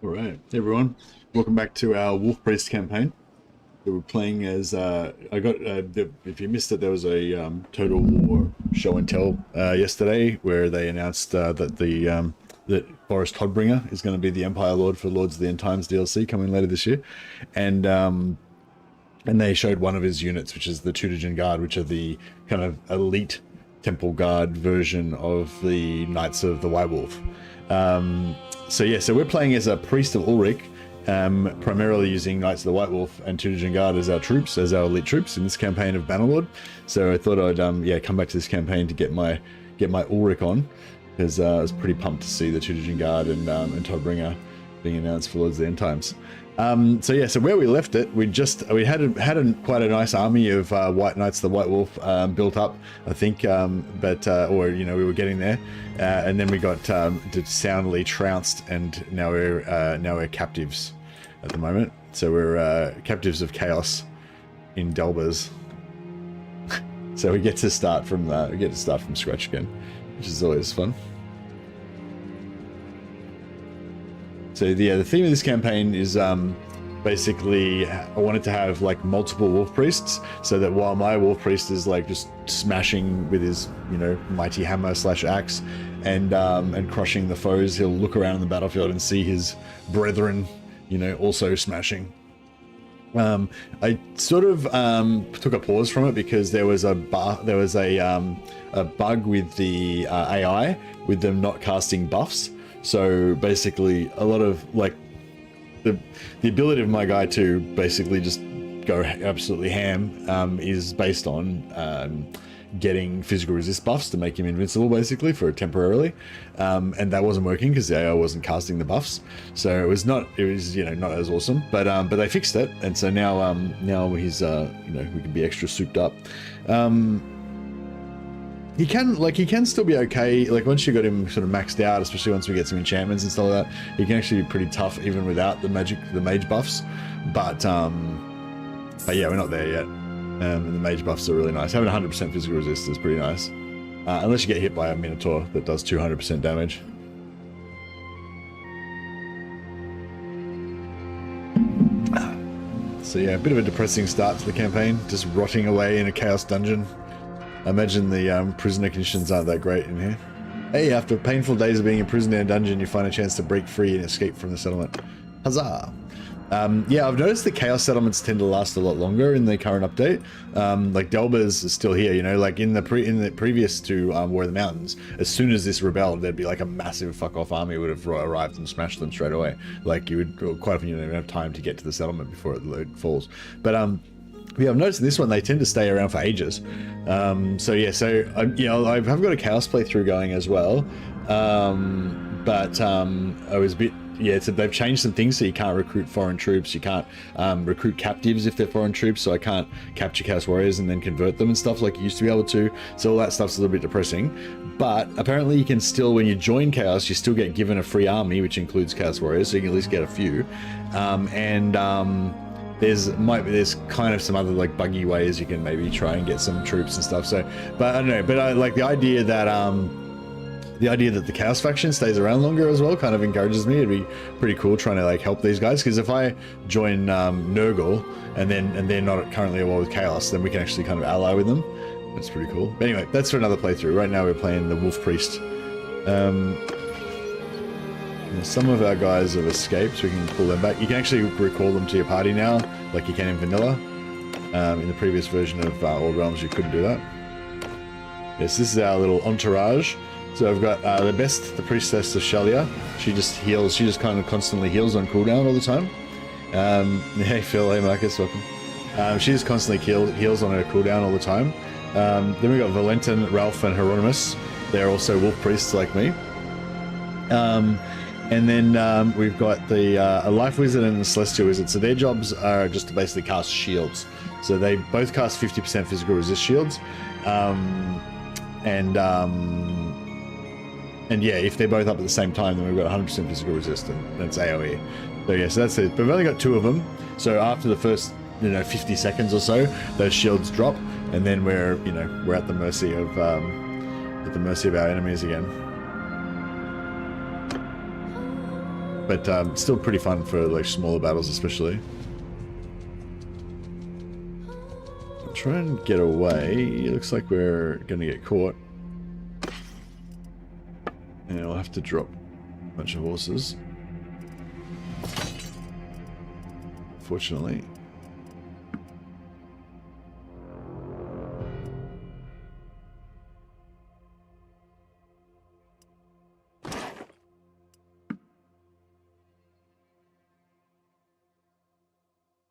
All right, hey everyone, welcome back to our Wolf Priest campaign. So we're playing as if you missed it, there was a Total War show and tell yesterday where they announced that Boris Todbringer is going to be the Empire Lord for Lords of the End Times DLC coming later this year, and they showed one of his units, which is the Tutagen Guard, which are the kind of elite Temple Guard version of the Knights of the White Wolf. So we're playing as a Priest of Ulrich, primarily using Knights of the White Wolf and Tutagen Guard as our troops, as our elite troops in this campaign of Bannerlord. So I thought I'd come back to this campaign to get my Ulrich on, because I was pretty pumped to see the Tutagen Guard and Todbringer being announced for Lords of the End Times. So where we left it, we had quite a nice army of White Knights of the White Wolf built up, I think, we were getting there, and then we got soundly trounced, and now we're captives at the moment. So we're captives of chaos in Delbers. So we get to start from scratch again, which is always fun. So the theme of this campaign is basically I wanted to have like multiple wolf priests, so that while my wolf priest is like just smashing with his mighty hammer / axe and crushing the foes, he'll look around the battlefield and see his brethren also smashing. I sort of took a pause from it because there was a bug with the AI with them not casting buffs. So basically a lot of like the ability of my guy to basically just go absolutely ham is based on getting physical resist buffs to make him invincible, basically, for temporarily, and that wasn't working because the AI wasn't casting the buffs. So it was not as awesome, but they fixed it, and so now he's we can be extra souped up. He can still be okay, like once you got him sort of maxed out, especially once we get some enchantments and stuff like that, he can actually be pretty tough even without the mage buffs. But yeah, we're not there yet. And the mage buffs are really nice. Having 100% physical resist is pretty nice. Unless you get hit by a Minotaur that does 200% damage. So yeah, a bit of a depressing start to the campaign, just rotting away in a chaos dungeon. I imagine the prisoner conditions aren't that great in here. Hey, after painful days of being imprisoned in a dungeon, you find a chance to break free and escape from the settlement. Huzzah! Yeah, I've noticed the chaos settlements tend to last a lot longer in the current update. Like Delbers is still here, like in the previous to War of the Mountains, as soon as this rebelled, there'd be like a massive fuck off army would have arrived and smashed them straight away. Like you would quite often you don't even have time to get to the settlement before it falls. But yeah, I've noticed in this one they tend to stay around for ages. I've got a chaos playthrough going as well, but I was a bit. Yeah, so they've changed some things, so you can't recruit foreign troops, you can't recruit captives if they're foreign troops, so I can't capture Chaos Warriors and then convert them and stuff like you used to be able to, so all that stuff's a little bit depressing. But apparently you can still, when you join Chaos, you still get given a free army, which includes Chaos Warriors, so you can at least get a few. There's kind of some other like buggy ways you can maybe try and get some troops and stuff, so, but I don't know, but I like the idea that the Chaos faction stays around longer as well kind of encourages me. It'd be pretty cool trying to like help these guys, because if I join Nurgle and they're not currently at war with Chaos, then we can actually kind of ally with them. That's pretty cool. But anyway, that's for another playthrough. Right now we're playing the Wolf Priest. Some of our guys have escaped, so we can pull them back. You can actually recall them to your party now, like you can in Vanilla. In the previous version of Old Realms, you couldn't do that. Yes, this is our little entourage. So I've got the Priestess of Shalia. She just heals. She just kind of constantly heals on cooldown all the time. Hey Phil, hey Marcus, welcome. She just constantly heals on her cooldown all the time. Then we got Valentin, Ralph, and Hieronymus. They're also wolf priests like me. And then we've got a Life Wizard and the Celestial Wizard. So their jobs are just to basically cast shields. So they both cast 50% physical resist shields. And yeah, if they're both up at the same time, then we've got 100% physical resist, and that's AoE. So yeah, so that's it. But we've only got 2 of them. So after the first 50 seconds or so, those shields drop, and then we're at the mercy of our enemies again. but still pretty fun for like smaller battles, especially. I'll try and get away. It looks like we're gonna get caught, and I'll have to drop a bunch of horses. Fortunately.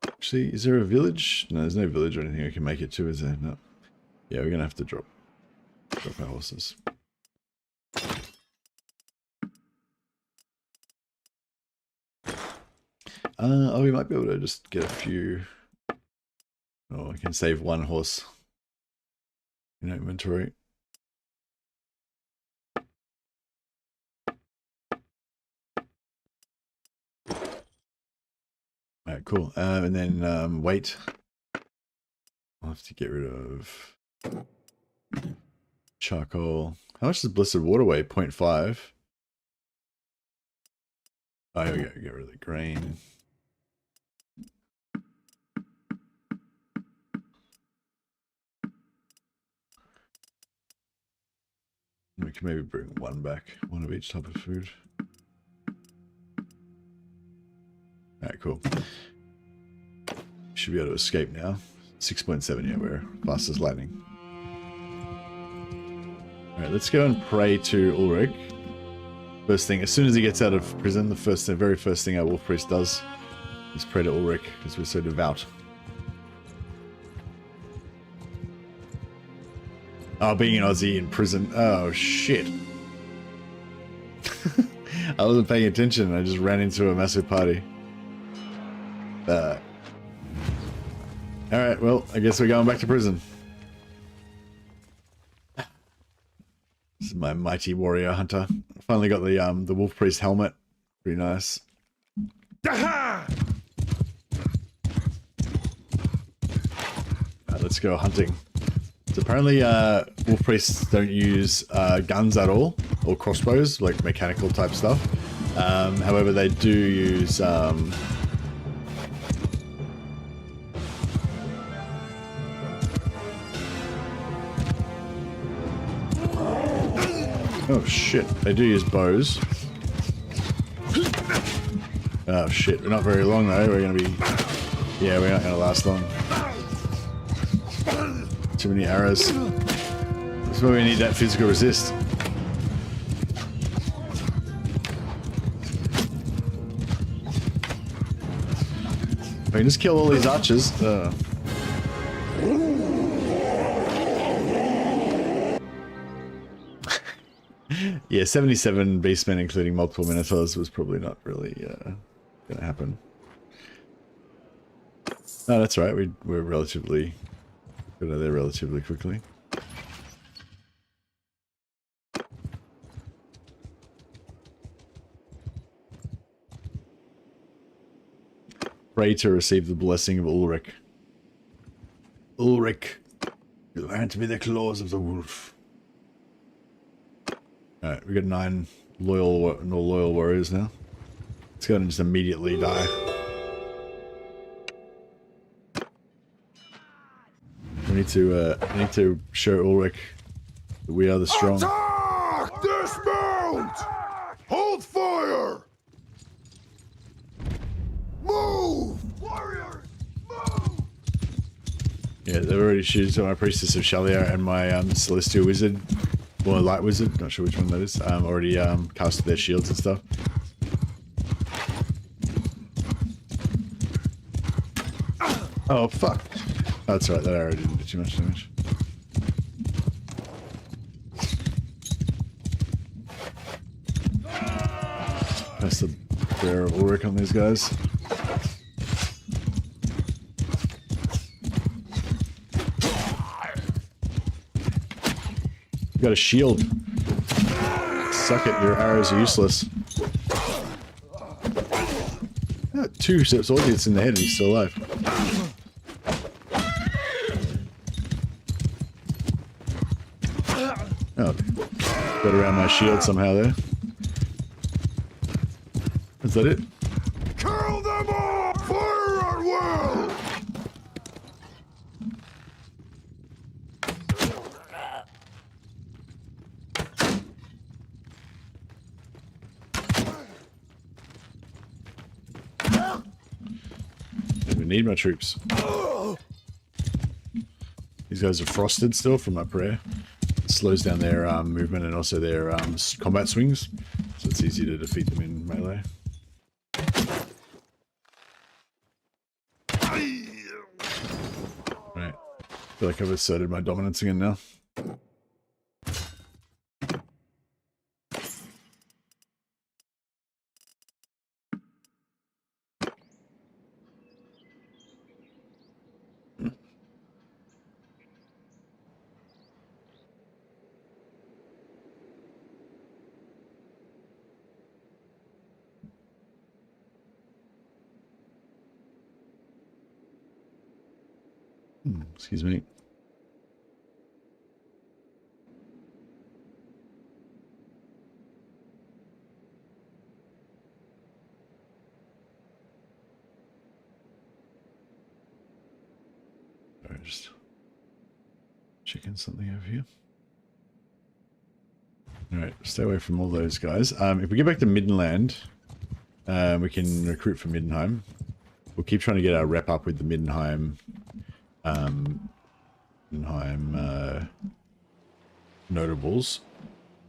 Actually, is there a village? No, there's no village or anything I can make it to, is there? No. Yeah, we're gonna have to drop our horses. Oh, we might be able to just get a few. Oh, I can save one horse in inventory. Alright, cool. And then weight. I'll have to get rid of charcoal. How much does Blistered Water weigh? 0.5. Oh, here we go. Get rid of the grain. We can maybe bring one back. One of each type of food. Alright, cool. Should be able to escape now. 6.7, yeah, we're fast as lightning. Alright, let's go and pray to Ulrich. First thing, as soon as he gets out of prison, the very first thing our Wolf Priest does is pray to Ulrich, because we're so devout. Oh, being an Aussie in prison. Oh, shit. I wasn't paying attention. I just ran into a massive party. Alright, well, I guess we're going back to prison. This is my mighty warrior hunter. Finally got the Wolf Priest helmet. Pretty nice. Right, let's go hunting. So apparently Wolf Priests don't use guns at all, or crossbows, like mechanical type stuff. However, they do use oh shit, they do use bows. Oh shit, we're not very long though, we're gonna be... Yeah, we're not gonna last long. Too many arrows. That's why we need that physical resist. We can just kill all these archers. Yeah, 77 beastmen, including multiple minotaurs, was probably not really gonna happen. No, that's right. We're relatively got out of there relatively quickly. Pray to receive the blessing of Ulrich. Ulrich, you grant me the claws of the wolf. Alright, we got 9 loyal warriors now. Let's go and just immediately die. We need to show Ulrich that we are the strong. Attack! Dismount! Hold fire! Move! Warriors, move! Yeah, they've already shooting my Priestess of Shaliar and my Celestial Wizard, or Light Wizard, not sure which one that is, already casted their shields and stuff. Oh, fuck. Oh, that's right, that arrow didn't do too much damage. That's the prayer of Ulrich on these guys. You got a shield. Suck it, your arrows are useless. Yeah, 2 sword hits in the head and he's still alive. Oh, got around my shield somehow there. Is that it? Kill them all! Fire at will! I need my troops. These guys are frosted still from my prayer. It slows down their movement and also their combat swings, so it's easy to defeat them in melee. Right. I feel like I've asserted my dominance again now. Excuse me. Sorry, just checking something over here. Alright, stay away from all those guys. If we get back to Middenland, we can recruit from Middenheim. We'll keep trying to get our rep up with the Middenheim notables,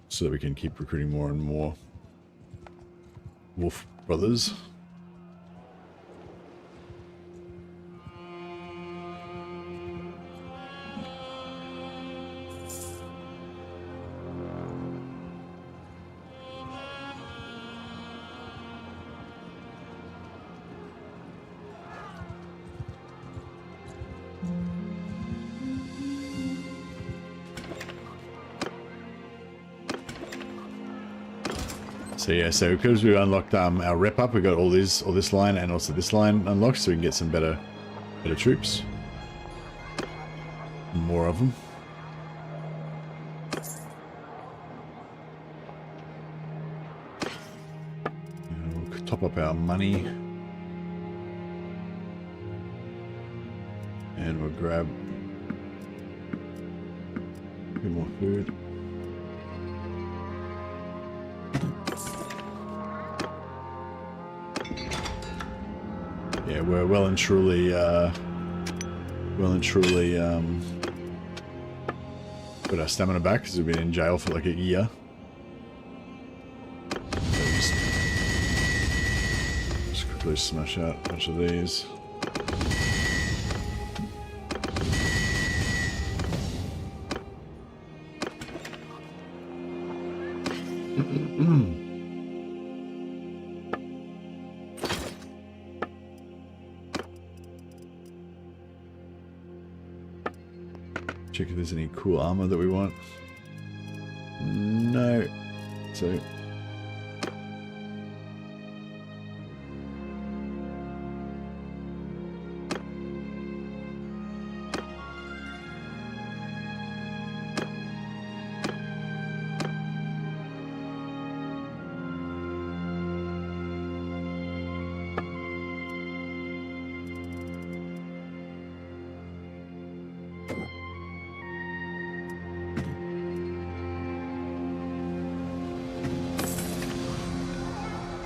so that we can keep recruiting more and more Wolf brothers. So yeah, so because we unlocked our rep up, we got all this line and also this line unlocked, so we can get some better troops, more of them. We'll top up our money, and we'll grab a bit more food. Yeah, we're well and truly put our stamina back because we've been in jail for like a year. So just quickly smash out a bunch of these. Check if there's any cool armor that we want. No. So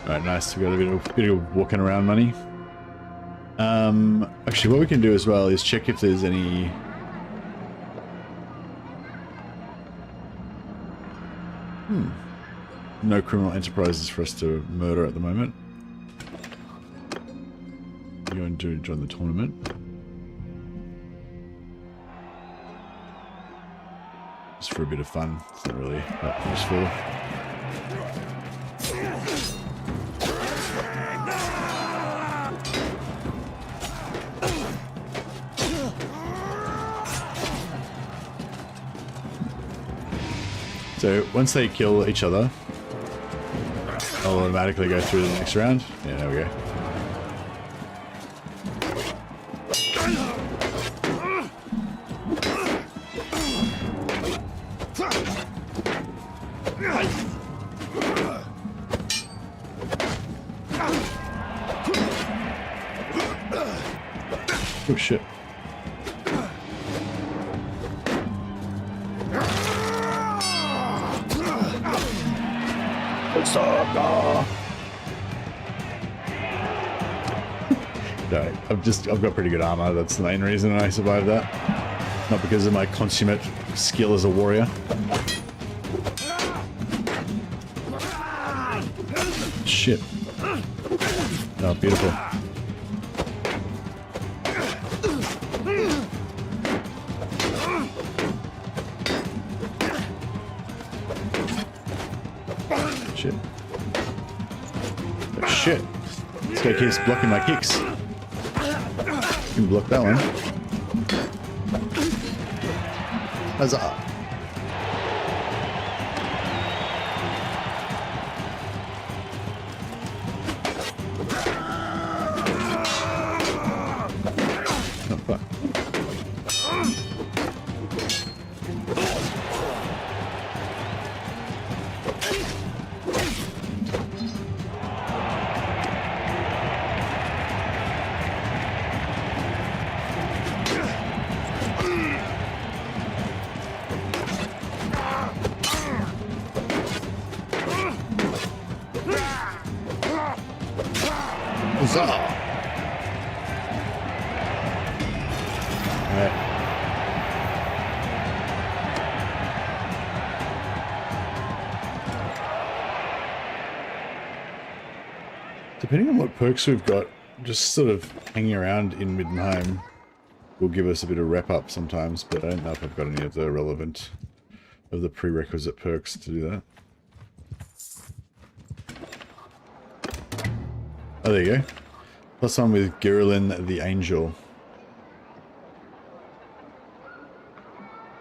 alright, nice. We got a bit of walking around money. Actually, what we can do as well is check if there's any. No criminal enterprises for us to murder at the moment. You're going to join the tournament. Just for a bit of fun. It's not really that useful. So once they kill each other, I'll automatically go through the next round. Yeah, there we go. Oh shit. No, I've got pretty good armor. That's the main reason I survived that. Not because of my consummate skill as a warrior. Shit. Oh, beautiful. Shit. Oh, shit. This guy keeps blocking my kicks. You can block that one. Huzzah. Oh, fuck. Huzzah. Alright. Depending on what perks we've got, just sort of hanging around in Middenheim will give us a bit of rep up sometimes, but I don't know if I've got any of the relevant, of the prerequisite perks to do that. Oh, there you go. Plus one with Gerlin the Angel.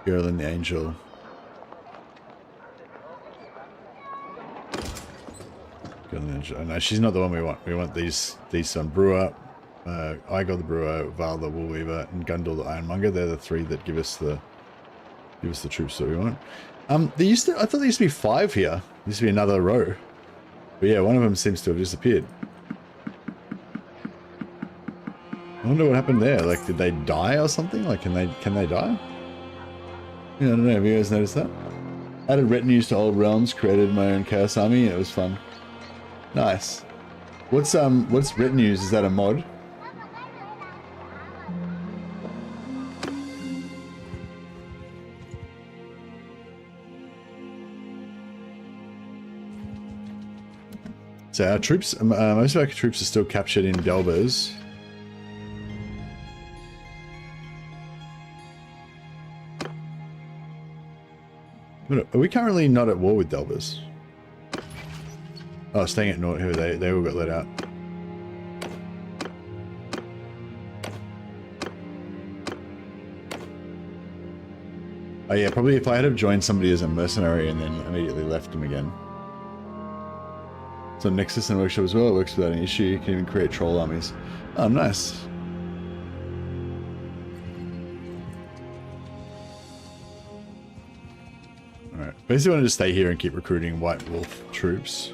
Gerlin the Angel. Gerlin the Angel. Oh, no, she's not the one we want. We want these Brewer, Igor the Brewer, Val the Woolweaver, and Gundul the Ironmonger. They're the three that give us the troops that we want. I thought there used to be 5 here. There used to be another row. But yeah, one of them seems to have disappeared. I wonder what happened there. Like, did they die or something? Like, can they die? Yeah, I don't know. Have you guys noticed that? Added retinues to old realms, created my own chaos army, and it was fun. Nice. What's retinues? Is that a mod? So our troops, most of our troops are still captured in Delbers. Are we currently not at war with Delbers? Oh, staying at North. Who are they all got let out. Oh yeah, probably if I had have joined somebody as a mercenary and then immediately left them again. So Nexus and Workshop as well, it works without any issue. You can even create troll armies. Oh, nice. Basically, want to just stay here and keep recruiting White Wolf troops.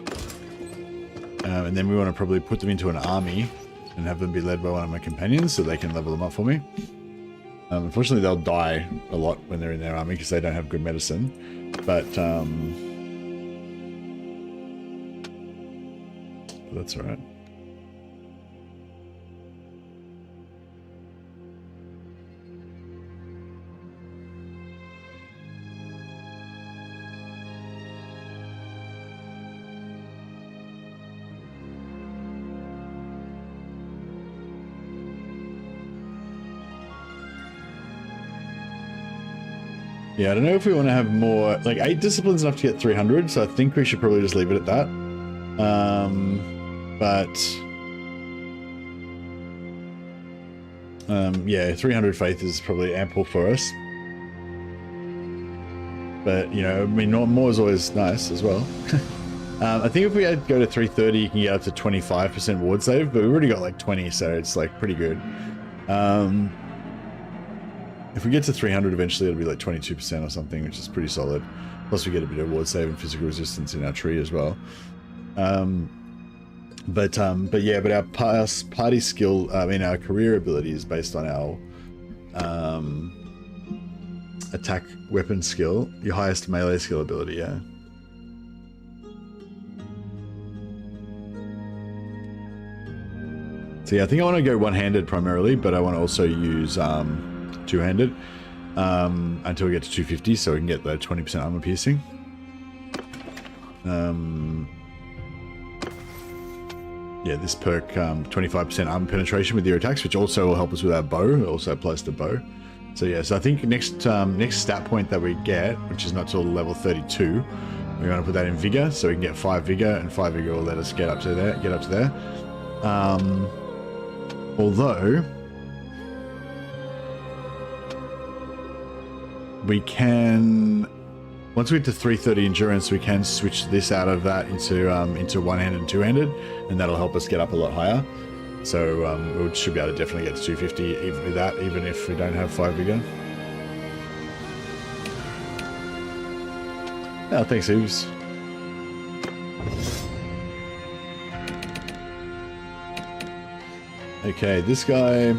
And then we want to probably put them into an army and have them be led by one of my companions so they can level them up for me. Unfortunately, they'll die a lot when they're in their army because they don't have good medicine. But that's alright. Yeah, I don't know if we want to have more, like 8 disciplines enough to get 300, so I think we should probably just leave it at that. Yeah, 300 faith is probably ample for us. But, you know, I mean, more is always nice as well. I think if we had go to 330, you can get up to 25% ward save, but we've already got like 20, so it's like pretty good. If we get to 300 eventually, it'll be like 22% or something, which is pretty solid. Plus we get a bit of ward save and physical resistance in our tree as well. But our party skill, I mean our career ability is based on our attack weapon skill, your highest melee skill ability, yeah. So yeah, I think I want to go one-handed primarily, but I want to also use two-handed until we get to 250, so we can get the 20% armor piercing. Yeah, this perk, 25% armor penetration with your attacks, which also will help us with our bow. It also applies to bow. So yeah, so I think next stat point that we get, which is not till level 32, we're going to put that in vigor, so we can get 5 vigor, and 5 vigor will let us get up to there. Although we can, once we get to 330 endurance, we can switch this out of that into one-handed and two-handed, and that'll help us get up a lot higher. So we should be able to definitely get to 250 even with that, even if we don't have 5 vigor. Oh, thanks, Eves. Okay, this guy,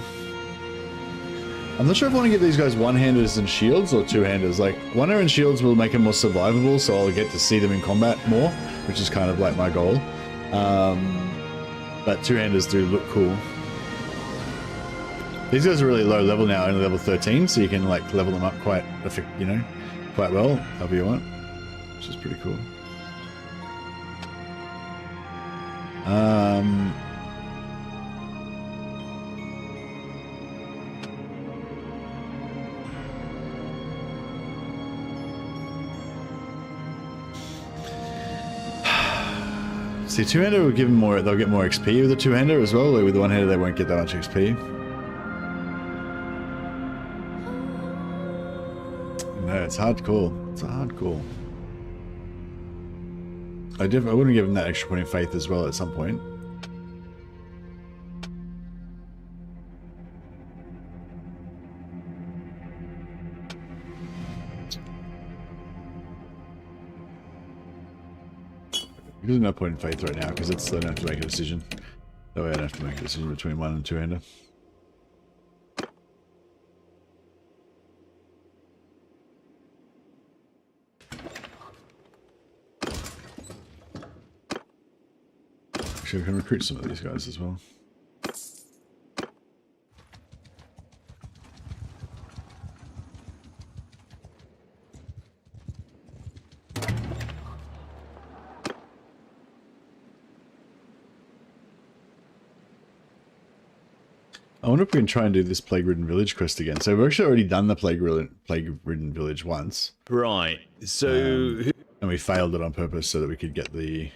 I'm not sure if I want to give these guys one-handers and shields or two-handers. Like, one-hander and shields will make them more survivable, so I'll get to see them in combat more, which is kind of like my goal. But two-handers do look cool. These guys are really low level now, only level 13, so you can like level them up quite well, however you want, which is pretty cool. See, two-hander will give them more. They'll get more XP with the two-hander as well. With the one-hander, they won't get that much XP. No, it's hardcore. It's a hard call. I wouldn't give them that extra point in faith as well at some point. There's no point in faith right now because I don't have to make a decision. That way I don't have to make a decision between one and two-hander. Actually, we can recruit some of these guys as well. I wonder if we can try and do this Plague-Ridden Village quest again. So we've actually already done the Plague-Ridden Village once. Right. So... and we failed it on purpose so that we could get the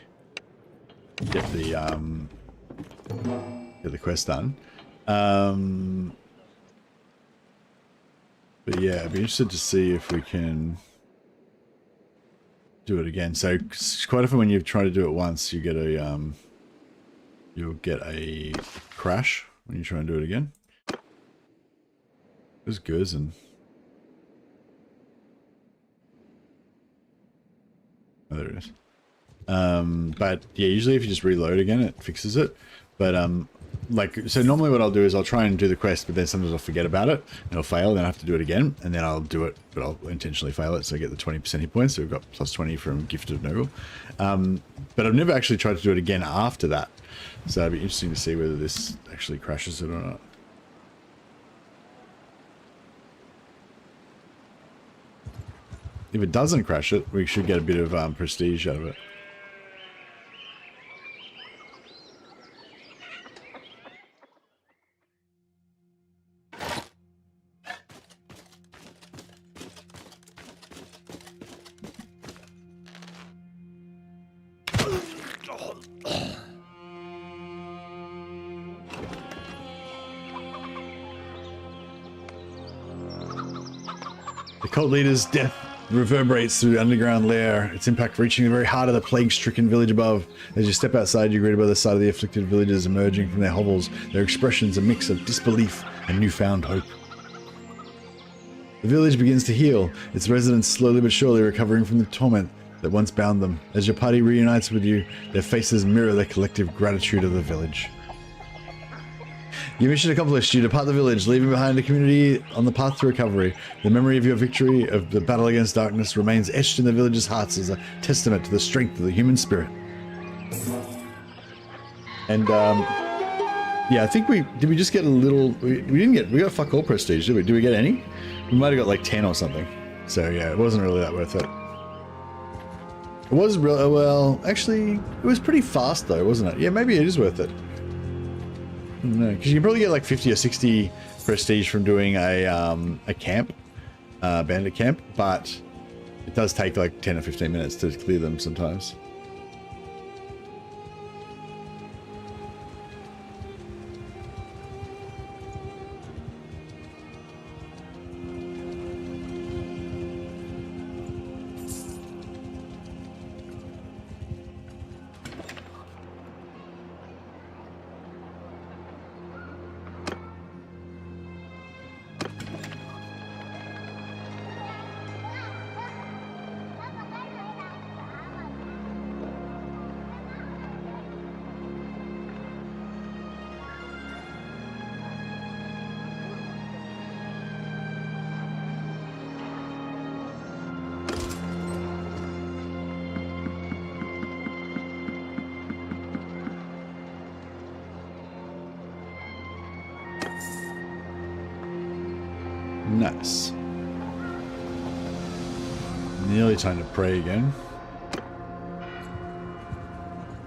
quest done. But yeah, I'd be interested to see if we can do it again. So quite often when you try to do it once, you get a you'll get a crash when you try and do it again. There's Gerson. Oh, there it is. But yeah, usually if you just reload again, it fixes it. But so normally what I'll do is I'll try and do the quest, but then sometimes I'll forget about it and it'll fail, then I have to do it again, and then I'll do it, but I'll intentionally fail it, so I get the 20% hit points. So we've got plus 20 from Gift of Noggle. But I've never actually tried to do it again after that. So it'd be interesting to see whether this actually crashes it or not. If it doesn't crash it, we should get a bit of prestige out of it. The cult leader's death reverberates through the underground lair, its impact reaching the very heart of the plague-stricken village above. As you step outside, you're greeted by the sight of the afflicted villagers emerging from their hovels, their expressions a mix of disbelief and newfound hope. The village begins to heal, its residents slowly but surely recovering from the torment that once bound them. As your party reunites with you, their faces mirror the collective gratitude of the village. Your mission accomplished. You depart the village, leaving behind a community on the path to recovery. The memory of your victory of the battle against darkness remains etched in the village's hearts as a testament to the strength of the human spirit. And, yeah, I think did we just get a little, we got fuck all prestige, did we? Did we get any? We might have got like 10 or something. So yeah, it wasn't really that worth it. It was real, well, actually, it was pretty fast though, wasn't it? Yeah, maybe it is worth it. No, because you can probably get like 50 or 60 prestige from doing a camp, bandit camp, but it does take like 10 or 15 minutes to clear them sometimes. Nice. Nearly time to pray again.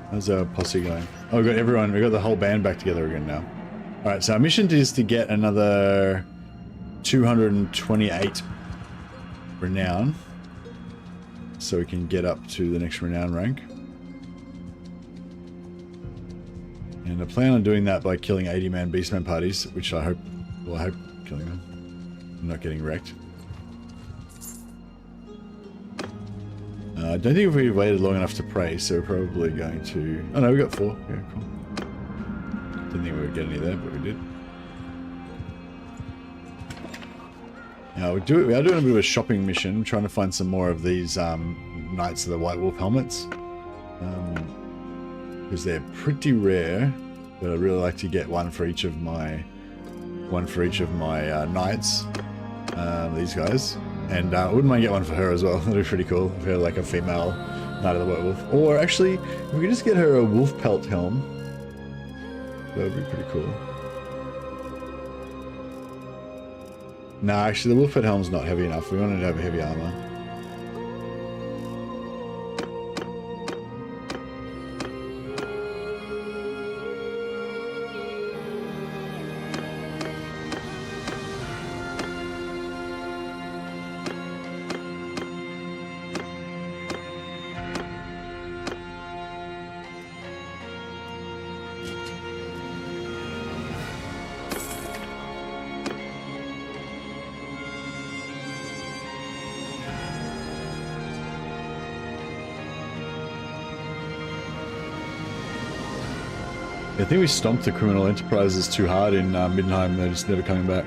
How's our posse going? Oh, we got everyone. We got the whole band back together again now. All right, so our mission is to get another 228 renown, so we can get up to the next renown rank. And I plan on doing that by killing 80-man beastman parties, which I hope killing them. I'm not getting wrecked. I don't think we've waited long enough to pray, so we're probably going to... Oh no, we got 4. Yeah, cool. Didn't think we would get any there, but we did. Now, we are doing a bit of a shopping mission. I'm trying to find some more of these Knights of the White Wolf helmets. Because they're pretty rare, but I'd really like to get one for each of my knights. These guys. And I wouldn't mind get one for her as well. That'd be pretty cool if we had like a female Knight of the White Wolf. Or actually, if we could just get her a wolf pelt helm, that would be pretty cool. Nah, actually the wolf pelt helm's not heavy enough. We wanted to have a heavy armor. I think we stomped the criminal enterprises too hard in Middenheim. They're just never coming back.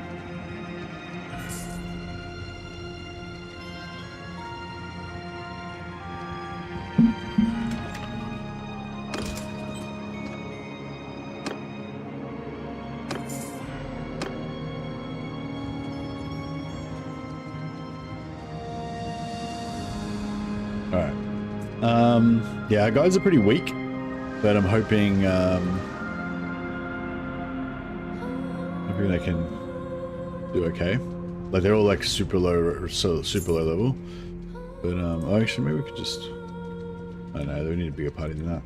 Alright. Yeah, our guys are pretty weak, but I'm hoping I can do okay. Like they're all like super low level. But oh, actually maybe we could just, I don't know, they need a bigger party than that.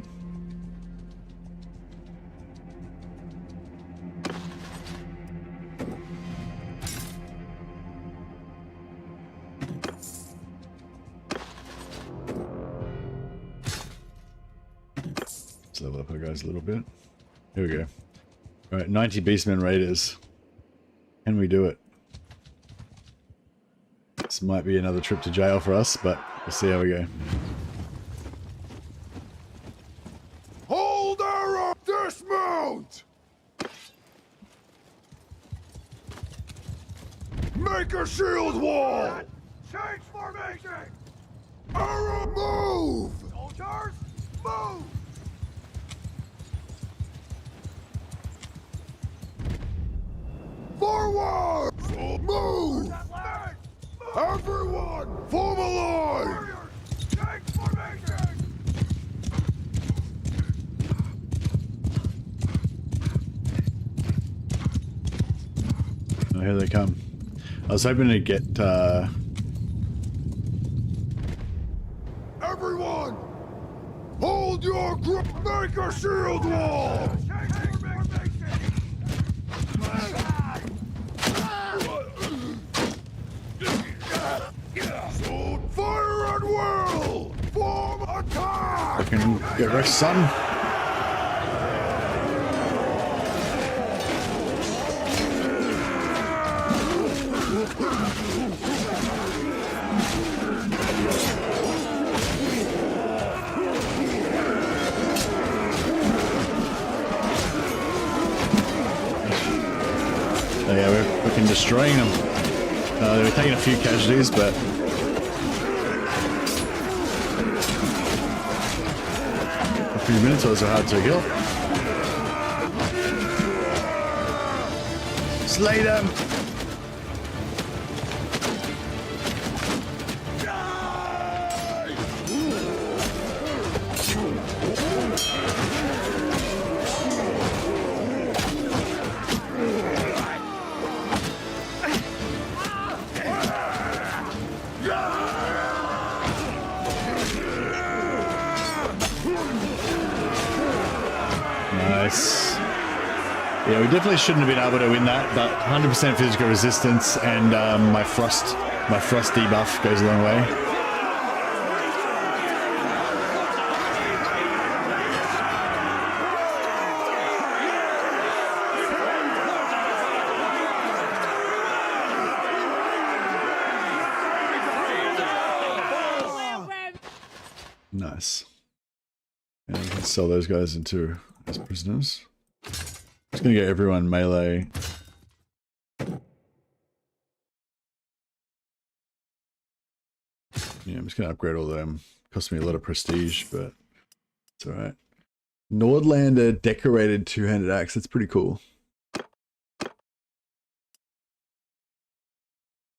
Let's level up our guys a little bit. Here we go. Alright, 90 Beastmen Raiders. Can we do it? This might be another trip to jail for us, but we'll see how we go. Hold her up! Dismount! Make a shield wall! Change formation! Arrow, move! Charge! Move! Forward! Move! Everyone, form a line! Take formation! Oh, here they come. I was hoping to get, Everyone, hold your grip. Make a shield wall! Fire at will! Form attack! I can get wrecked, son. Oh, yeah, we're fucking destroying them. They were taking a few casualties, but a few minotaurs are hard to kill. Slay them! Nice. Yeah, we definitely shouldn't have been able to win that, but 100% physical resistance and my frost debuff goes a long way. Nice. And we can sell those guys into as prisoners. Just gonna get everyone melee. Yeah, I'm just gonna upgrade all of them. Cost me a lot of prestige, but it's alright. Nordlander decorated two-handed axe. That's pretty cool.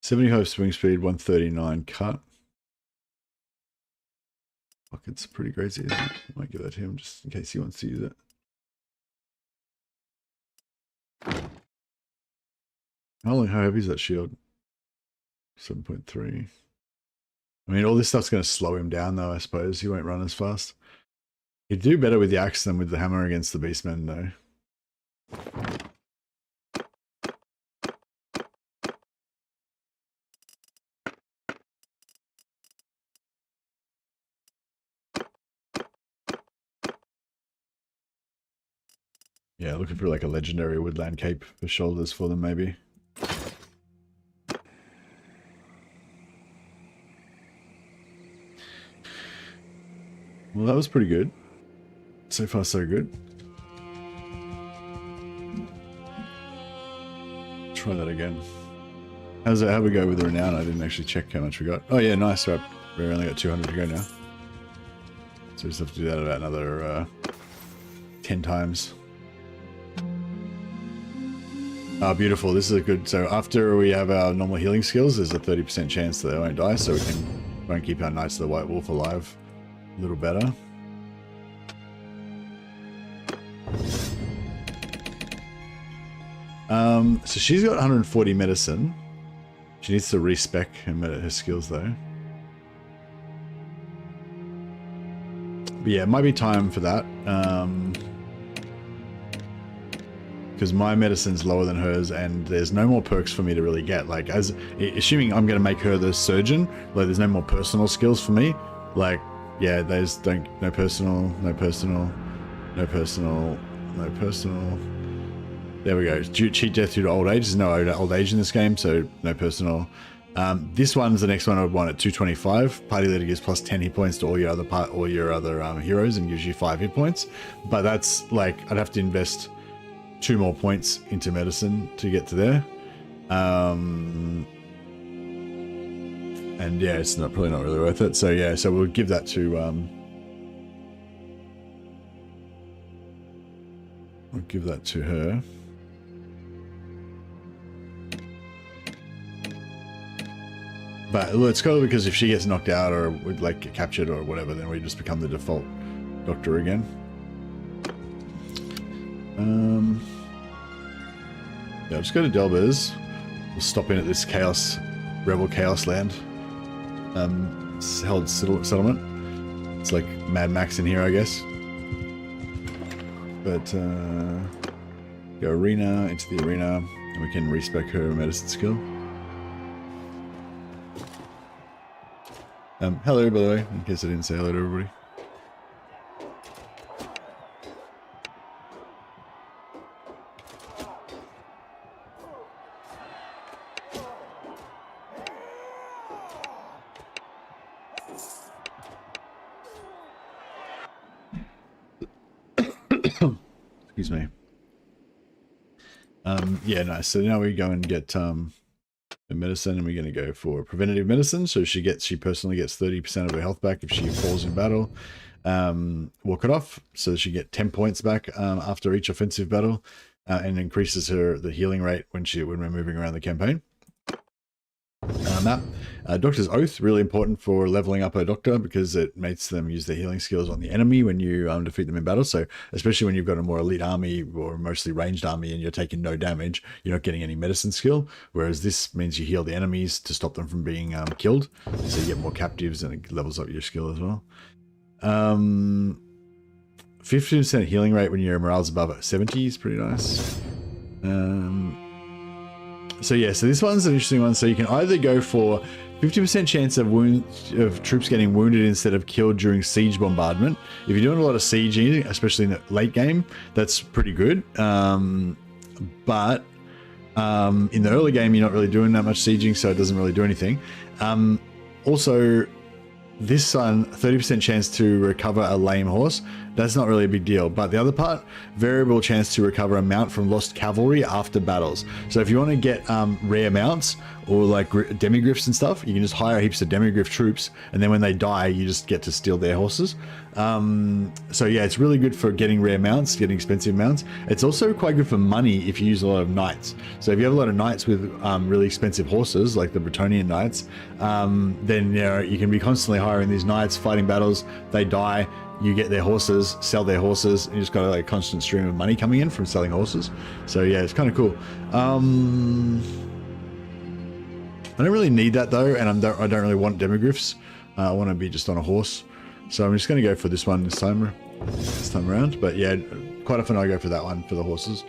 75 swing speed, 139 cut. Fuck, it's pretty crazy, isn't it? I might give that to him just in case he wants to use it. How heavy is that shield? 7.3. I mean, all this stuff's going to slow him down, though, I suppose. He won't run as fast. He'd do better with the axe than with the hammer against the beastmen, though. Yeah, looking for like a legendary woodland cape for shoulders for them, maybe. Well, that was pretty good. So far, so good. Try that again. How's it? How we go with the renown? I didn't actually check how much we got. Oh yeah, nice. Right, we only got 200 to go now. So we just have to do that about another 10 times. Ah, beautiful. This is a good... So after we have our normal healing skills, there's a 30% chance that they won't die, so we won't keep our Knights of the White Wolf alive a little better. So she's got 140 medicine. She needs to respec her skills, though. But yeah, it might be time for that. Because my medicine's lower than hers, and there's no more perks for me to really get. Like, assuming I'm going to make her the surgeon, like, there's no more personal skills for me. Like, yeah, there's no personal. There we go. Cheat death due to old age. There's no old age in this game, so no personal. This one's the next one I would want at 225. Party leader gives plus 10 hit points to all your other heroes and gives you 5 hit points. But that's like, I'd have to invest 2 more points into medicine to get to there. And yeah, it's probably not really worth it. So yeah, so we'll give that to I'll give that to her. But it's cool because if she gets knocked out or like get captured or whatever, then we just become the default doctor again. Yeah, I'll just go to Delbers. We'll stop in at this Rebel Chaos land. Held settlement. It's like Mad Max in here, I guess. But go arena, into the arena, and we can respec her medicine skill. Hello, by the way, in case I didn't say hello to everybody. Excuse me. Yeah, nice. So now we go and get medicine, and we're going to go for preventative medicine. So she personally gets 30% of her health back if she falls in battle. Walk it off, so she get 10 points back after each offensive battle, and increases the healing rate when we're moving around the campaign. Map. Doctor's Oath, really important for leveling up a doctor because it makes them use their healing skills on the enemy when you defeat them in battle. So especially when you've got a more elite army or mostly ranged army and you're taking no damage, you're not getting any medicine skill. Whereas this means you heal the enemies to stop them from being killed. So you get more captives and it levels up your skill as well. 50% healing rate when your morale's above 70 is pretty nice. So yeah, so this one's an interesting one. So you can either go for 50% chance of troops getting wounded instead of killed during siege bombardment. If you're doing a lot of sieging, especially in the late game, that's pretty good. But in the early game, you're not really doing that much sieging, so it doesn't really do anything. Also, this one, 30% chance to recover a lame horse. That's not really a big deal. But the other part, variable chance to recover a mount from lost cavalry after battles. So if you want to get rare mounts or like demigriffs and stuff, you can just hire heaps of demigriff troops, and then when they die, you just get to steal their horses. So yeah, it's really good for getting rare mounts, getting expensive mounts. It's also quite good for money if you use a lot of knights. So if you have a lot of knights with really expensive horses, like the Bretonian knights, then you can be constantly hiring these knights, fighting battles, they die, you get their horses, sell their horses, and you just got a constant stream of money coming in from selling horses. So yeah, it's kind of cool. I don't really need that though, and I don't really want demigriffs. I want to be just on a horse. So I'm just going to go for this one this time around. But yeah, quite often I go for that one for the horses.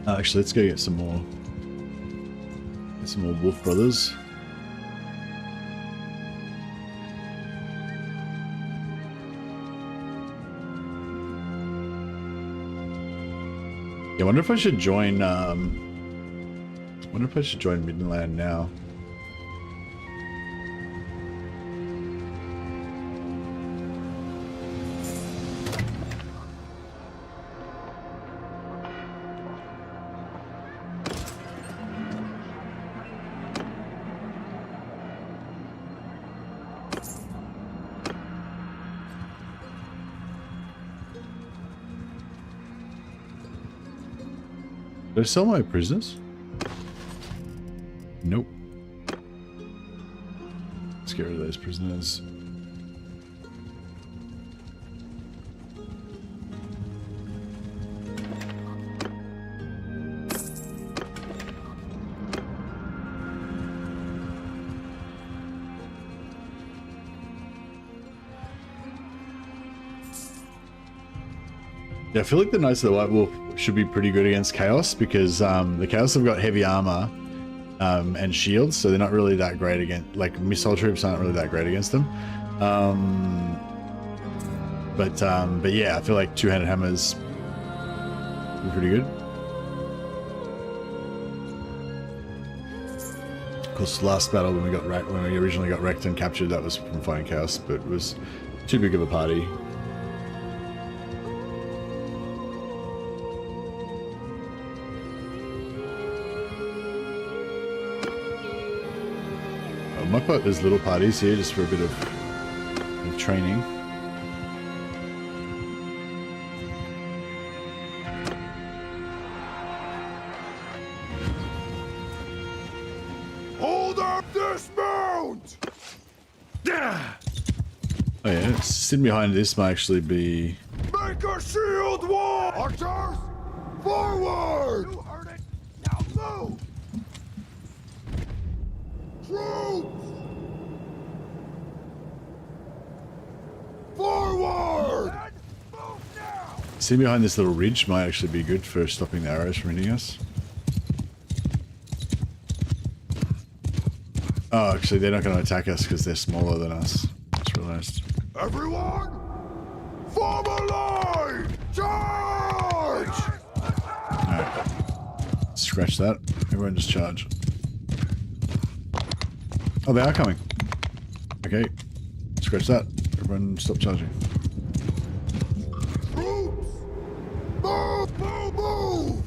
Actually, let's go get some more wolf brothers. Yeah, I wonder if I should join Midland now. Did I sell my prisoners? Nope. Let's get rid of those prisoners. Yeah, I feel like the Knights of the White Wolf should be pretty good against Chaos because the Chaos have got heavy armor and shields, so they're not really that great against, like, missile troops aren't really that great against them. But yeah, I feel like two-handed hammers are pretty good. course, last battle when we originally got wrecked and captured, that was from fighting chaos, but it was too big of a party. I might put those little parties here just for a bit of training. Hold up, dismount! Oh yeah, sitting behind this might actually be... Make a shield wall! Archers, forward! You heard it. Now move! Troops! Forward! And move now! Sitting behind this little ridge might actually be good for stopping the arrows from hitting us. Oh, actually, they're not going to attack us because they're smaller than us. Just realized. Everyone, form a line! Charge! Alright. Scratch that. Everyone just charge. Oh, they are coming. Okay. Scratch that. Everyone stop charging. Troops! Move! Move! Move!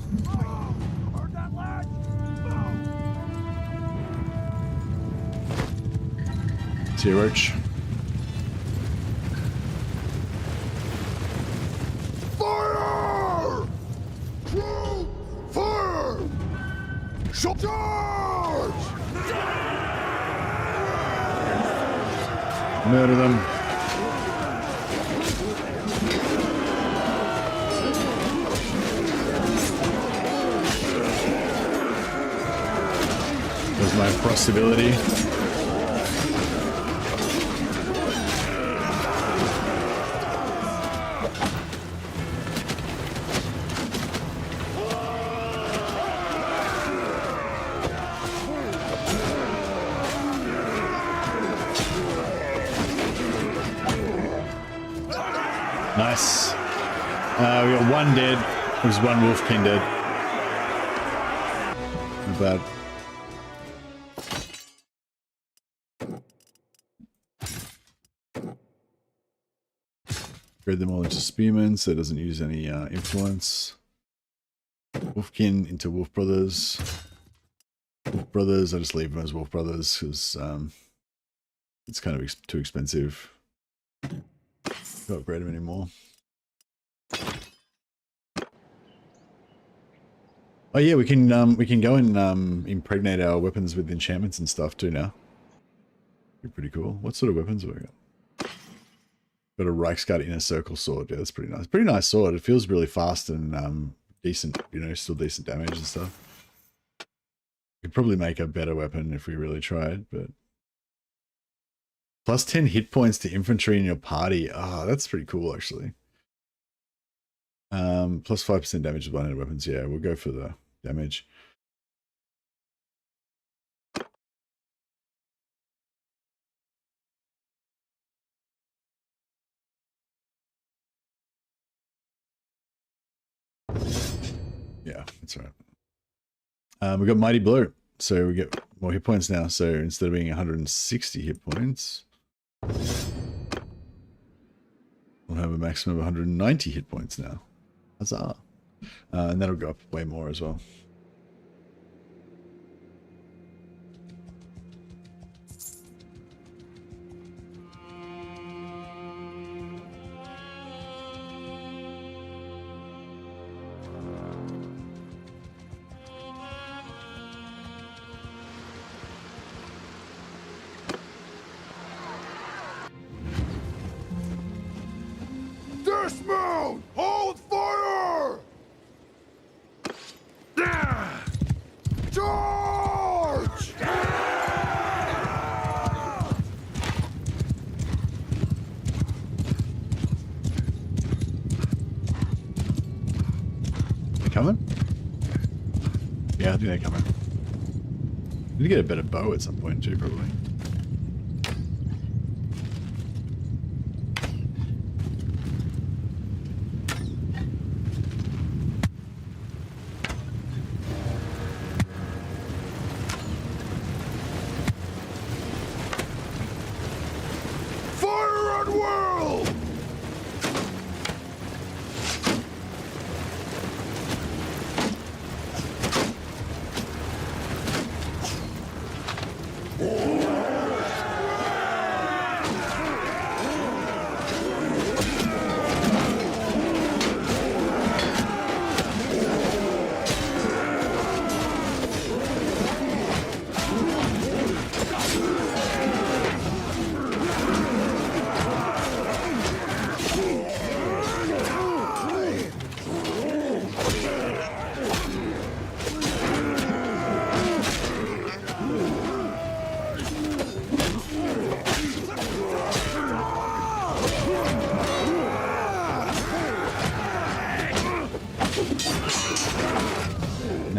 Heard that, lad? Move! See you, Roach. Fire! Troops! Fire! Charge! Murder them. There's my possibility. Nice. We got one dead. There's one wolfkin dead. Not bad. Grade them all into spearmen so it doesn't use any influence. Wolfkin into wolf brothers. Wolf brothers, I just leave them as wolf brothers because it's kind of too expensive. Can't upgrade them anymore. Oh yeah, we can go and impregnate our weapons with enchantments and stuff too now. Be pretty cool. What sort of weapons have we got? Got a Reichsguard inner circle sword. Yeah, that's pretty nice. Pretty nice sword. It feels really fast and decent. You know, still decent damage and stuff. Could probably make a better weapon if we really tried, but. Plus 10 hit points to infantry in your party. Ah, oh, that's pretty cool, actually. Plus 5% damage with one-handed weapons. Yeah, we'll go for the damage. Yeah, that's right. We got Mighty Blow, so we get more hit points now. So instead of being 160 hit points, we'll have a maximum of 190 hit points now. Huzzah. And that'll go up way more as well. Dismount! Hold fire! Charge! They coming? Yeah, I think they're coming. Need to get a better bow at some point too, probably.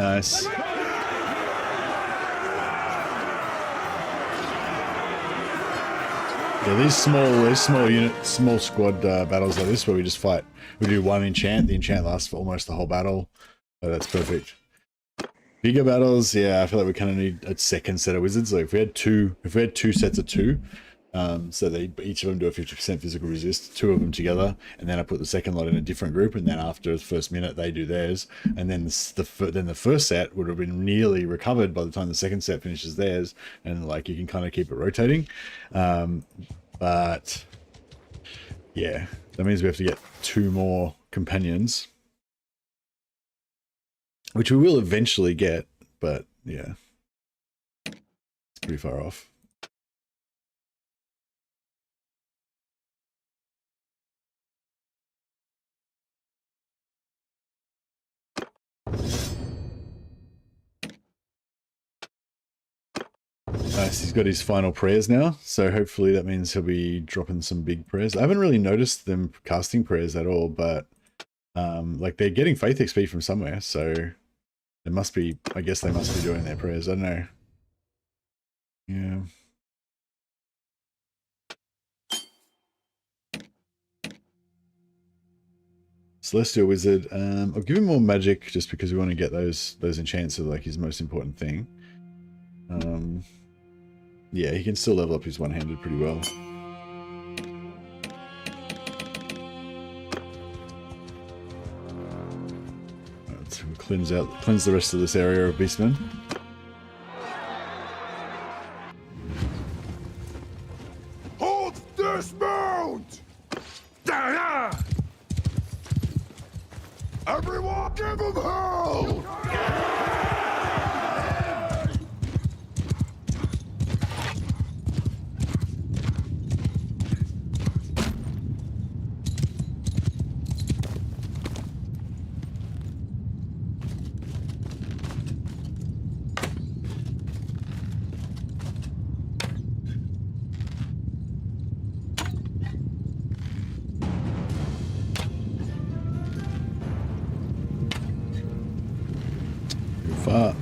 Nice. Yeah, these small unit, small squad battles like this, where we just fight. We do one enchant. The enchant lasts for almost the whole battle. Oh, that's perfect. Bigger battles, yeah, I feel like we kind of need a second set of wizards. Like if we had two sets of two, so they each of them do a 50% physical resist, two of them together, and then I put the second lot in a different group, and then after the first minute they do theirs, and then the first set would have been nearly recovered by the time the second set finishes theirs, and like you can kind of keep it rotating. But yeah, that means we have to get 2 more companions, which we will eventually get, but yeah, it's pretty far off. Nice, he's got his final prayers now, so hopefully that means he'll be dropping some big prayers. I haven't really noticed them casting prayers at all, but like they're getting faith XP from somewhere, so they must be, I guess they must be doing their prayers, I don't know. Yeah. Celestial Wizard, I'll give him more magic just because we want to get those enchants are like his most important thing. Yeah, he can still level up his one-handed pretty well. Right, so we'll cleanse the rest of this area of beastmen. Hold dismount! Everyone give him hell! Far.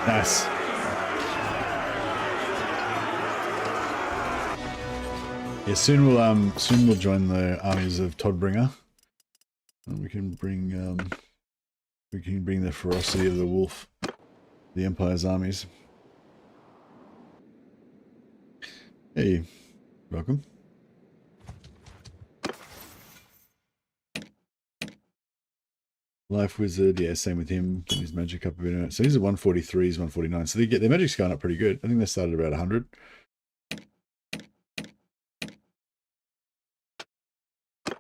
Nice. Yeah, soon we'll join the armies of Toddbringer, and we can bring the ferocity of the wolf, the Empire's armies. Hey, welcome. Life Wizard, yeah, same with him. Getting his magic up a bit. So he's at 143, he's 149. So their magic's going up pretty good. I think they started about 100.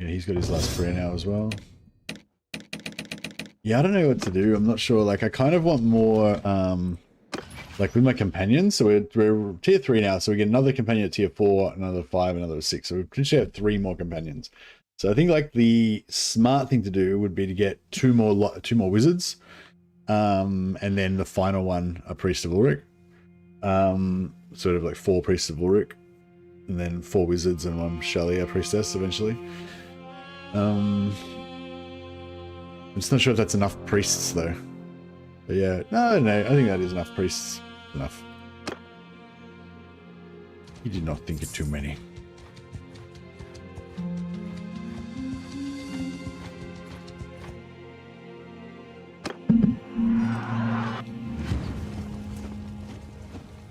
Yeah, he's got his last prayer now as well. Yeah, I don't know what to do. I'm not sure. Like, I kind of want more, like with my companions. So we're tier 3 now. So we get another companion at tier 4, another 5, another 6. So we potentially have 3 more companions. So I think like the smart thing to do would be to get two more wizards, and then the final one a priest of Ulrich, sort of like 4 priests of Ulrich, and then 4 wizards and 1 Shalia priestess eventually. I'm just not sure if that's enough priests though. But yeah, no, I think that is enough priests. Enough. You did not think it too many.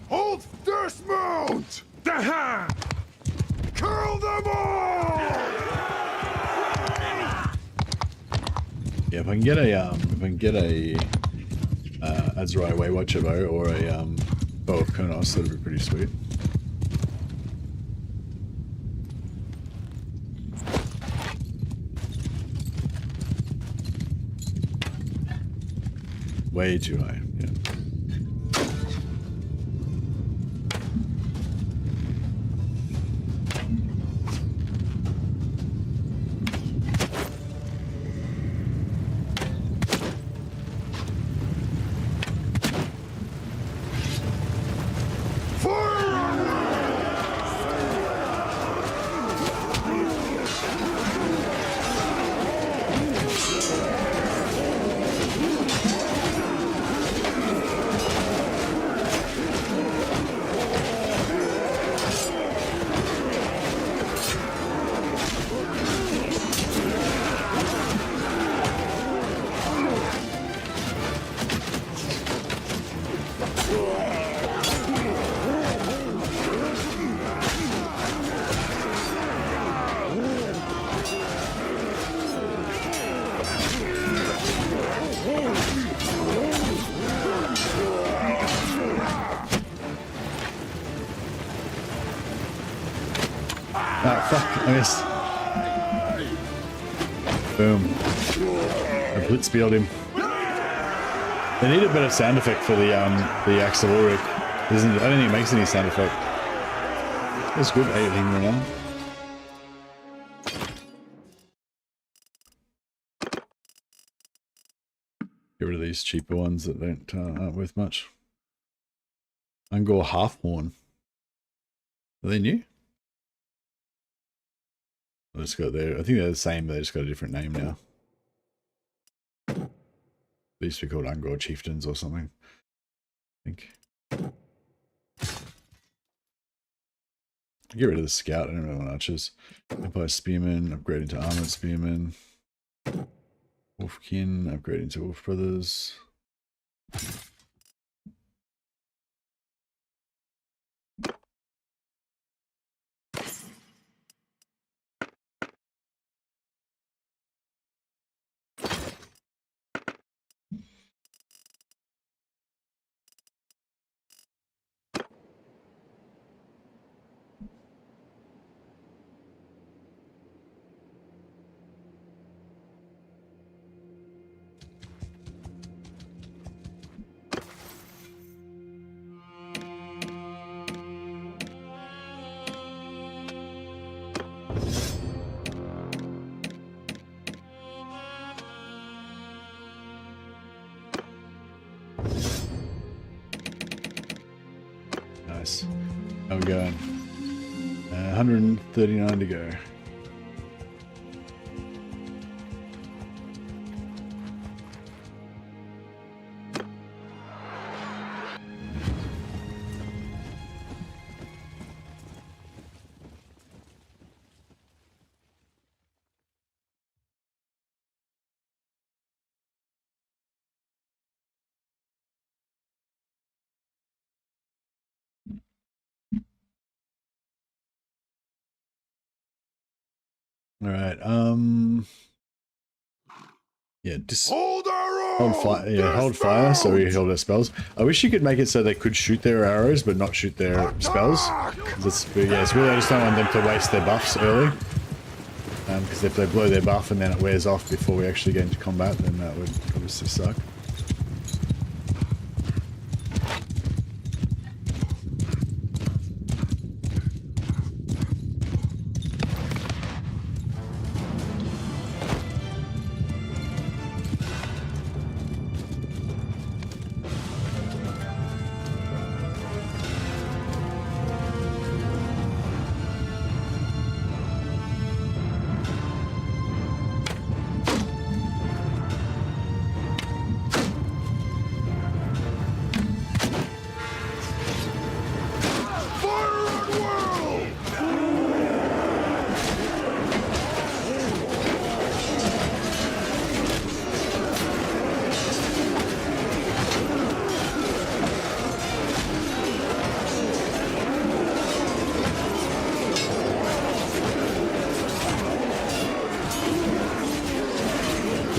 Hold dismount! Kill them all! Yeah, if I can get a Azrai Waywatcher bow or a bow of Kurnos, that'd be pretty sweet. Way too high, yeah. Ah, fuck, I missed. Boom. I blitzbeeled him. They need a better sound effect for the Axe of Ulrich. I don't think it makes any sound effect. That's good, 18 right now. Get rid of these cheaper ones that aren't worth much. Angor Halfhorn. Are they new? I just got there. I think they're the same, but they just got a different name now. They used to be called Angor Chieftains or something, I think. Get rid of the Scout. I don't really want archers. Empire Spearman, upgrading to Armored Spearman. Wolfkin, upgrading to Wolf Brothers. Nice. How we going? 139 to go. All right. Yeah, just hold fire. Yeah, hold fire. So we hold our spells. I wish you could make it so they could shoot their arrows, but not shoot their spells. It's really. I just don't want them to waste their buffs early. Because if they blow their buff and then it wears off before we actually get into combat, then that would obviously suck.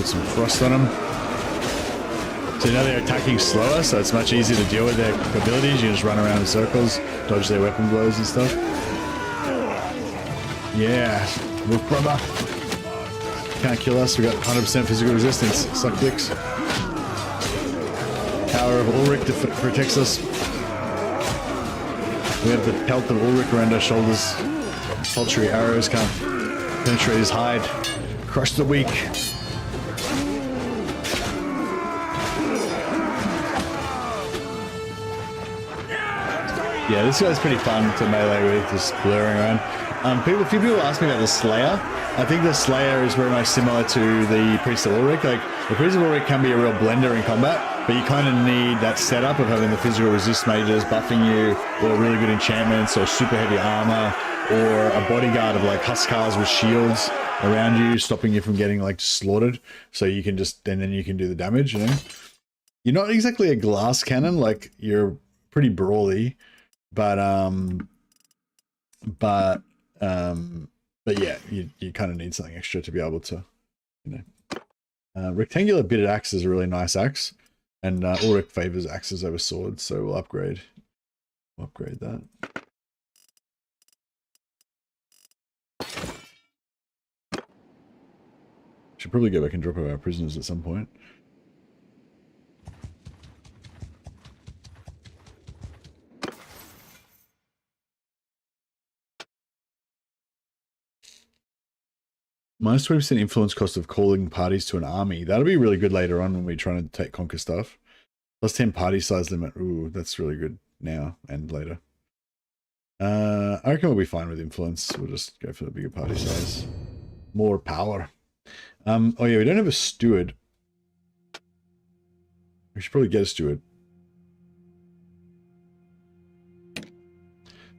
put some frost on them. So now they're attacking slower, so it's much easier to deal with their abilities. You just run around in circles, dodge their weapon blows and stuff. Yeah, Wolf Brother. Can't kill us, we got 100% physical resistance. Suck dicks. Power of Ulrich protects us. We have the pelt of Ulrich around our shoulders. Paltry arrows can't penetrate his hide. Crush the weak. Yeah, this guy's pretty fun to melee with, just blurring around. A few people ask me about the Slayer. I think the Slayer is very much similar to the Priest of Ulrich. Like, the Priest of Ulrich can be a real blender in combat, but you kind of need that setup of having the physical resist mages buffing you, or really good enchantments, or super heavy armor, or a bodyguard of like Huskars with shields around you, stopping you from getting like slaughtered. So you can just, and then you can do the damage, you know? You're not exactly a glass cannon, like you're pretty brawly, but yeah, you kind of need something extra to be able to, you know. Rectangular bitted axe is a really nice axe, and Ulrich favors axes over swords, so we'll upgrade that. Should probably go back and drop our prisoners at some point. Minus 20% influence cost of calling parties to an army. That'll be really good later on when we're trying to conquer stuff. Plus 10 party size limit. Ooh, that's really good now and later. I reckon we'll be fine with influence. We'll just go for the bigger party size. More power. Oh yeah, we don't have a steward. We should probably get a steward.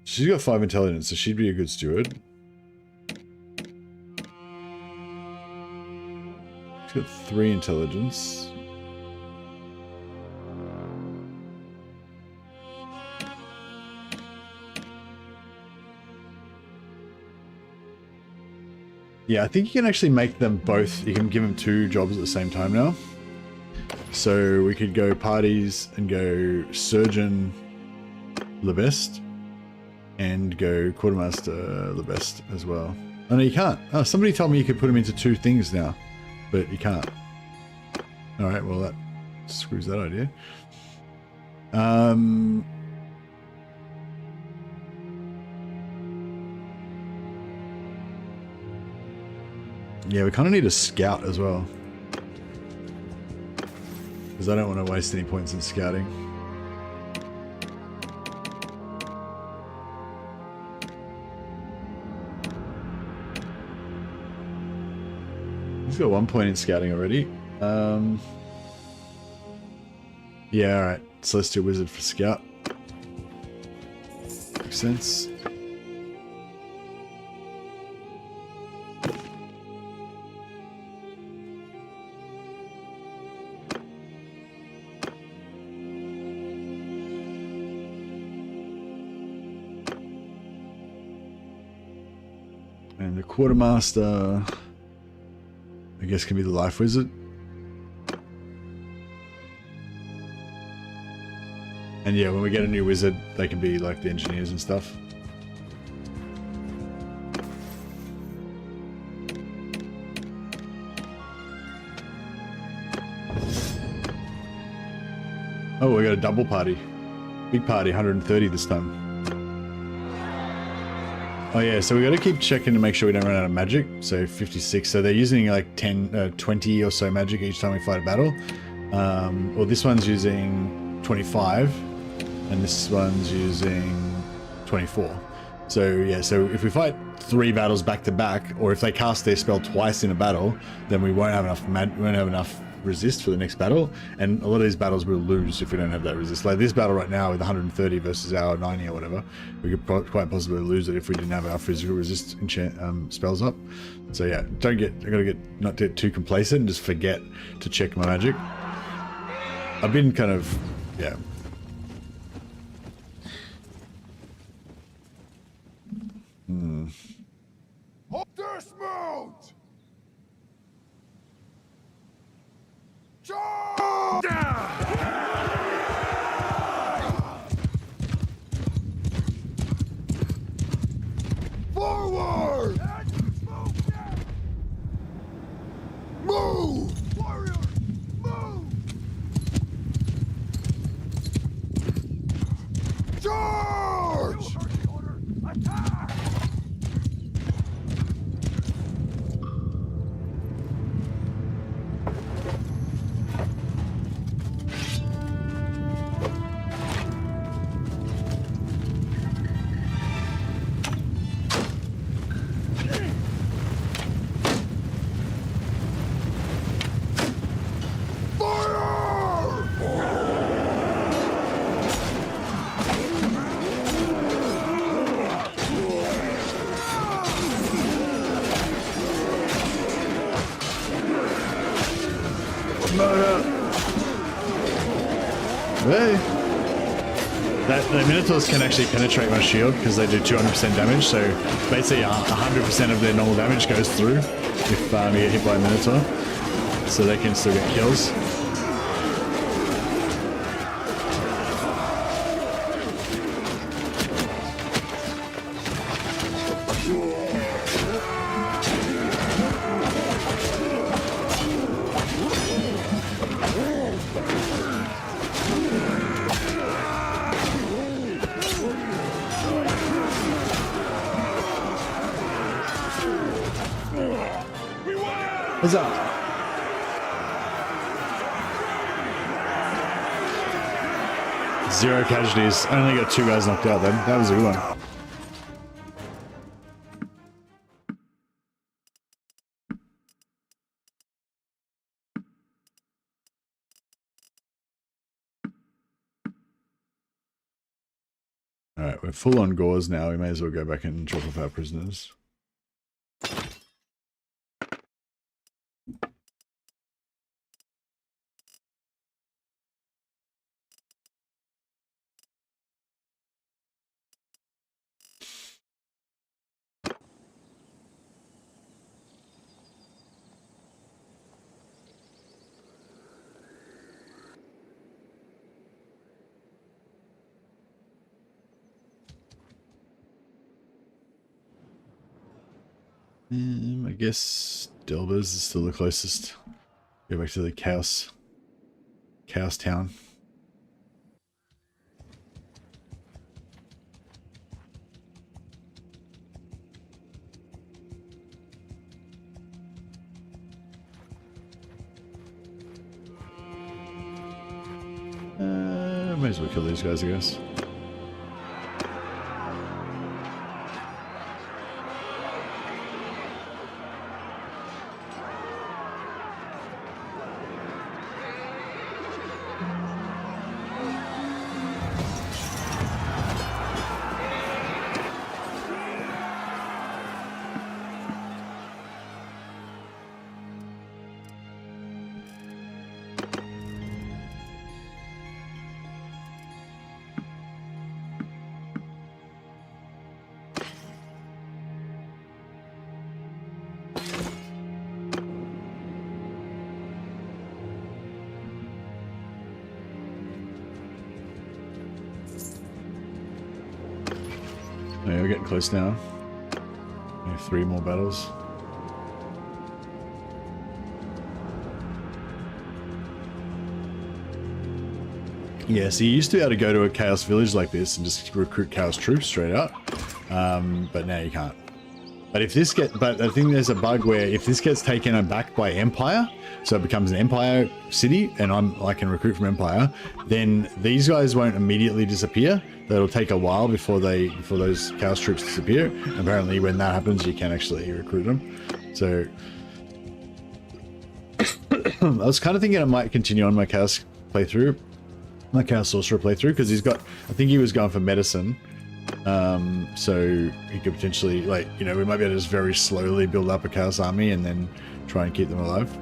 She's got 5 intelligence, so she'd be a good steward. She's got 3 intelligence. Yeah, I think you can actually make them both. You can give them 2 jobs at the same time now. So we could go parties and go Surgeon Levest and go Quartermaster Levest as well. Oh no, you can't. Oh, somebody told me you could put them into 2 things now, but you can't. All right, well that screws that idea. Yeah, we kind of need a scout as well, because I don't want to waste any points in scouting. He's got 1 point in scouting already. Yeah, alright. Celestial Wizard for scout. Makes sense. And the Quartermaster, I guess, can be the Life Wizard. And yeah, when we get a new wizard, they can be like the engineers and stuff. Oh, we got a double party. Big party, 130 this time. Oh yeah, so we got to keep checking to make sure we don't run out of magic. So 56, so they're using like 20 or so magic each time we fight a battle. Well, this one's using 25, and this one's using 24. So yeah, so if we fight 3 battles back to back, or if they cast their spell twice in a battle, then we won't have enough resist for the next battle, and a lot of these battles we'll lose if we don't have that resist. Like this battle right now with 130 versus our 90 or whatever, we could quite possibly lose it if we didn't have our physical resist spells up. So yeah, I gotta not get too complacent and just forget to check my magic. I've been kind of, yeah. Dismount! Charge! Attack! Hey. The Minotaurs can actually penetrate my shield because they do 200% damage, so basically 100% of their normal damage goes through if you get hit by a Minotaur, so they can still get kills. What's up? Zero casualties. I only got 2 guys knocked out then. That was a good one. Alright, we're full on gauze now. We may as well go back and drop off our prisoners. I guess Delvers is still the closest. Go back to the Chaos Town. Might as well kill these guys, I guess. Yeah, we're getting close now. We have 3 more battles. Yeah, so you used to be able to go to a Chaos village like this and just recruit Chaos troops straight out, but now you can't. But if this but I think there's a bug where if this gets taken back by Empire, so it becomes an Empire city, and I can recruit from Empire, then these guys won't immediately disappear. That'll take a while before those Chaos troops disappear. And apparently, when that happens, you can actually recruit them. So I was kind of thinking I might continue on my Chaos playthrough, my Chaos Sorcerer playthrough, because he's got, I think he was going for medicine. So he could potentially, like, you know, we might be able to just very slowly build up a Chaos army and then try and keep them alive.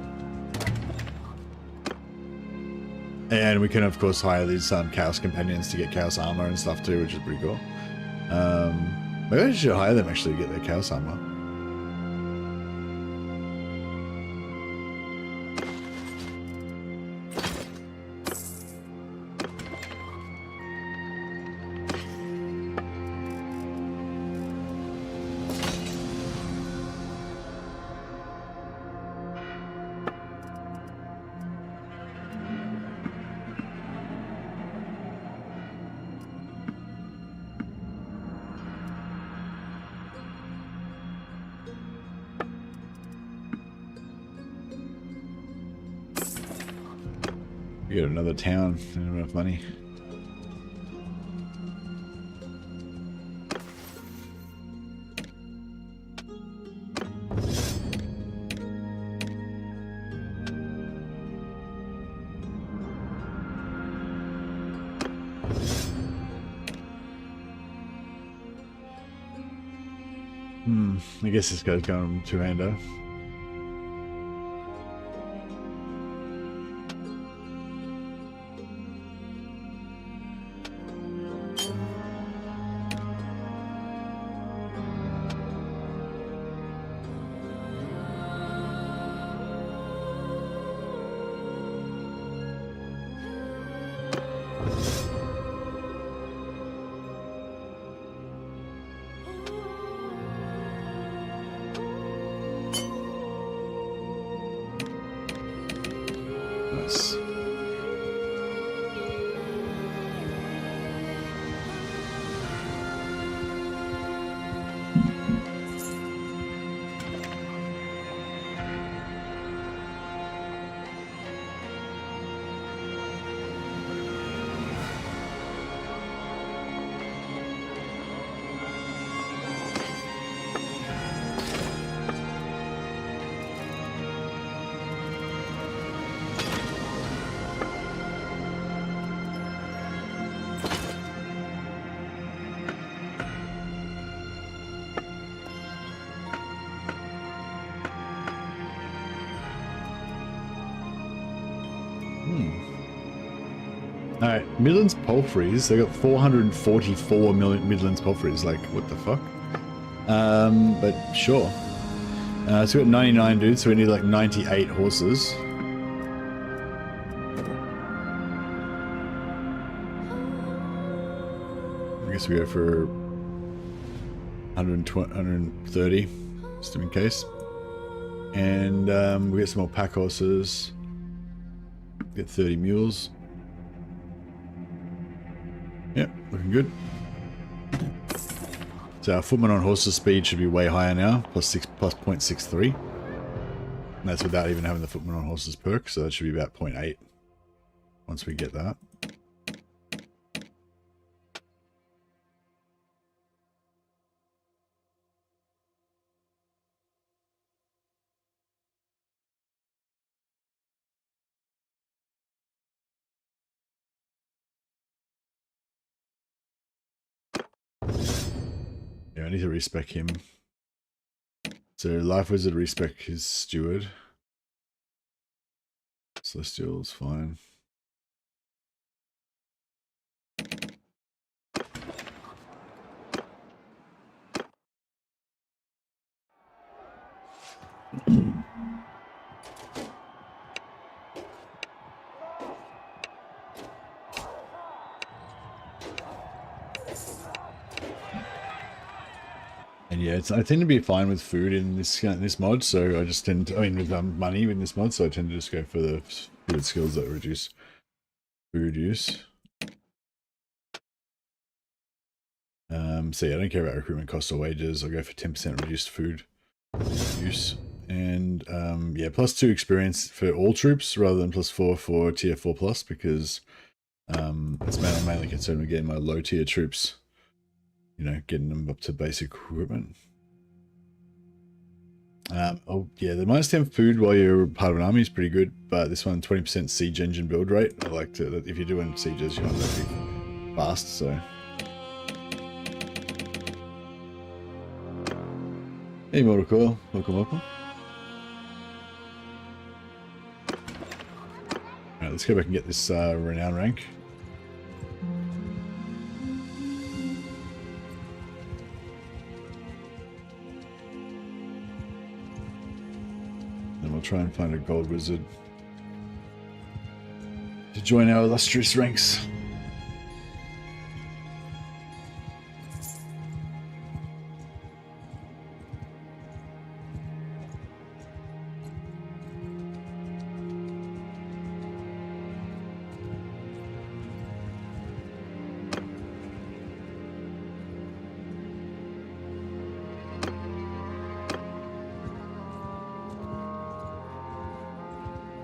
And we can, of course, hire these Chaos Companions to get Chaos armor and stuff too, which is pretty cool. Maybe I should hire them actually to get their Chaos armor. We got another town. I don't have enough money. I guess this guy's going two-hander. Nice. Alright, Midlands Palfreys, they got 444 million Midlands Palfreys, like, what the fuck? But sure. So we got 99 dudes, so we need like 98 horses. I guess we go for 120, 130, just in case. And we get some more pack horses. Get 30 mules. Yep, looking good. So our footman on horses speed should be way higher now, plus 0.63. And that's without even having the footman on horses perk, so that should be about 0.8 once we get that. Yeah, I need to respec him. So Life Wizard respec his steward. Celestial's fine. And yeah, I tend to be fine with food in this mod, so I just tend to, I mean, with money in this mod, so I tend to just go for the good skills that reduce food use. So yeah, I don't care about recruitment costs or wages. I'll go for 10% reduced food use. And yeah, +2 experience for all troops rather than +4 for tier 4+, because I'm mainly concerned with getting my low tier troops, you know, getting them up to basic equipment. Oh yeah, the -10 food while you're part of an army is pretty good, but this one 20% siege engine build rate. I like to, if you're doing sieges, you want to be fast, so. Hey Mortal Coil, welcome. Alright, let's go back and get this renown rank. Then we'll try and find a gold wizard to join our illustrious ranks.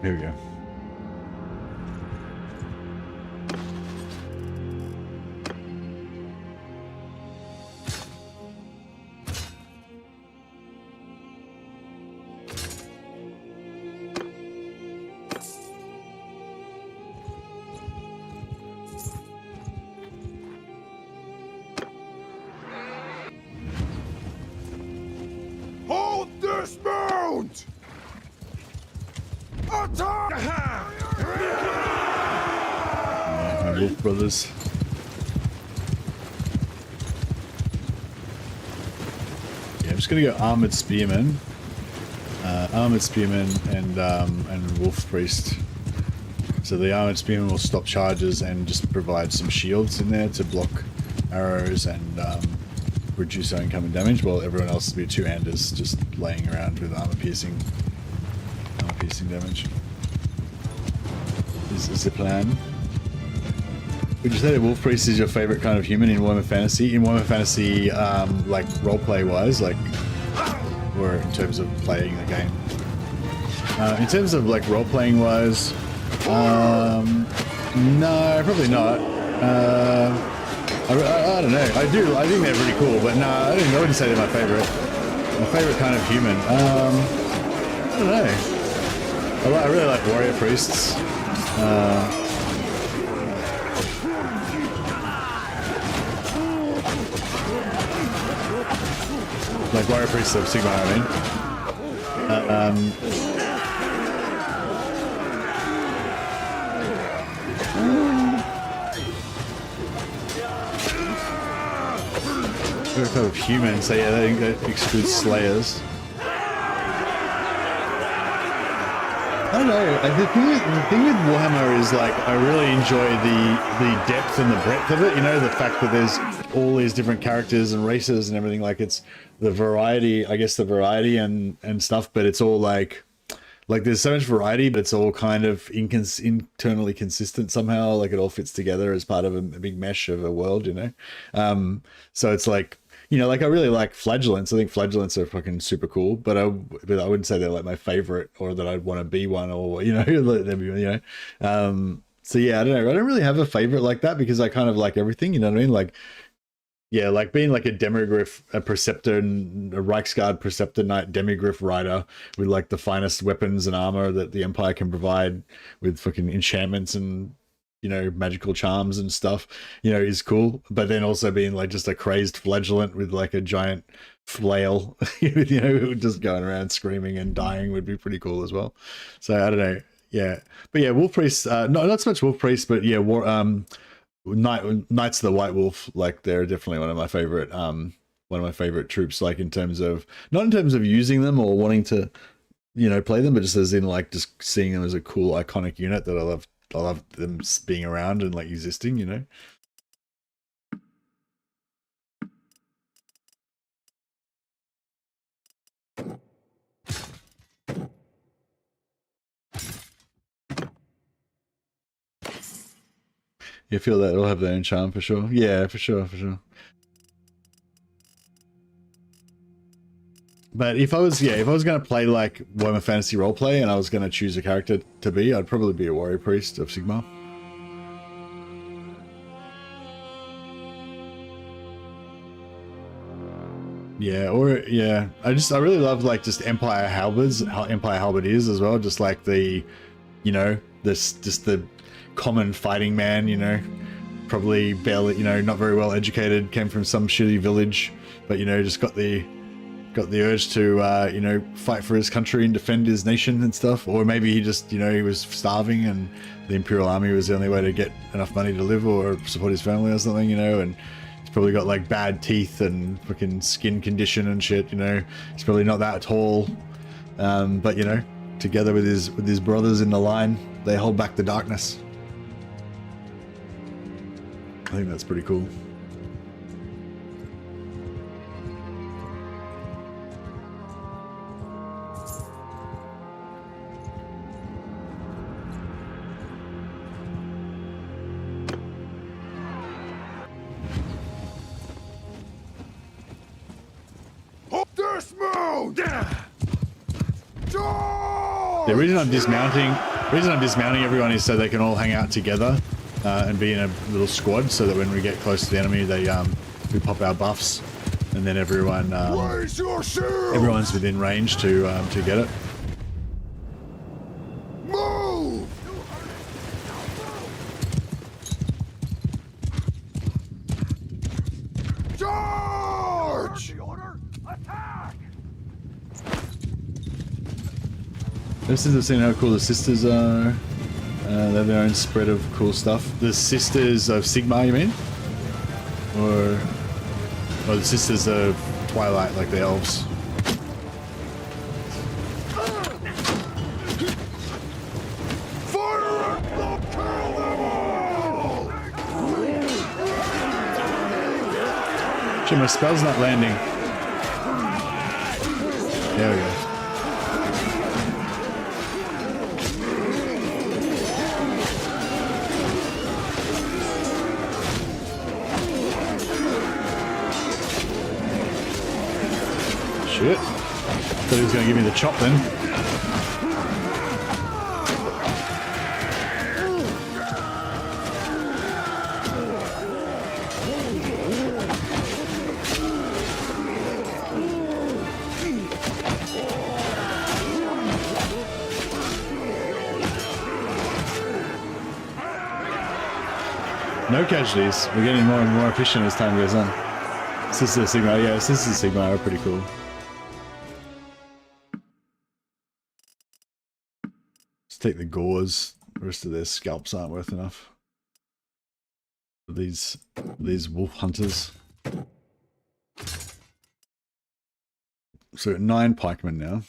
Here we go. Dismount! Attack! My wolf brothers. Yeah, I'm just gonna go armored spearman. Armored spearman and wolf priest. So the armored spearman will stop charges and just provide some shields in there to block arrows and reduce our incoming damage, while everyone else will be two-handers just laying around with armor piercing damage. Is the plan. Would you say that wolf priest is your favorite kind of human in Warhammer Fantasy? In Warhammer Fantasy, like roleplay wise, like, or in terms of playing the game? In terms of like role-playing wise, no, probably not. I don't know. I think they're pretty cool, but no, I wouldn't say they're my favorite. My favorite kind of human. I don't know. I really like warrior priests. Like warrior priests of Sigma, I mean. Favorite type of human, so yeah, that excludes slayers. I don't know. The thing with Warhammer is like I really enjoy the depth and the breadth of it. You know, the fact that there's all these different characters and races and everything. Like it's the variety, I guess, the variety and stuff. But it's all like there's so much variety, but it's all kind of internally consistent somehow. Like it all fits together as part of a big mesh of a world. You know, so it's like. You know, like I really like flagellants. I think flagellants are fucking super cool, but I wouldn't say they're like my favorite or that I'd want to be one or, you know, you know. So yeah, I don't know. I don't really have a favorite like that because I kind of like everything, you know what I mean? Like, yeah, like being like a demigryph, a preceptor, a Reichsguard preceptor knight demigryph rider with like the finest weapons and armor that the Empire can provide with fucking enchantments and, you know, magical charms and stuff, you know, is cool. But then also being like just a crazed flagellant with like a giant flail, you know, just going around screaming and dying would be pretty cool as well. So I don't know. Yeah. But yeah, wolf priests, not so much wolf priests, but yeah, Knights of the White Wolf, like they're definitely one of my favorite troops, like in terms of, not in terms of using them or wanting to, you know, play them, but just as in like just seeing them as a cool iconic unit that I love them being around and like existing, you know. You feel that it'll have their own charm for sure. Yeah, for sure. But if I was going to play like Warhammer Fantasy roleplay and I was going to choose a character to be, I'd probably be a warrior priest of Sigmar. Yeah, or yeah, I really love like just Empire halberds, how Empire halberd is as well. Just like the, you know, just the common fighting man, you know, probably barely, you know, not very well educated, came from some shitty village, but you know, just got the urge to, you know, fight for his country and defend his nation and stuff. Or maybe he just, you know, he was starving and the Imperial Army was the only way to get enough money to live or support his family or something, you know, and he's probably got like bad teeth and fucking skin condition and shit, you know. He's probably not that tall, but you know, together with his brothers in the line, they hold back the darkness. I think that's pretty cool. The reason I'm dismounting everyone is so they can all hang out together and be in a little squad, so that when we get close to the enemy, we pop our buffs, and then everyone's within range to get it. Move! Charge! Attack! This is seeing how cool the sisters are. They have their own spread of cool stuff. The sisters of Sigmar, you mean? Or the sisters of Twilight, like the elves. Fire it! They'll kill them all! Shit, my spell's not landing. There we go. Shit. Thought he was going to give me the chop then. No casualties. We're getting more and more efficient as time goes on. Sisters of Sigmar, yeah, Sisters of Sigmar are pretty cool. Let's take the gauze. The rest of their scalps aren't worth enough. These wolf hunters. So we're at 9 pikemen now.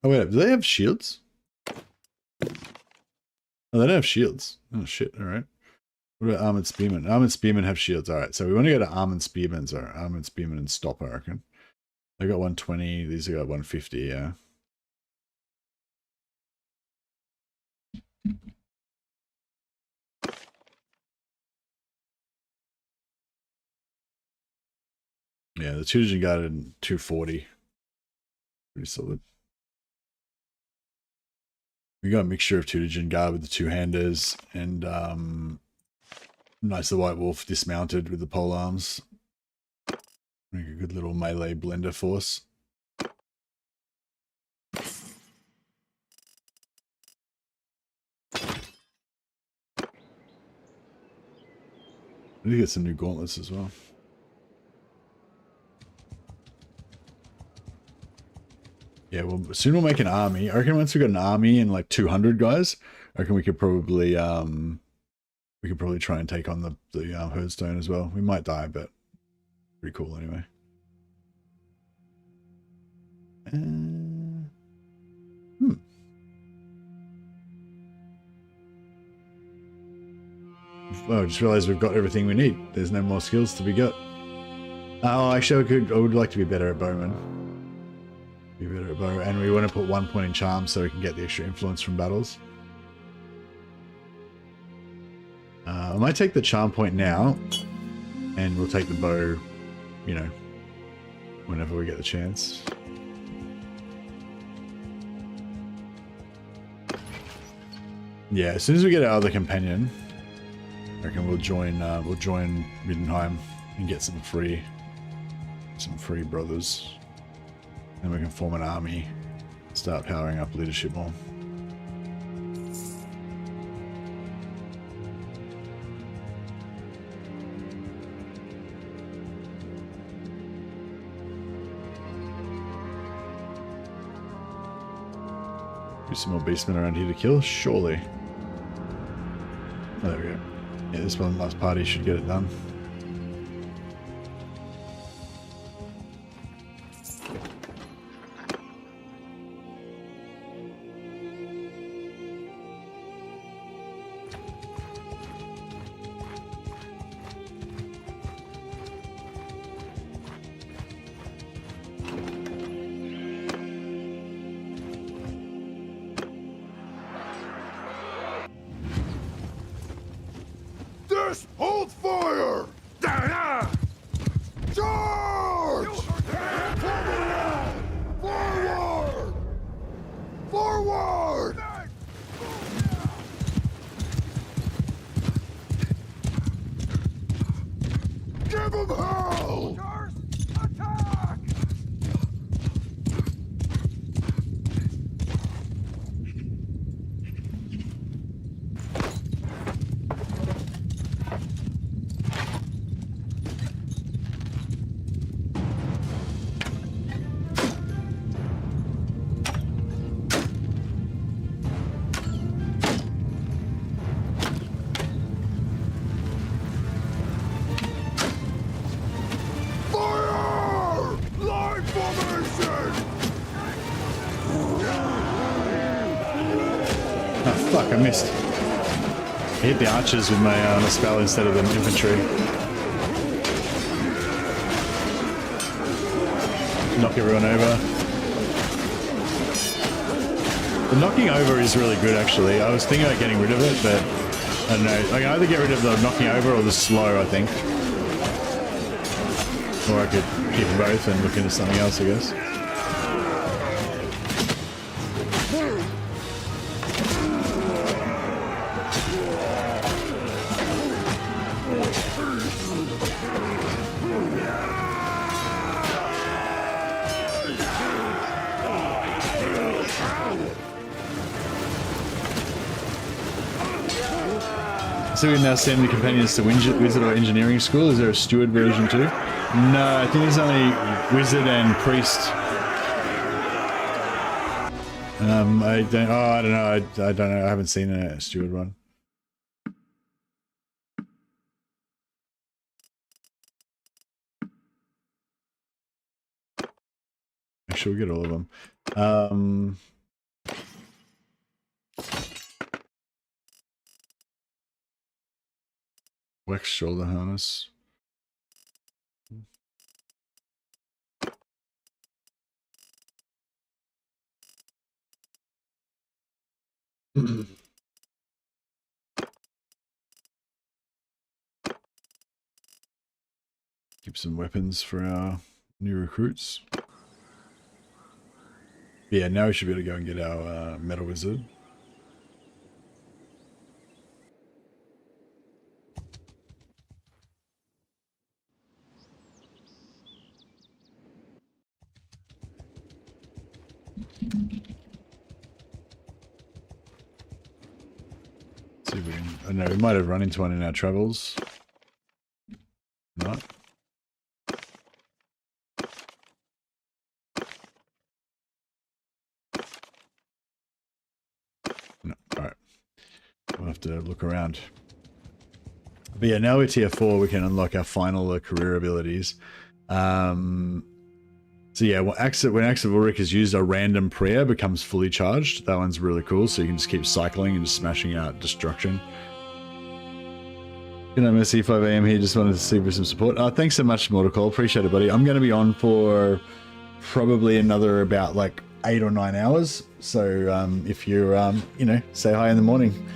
Oh wait, do they have shields? Oh, they don't have shields. Oh shit, alright. What about armored spearmen? Armored spearmen have shields. Alright, so we want to go to armored spearmen, or armored spearmen and stop, I reckon. They got 120, these have got 150, yeah. Yeah, the Tudor got it in 240. Pretty solid. We got a mixture of Tudor guard with the two-handers and nice the White Wolf dismounted with the pole arms. Make a good little melee blender force. I need to get some new gauntlets as well. Yeah, well, soon we'll make an army. I reckon once we've got an army and like 200 guys, I reckon we could probably try and take on the Herdstone as well. We might die, but pretty cool anyway. Oh, I just realized we've got everything we need. There's no more skills to be got. Oh, actually, I would like to be better at bowman. Be better at bow, and we want to put 1 point in charm so we can get the extra influence from battles. I might take the charm point now, and we'll take the bow, you know, whenever we get the chance. Yeah, as soon as we get our other companion, I reckon we'll join Riddenheim and get some free brothers. Then we can form an army, start powering up leadership more. Do some more beastmen around here to kill, surely. Oh, there we go. Yeah, this one last party should get it done. Hold fire! Charge! Forward! Forward! Give him hell! Attack! I missed. I hit the archers with my spell instead of the infantry. Knock everyone over. The knocking over is really good, actually. I was thinking about getting rid of it, but I don't know. I can either get rid of the knocking over or the slow, I think. Or I could keep both and look into something else, I guess. So we now send the companions to Wizard or Engineering School. Is there a Steward version too? No, I think there's only Wizard and Priest. I don't know. I don't know. I haven't seen a Steward one. Make sure we get all of them. Wax shoulder harness. Keep some weapons for our new recruits. Yeah, now we should be able to go and get our metal wizard. See if we can, I don't know, we might have run into one in our travels. Not. No, alright. We'll have to look around. But yeah, now we're tier 4, we can unlock our final career abilities. So yeah, when Axe of Ulrich is used, a random prayer becomes fully charged. That one's really cool, so you can just keep cycling and just smashing out destruction. Good night, Mercy, 5 AM here. Just wanted to see for some support. Thanks so much, Mortal. Appreciate it, buddy. I'm going to be on for probably another about like 8 or 9 hours. So if you're, you know, say hi in the morning.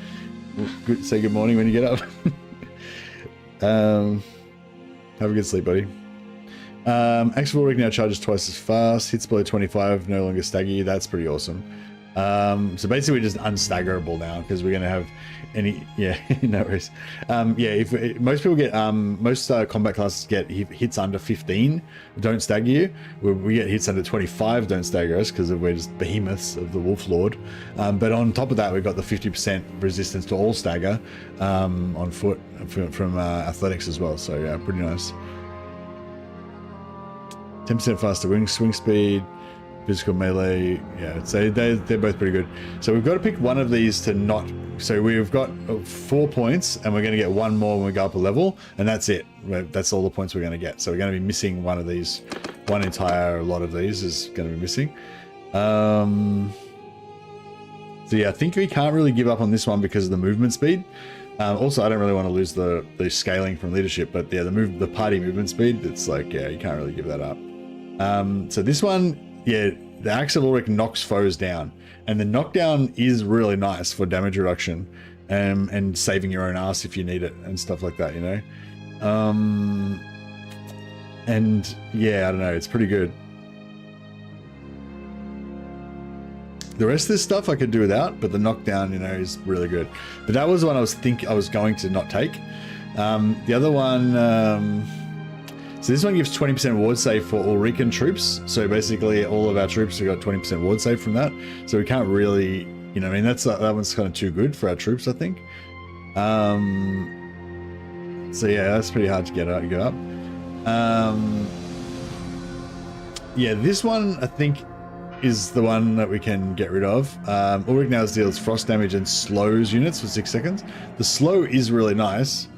Say good morning when you get up. Have a good sleep, buddy. Axe of Ulrich now charges twice as fast. Hits below 25, no longer stagger you. That's pretty awesome. So basically we're just unstaggerable now because we're going to have any, yeah, no worries. Yeah, if most people get, most combat classes get hits under 15, don't stagger you. We get hits under 25, don't stagger us because we're just behemoths of the Wolf Lord. But on top of that, we've got the 50% resistance to all stagger on foot from athletics as well. So yeah, pretty nice. 10% faster swing speed, physical melee. Yeah, so they're both pretty good. So we've got to pick one of these to not. So we've got 4 points, and we're going to get one more when we go up a level, and that's it. That's all the points we're going to get. So we're going to be missing one of these. One entire lot of these is going to be missing. So yeah, I think we can't really give up on this one because of the movement speed. Also, I don't really want to lose the scaling from leadership, but yeah, the party movement speed. It's like, yeah, you can't really give that up. So this one, yeah, the Axe of Ulrich knocks foes down, and the knockdown is really nice for damage reduction, and saving your own ass if you need it and stuff like that, you know. And yeah, I don't know, it's pretty good. The rest of this stuff I could do without, but the knockdown, you know, is really good. But that was the one I was going to not take. The other one. So this one gives 20% ward save for Ulrican troops. So basically all of our troops have got 20% ward save from that. So we can't really, you know, I mean, that one's kind of too good for our troops, I think. So yeah, that's pretty hard to get up. Yeah, this one I think is the one that we can get rid of. Ulrich now deals frost damage and slows units for 6 seconds. The slow is really nice.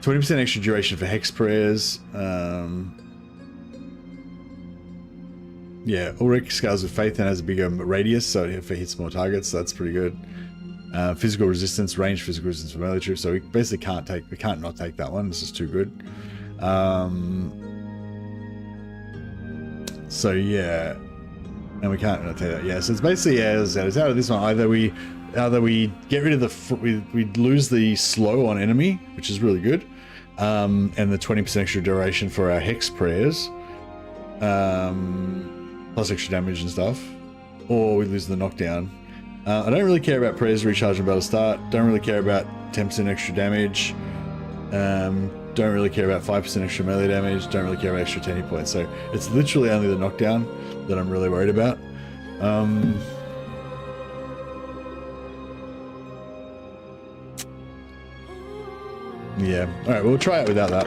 20% extra duration for hex prayers. Yeah, Ulrich scales with faith and has a bigger radius, so if it hits more targets, that's pretty good. Physical resistance, range physical resistance for melee troops, so we basically can't not take that one. This is too good. So yeah, and we can't not take that. Yeah, so it's basically it's out of this one. Either we get rid of we lose the slow on enemy, which is really good, and the 20% extra duration for our hex prayers, plus extra damage and stuff, or we lose the knockdown. I don't really care about prayers recharge and battle start. Don't really care about 10% extra damage. Don't really care about 5% extra melee damage. Don't really care about extra 10 points. So it's literally only the knockdown that I'm really worried about. Yeah. All right, we'll try it without that.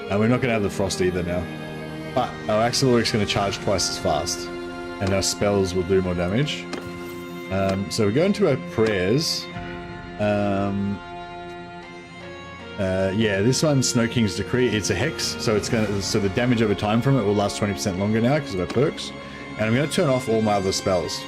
And we're not going to have the frost either now. But our Axeloric's going to charge twice as fast. And our spells will do more damage. So we go into our prayers. Yeah, this one, Snow King's Decree, it's a hex, so the damage over time from it will last 20% longer now because of our perks. And I'm going to turn off all my other spells.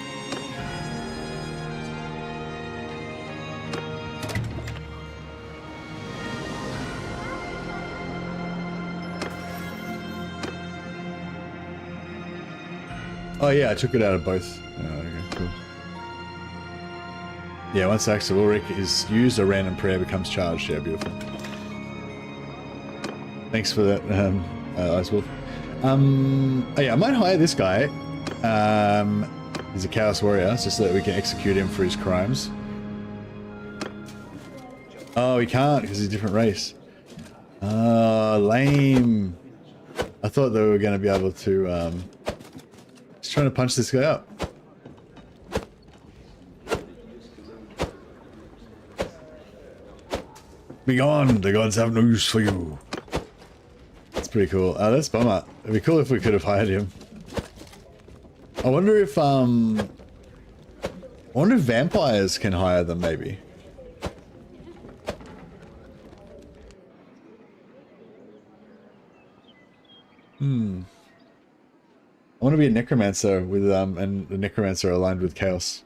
Oh yeah, I took it out of both. Oh, okay, cool. Yeah, once Axe of Ulrich is used, a random prayer becomes charged. Yeah, beautiful. Thanks for that, Ice Wolf. Oh yeah, I might hire this guy. He's a Chaos Warrior, just so that we can execute him for his crimes. Oh, he can't, because he's a different race. Oh, lame. I thought they were going to be able to... Just trying to punch this guy up. Be gone, the gods have no use for you. That's pretty cool. That's bummer. It'd be cool if we could have hired him. I wonder if vampires can hire them, maybe. I want to be a necromancer with and the necromancer aligned with chaos.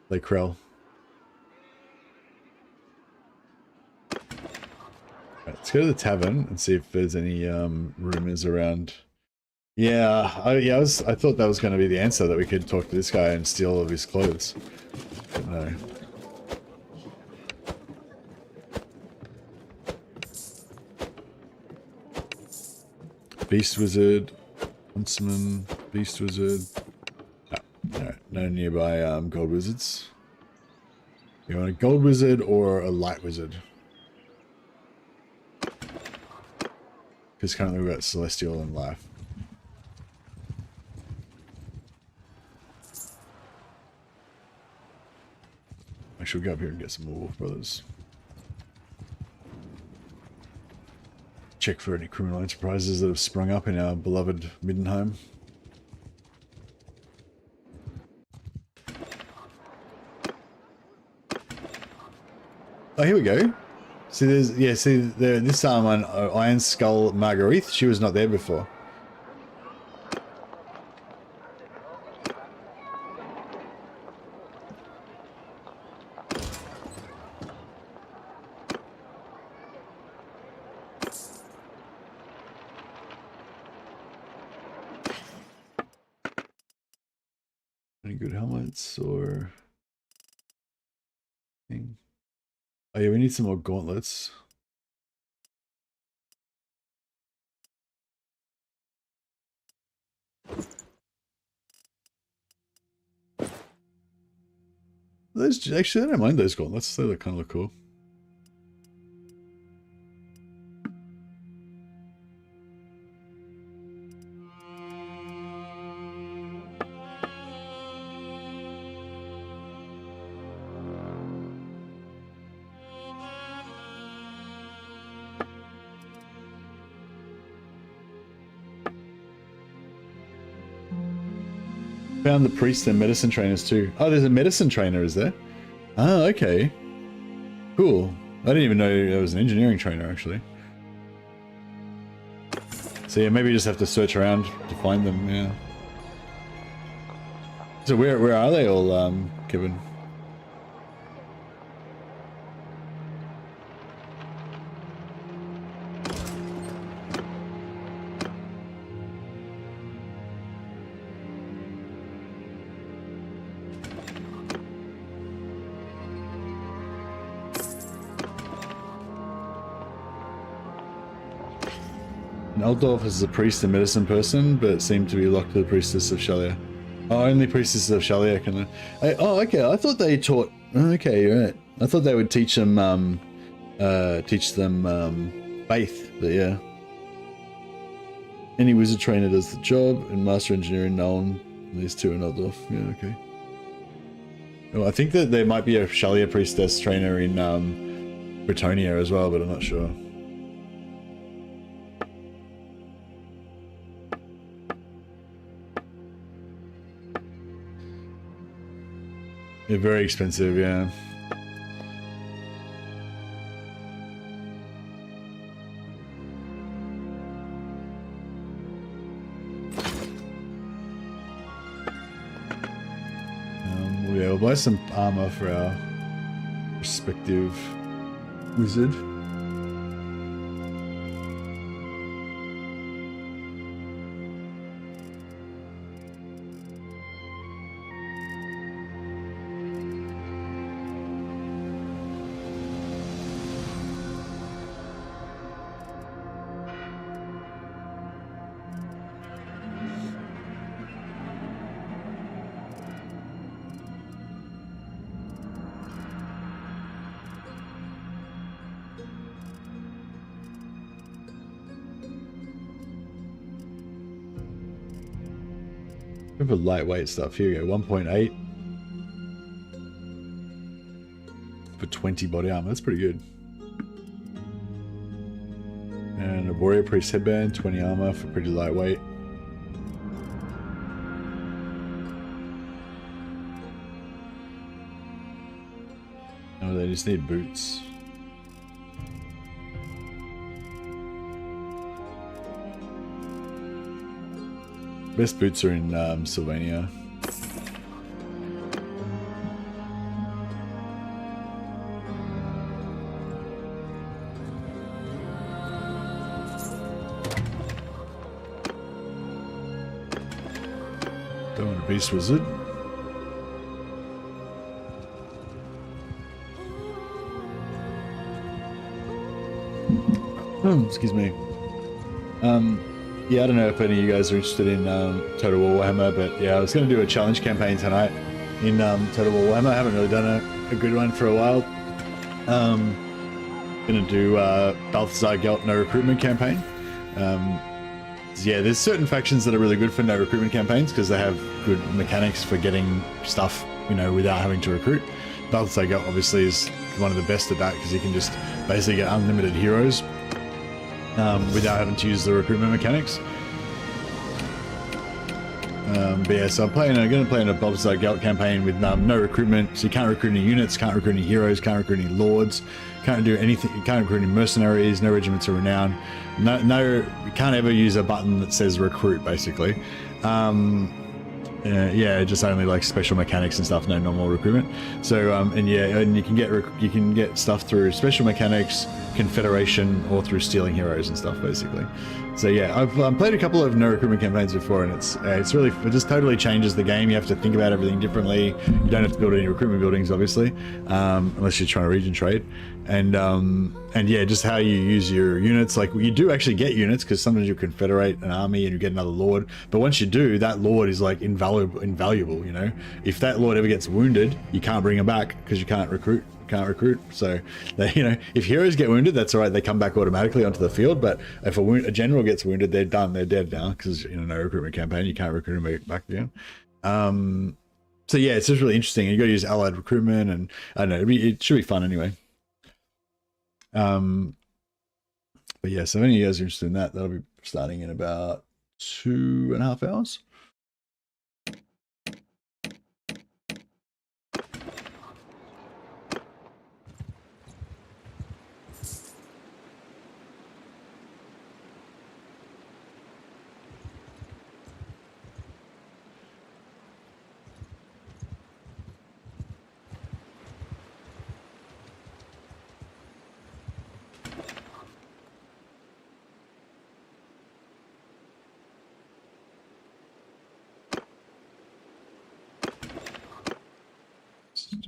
Like Krell. Right, let's go to the tavern and see if there's any rumors around. Yeah, I thought that was going to be the answer, that we could talk to this guy and steal all of his clothes. But no. Beast Wizard, Huntsman, Beast Wizard. No, alright, no nearby gold wizards. You want a gold wizard or a light wizard? Because currently we've got Celestial and Life. Actually, we'll go up here and get some more Wolf Brothers. Check for any criminal enterprises that have sprung up in our beloved Middenheim. Oh, here we go. See, this one, Iron Skull Marguerite, she was not there before. Any good helmets or thing? Oh yeah, we need some more gauntlets. Those actually, I don't mind those gauntlets. They kind of look cool. Found the priest and medicine trainers too. Oh, there's a medicine trainer, is there? Oh, okay. Cool. I didn't even know there was an engineering trainer, actually. So yeah, maybe you just have to search around to find them, yeah. So where are they all, Kevin? Eldorf is a priest and medicine person, but seemed to be locked to the priestess of Shalia. Oh, only priestesses of Shalia can. Oh, okay. I thought they taught. Okay, you're right. I thought they would teach them, faith. But yeah, any wizard trainer does the job, and master engineer in Nolan. These two in Eldorf. Yeah, okay. Oh, I think that there might be a Shalia priestess trainer in Britonia as well, but I'm not sure. They're very expensive, yeah. Yeah, we'll buy some armor for our respective wizard. For lightweight stuff, here we go, 1.8 for 20 body armor. That's pretty good. And a warrior priest headband, 20 armor for pretty lightweight. Oh, they just need boots. Best boots are in Sylvania. Don't want a beast wizard. Excuse me. Yeah, I don't know if any of you guys are interested in Total War Warhammer, but yeah, I was going to do a challenge campaign tonight in Total War Warhammer. I haven't really done a good one for a while. Going to do Balthazar Gelt no recruitment campaign. Yeah, there's certain factions that are really good for no recruitment campaigns because they have good mechanics for getting stuff, you know, without having to recruit. Balthazar Gelt obviously is one of the best at that because you can just basically get unlimited heroes without having to use the recruitment mechanics. But yeah, so I'm going to play in a Balthazar Gelt campaign with no recruitment, so you can't recruit any units, can't recruit any heroes, can't recruit any lords, can't do anything, you can't recruit any mercenaries, no regiments of renown, you can't ever use a button that says recruit, basically. Yeah, just only like special mechanics and stuff, no normal recruitment. So and you can get stuff through special mechanics, confederation, or through stealing heroes and stuff, basically. So yeah, I've played a couple of no recruitment campaigns before, and it's really, it just totally changes the game. You have to think about everything differently. You don't have to build any recruitment buildings, obviously, unless you're trying to region trade. And yeah, just how you use your units. Like, you do actually get units because sometimes you confederate an army and you get another lord. But once you do, that lord is like invaluable. You know, if that lord ever gets wounded, you can't bring him back because you can't recruit. So they, you know, if heroes get wounded, that's all right, they come back automatically onto the field. But if a general gets wounded, they're done, they're dead now, because in a no recruitment campaign you can't recruit them back again. So yeah, it's just really interesting. You got to use allied recruitment, and I don't know, it should be fun anyway. But yeah, so if any of you guys are interested in that, that'll be starting in about 2.5 hours.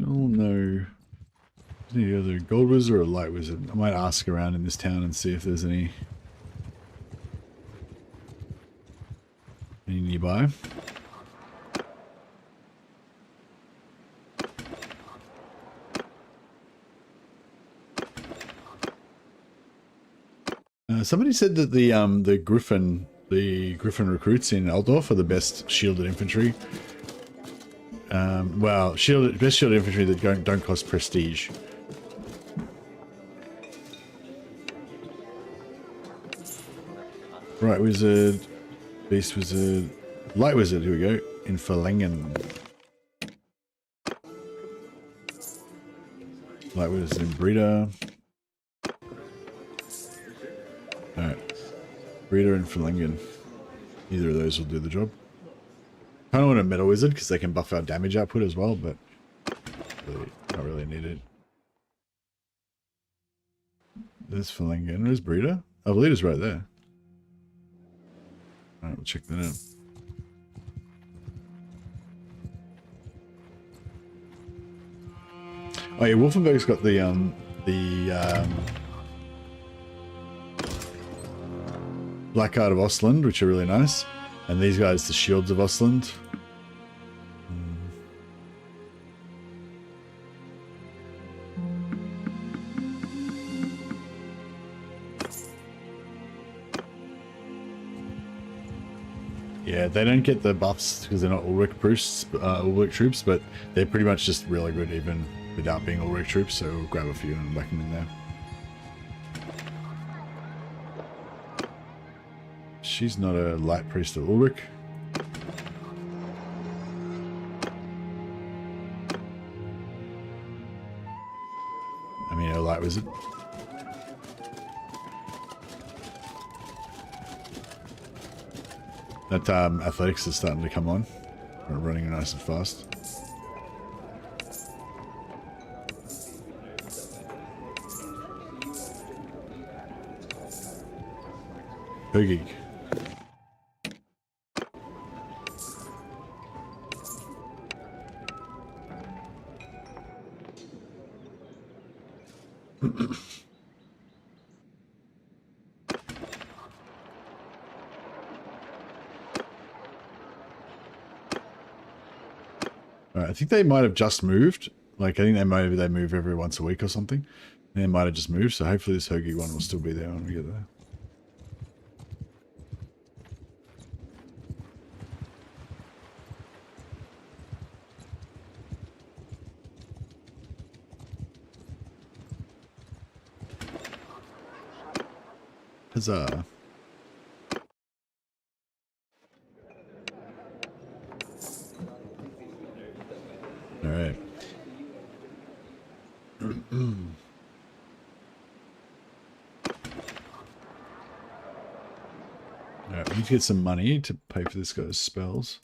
Still no. Any other gold wizard or a light wizard? I might ask around in this town and see if there's any nearby. Somebody said that the Griffin recruits in Eldorf are the best shielded infantry. Well, best shielded infantry that don't cost prestige. Right wizard, beast wizard, light wizard. Here we go. In Verlangen. Light wizard in breeder. Alright. Breeder and Verlangen. Either of those will do the job. Kind of want a metal wizard because they can buff our damage output as well, but really, not really needed. There's Verlangen. There's breeder. Oh, the leader's right there. Alright, we'll check that out. Oh yeah, Wolfenberg's got the Black Art of Ostland, which are really nice. And these guys, the Shields of Ostland. Yeah, they don't get the buffs because they're not Ulrich troops, but they're pretty much just really good even without being Ulrich troops, so we'll grab a few and whack them in there. She's not a light priest of Ulrich. I mean, a light wizard. That athletics is starting to come on. We're running nice and fast. Hogig. Alright, I think they might have just moved. Like, I think they move every once a week or something. They might have just moved, so hopefully this Hogig one will still be there when we get there. Huzzah. Alright. Alright, we need to get some money to pay for this guy's spells.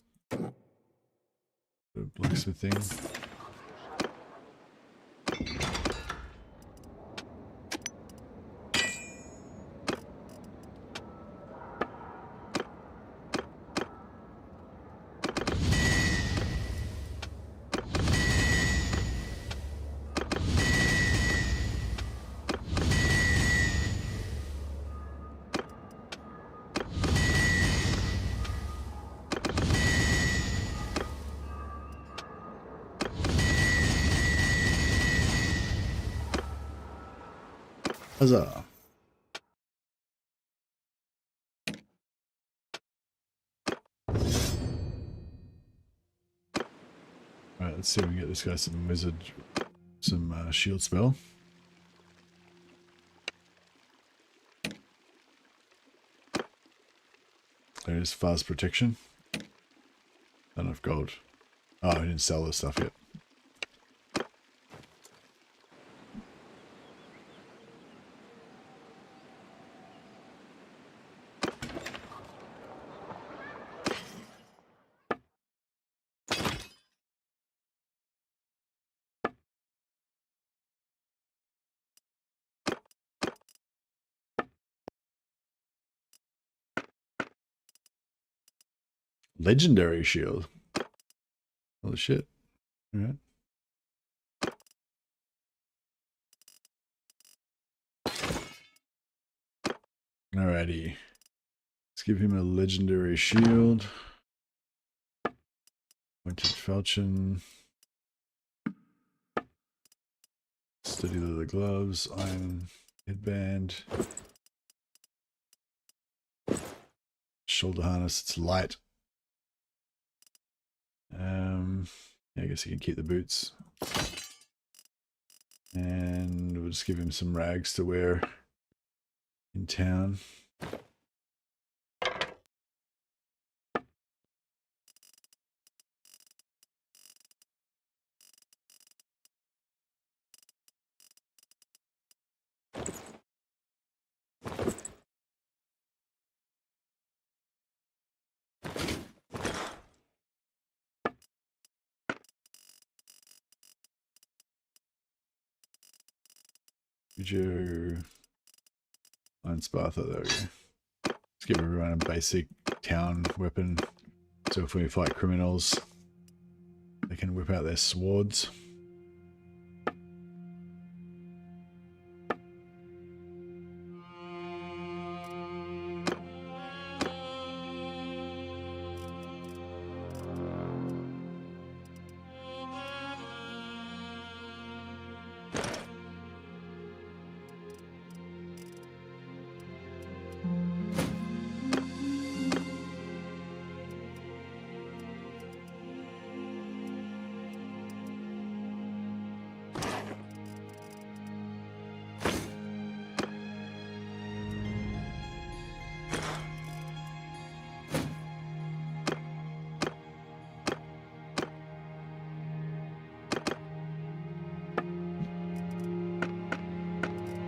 Blacksmithing. Huzzah. Alright, let's see if we can get this guy some wizard, some shield spell. There's fast protection. Not enough gold. Oh, I didn't sell this stuff yet. Legendary shield. Holy shit. Alright. Alrighty. Let's give him a legendary shield. Pointed falchion. Steady leather gloves. Iron headband. Shoulder harness. It's light. Yeah, I guess he can keep the boots. And we'll just give him some rags to wear in town. Joe. Iron Spartha, there we go. Let's give everyone a basic town weapon. So if we fight criminals, they can whip out their swords.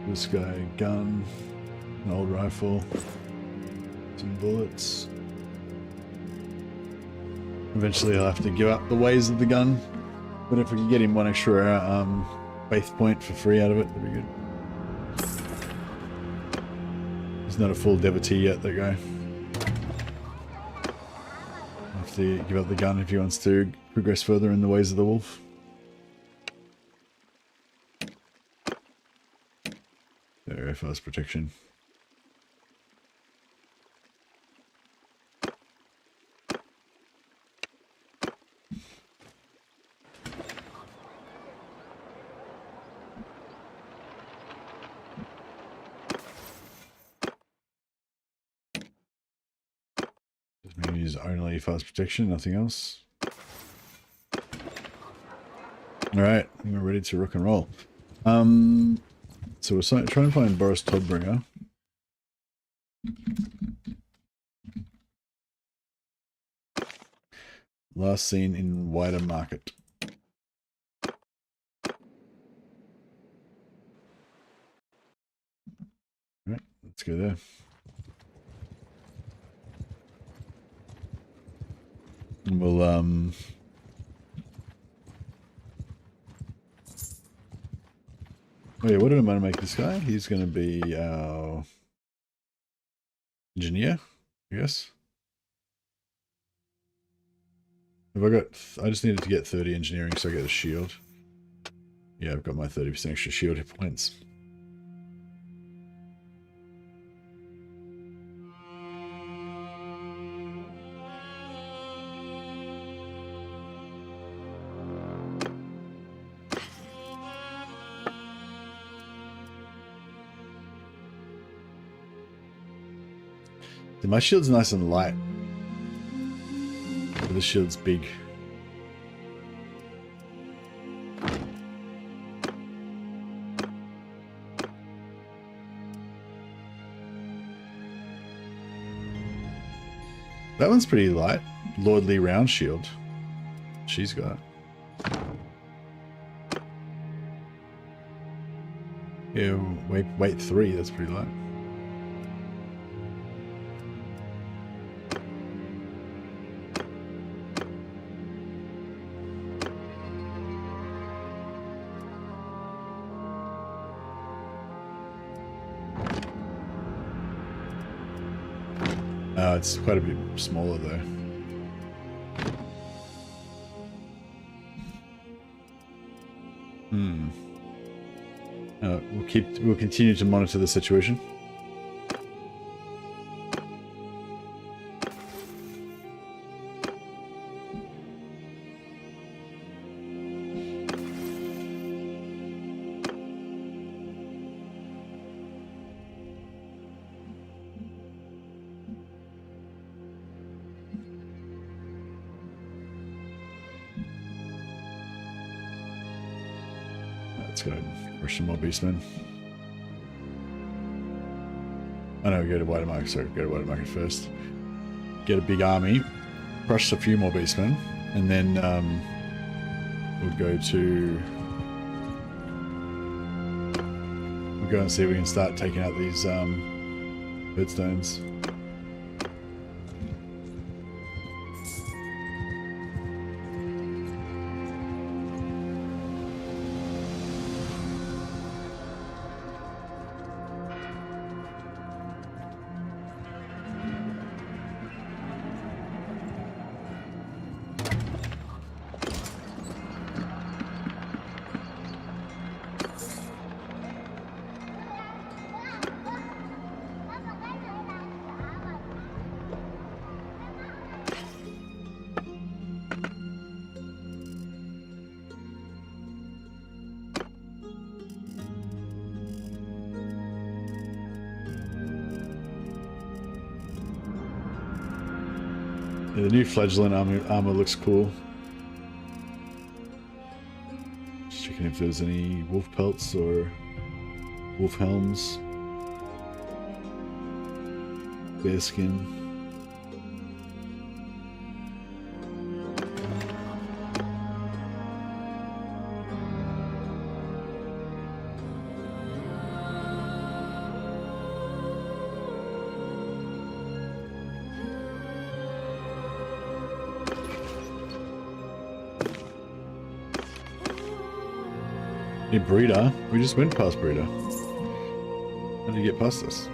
This guy, gun, an old rifle, some bullets. Eventually I'll have to give up the ways of the gun, but if we can get him one extra faith point for free out of it, that'd be good. He's not a full devotee yet, that guy. I'll have to give up the gun if he wants to progress further in the ways of the wolf. There, fast protection. Just use only fast protection, nothing else. Alright, we're ready to rock and roll. So we're trying to find Boris Todbringer. Last seen in Wider Market. Alright, let's go there. And we'll oh yeah, what did I want to make this guy? He's going to be our engineer, I guess. Have I got... I just needed to get 30 engineering so I get a shield. Yeah, I've got my 30% extra shield hit points. My shield's nice and light, but the shield's big. That one's pretty light. Lordly round shield. She's got. Yeah, weight 3, that's pretty light. It's quite a bit smaller though. We'll continue to monitor the situation. Let's go crush some more beastmen. Oh no, go to White Market, sorry, go to White Market first. Get a big army, crush a few more beastmen, and then we'll go and see if we can start taking out these birdstones. Yeah, the new flagellant armor looks cool. Just checking if there's any wolf pelts or wolf helms. Bear skin. Any breeder? We just went past breeder. How did you get past this?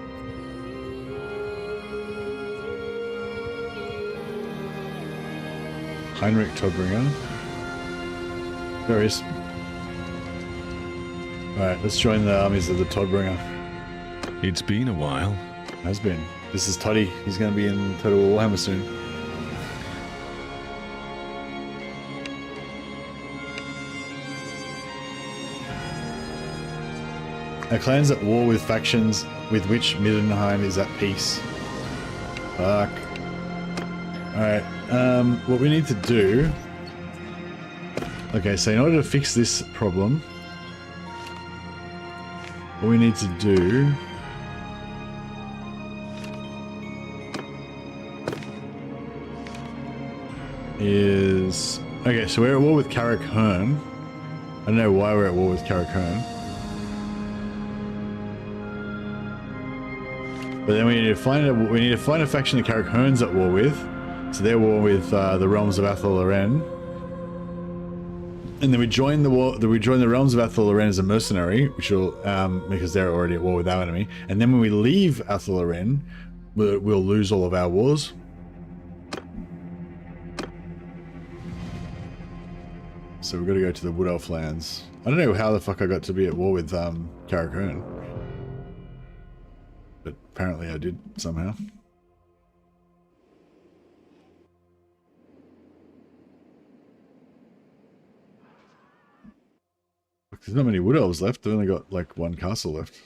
Heinrich Todbringer. There he is. Alright, let's join the armies of the Todbringer. It's been a while. Has been. This is Toddy. He's going to be in Total Warhammer soon. Our clan's at war with factions with which Middenheim is at peace. Fuck. Alright, what we need to do... Okay, so in order to fix this problem, what we need to do... is... Okay, so we're at war with Carrick Hearn. I don't know why we're at war with Carrick Hearn. But then we need to find a faction that Carrick Hearn's at war with. So they're at war with the Realms of Athel Loren. And then we join the Realms of Athel Loren as a mercenary, which will because they're already at war with our enemy. And then when we leave Athel Loren, we'll lose all of our wars. So we've got to go to the Wood Elf lands. I don't know how the fuck I got to be at war with Carrick Hearn. But apparently I did somehow. There's not many Wood Elves left. They've only got like one castle left.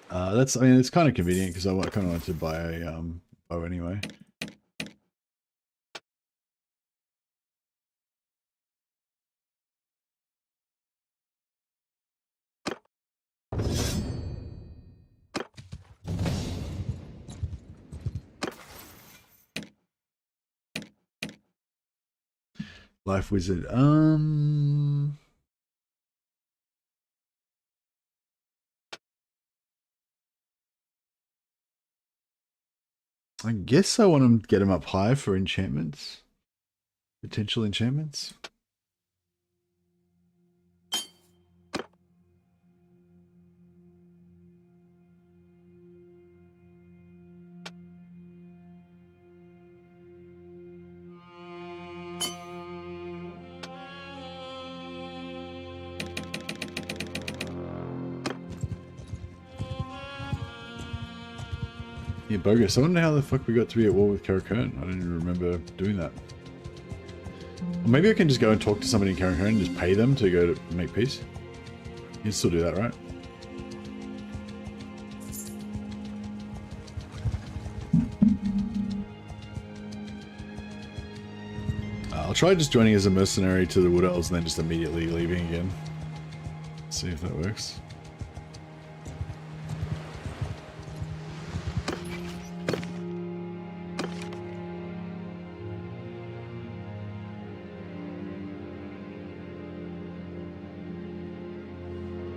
I mean, it's kind of convenient because I kind of wanted to buy a bow anyway. Life Wizard. I guess I want to get him up high for enchantments. Potential enchantments. Yeah, bogus. I wonder how the fuck we got to be at war with Carrick Hearn. I don't even remember doing that. Or maybe I can just go and talk to somebody in Carrick Hearn and just pay them to go to make peace. You can still do that, right? try just joining as a mercenary to the Wood Elves and then just immediately leaving again. See if that works.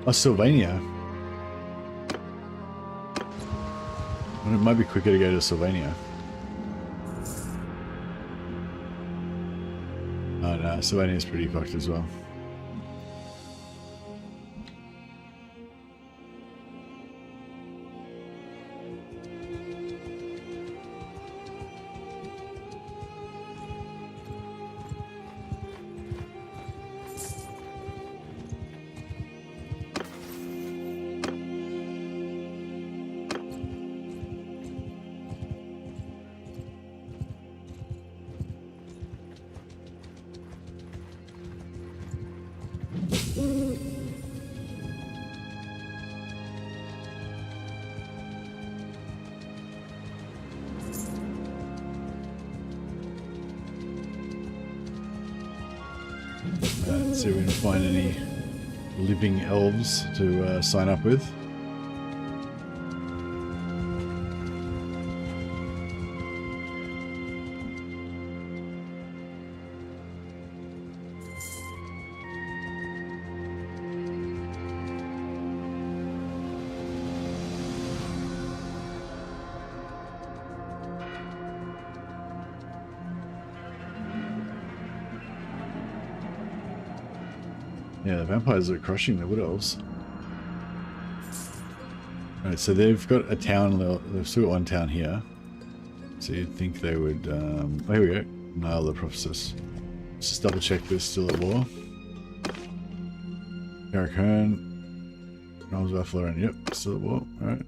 Oh, Sylvania. Well, it might be quicker to go to Sylvania. Oh no, Sylvania's pretty fucked as well. See if we can find any living elves to sign up with. Yeah, the vampires are crushing the Wood Elves. Alright, so they've got a town, they've still got one town here. So you'd think they would, oh, here we go, nail the prophecies. Let's just double check they're still at war. Carrickern, Realms Warhammer Mod, yep, still at war, alright.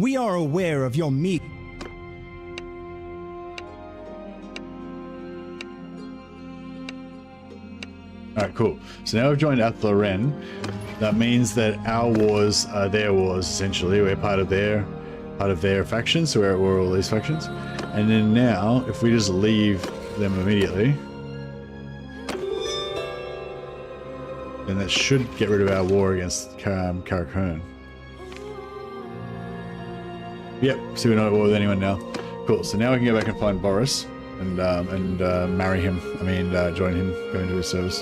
We are aware of your meat. Alright, cool. So now we've joined Athloren. That means that our wars are their wars, essentially. We're part of their faction, so we're all these factions. And then now, if we just leave them immediately, then that should get rid of our war against Carrickern. Yep, so we're not at war with anyone now. Cool, so now we can go back and find Boris and marry him. I mean, join him, go into his service.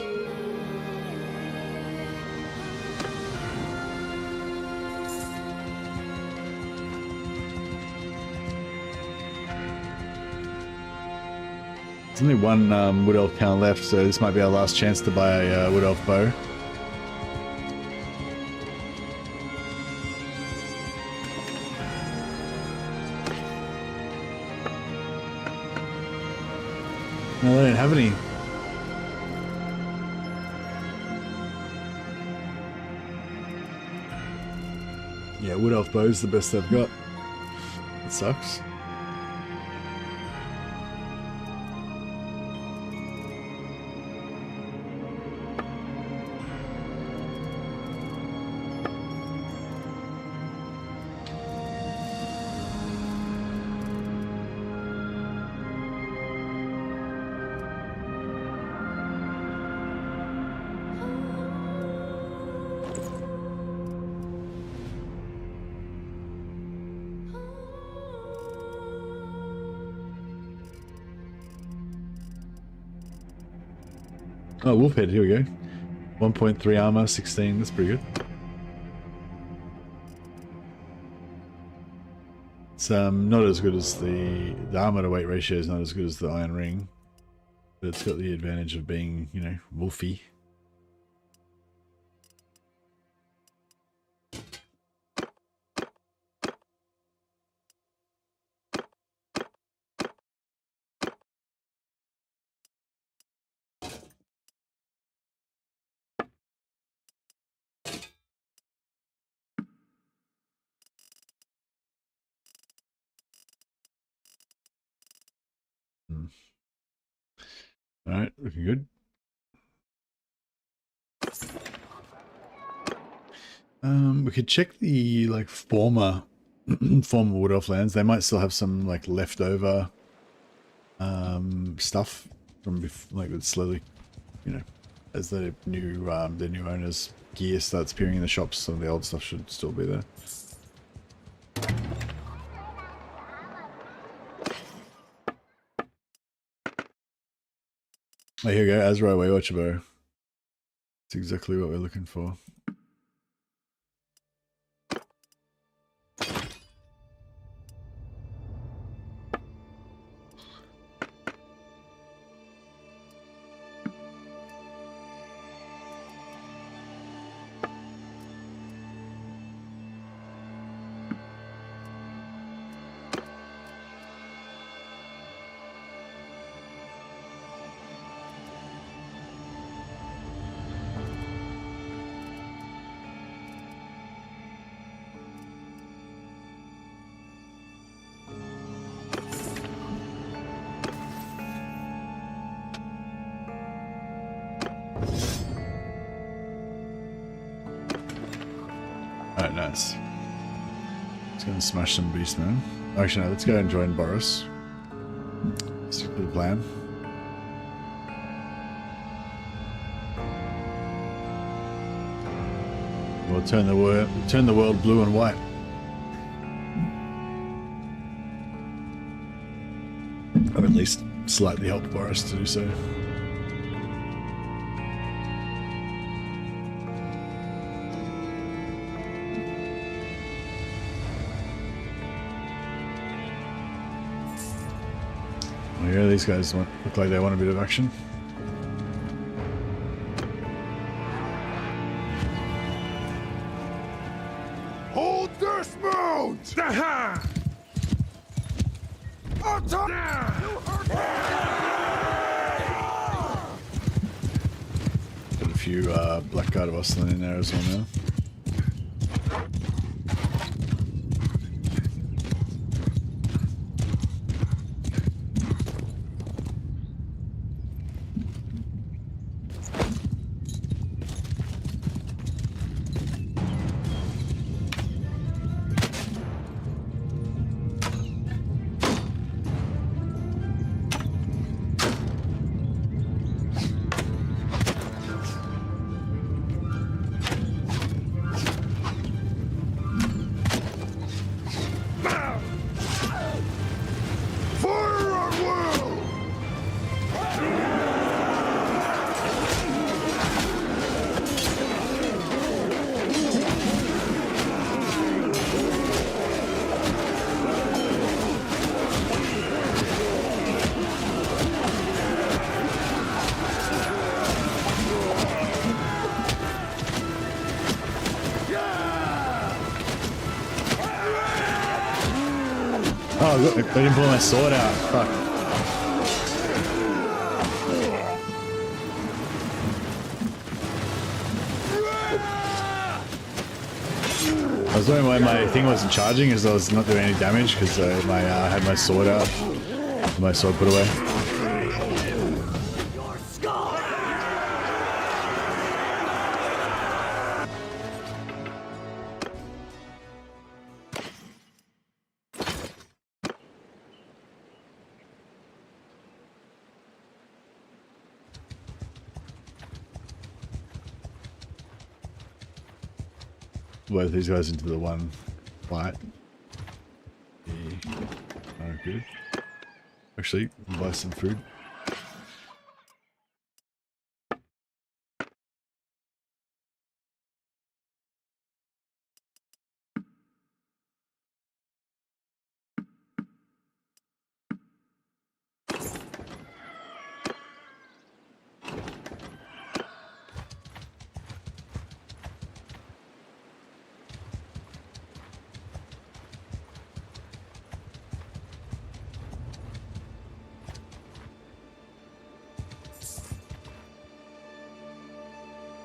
There's only one Wood Elf town left, so this might be our last chance to buy a Wood Elf bow. No, they don't have any. Yeah, Wood Elf bow's the best they've got. It sucks. Oh, Wolfhead, here we go. 1.3 armor, 16, that's pretty good. It's not as good as the armor to weight ratio is not as good as the Iron Ring, but it's got the advantage of being, you know, wolfy. Alright, looking good. We could check the like former Wood Elf lands. They might still have some like leftover stuff from like that's slowly, you know, as the new owners' gear starts appearing in the shops, some of the old stuff should still be there. Oh, here we go, Azra Waywatchabo. That's exactly what we're looking for. Alright, nice. Let's go and smash some beastmen. Actually, no, let's go and join Boris. Stick to the plan. We'll turn the world blue and white. Or at least slightly help Boris to do so. Yeah, these guys look like they want a bit of action. Hold dismount! Aha! Got a few Blackguard Rustling in there as well now. Oh, look, I didn't pull my sword out. Fuck. I was wondering why my thing wasn't charging, as I was not doing any damage, because I had my sword out. My sword put away. Both these guys into the one fight. Oh, good. Actually, buy some food.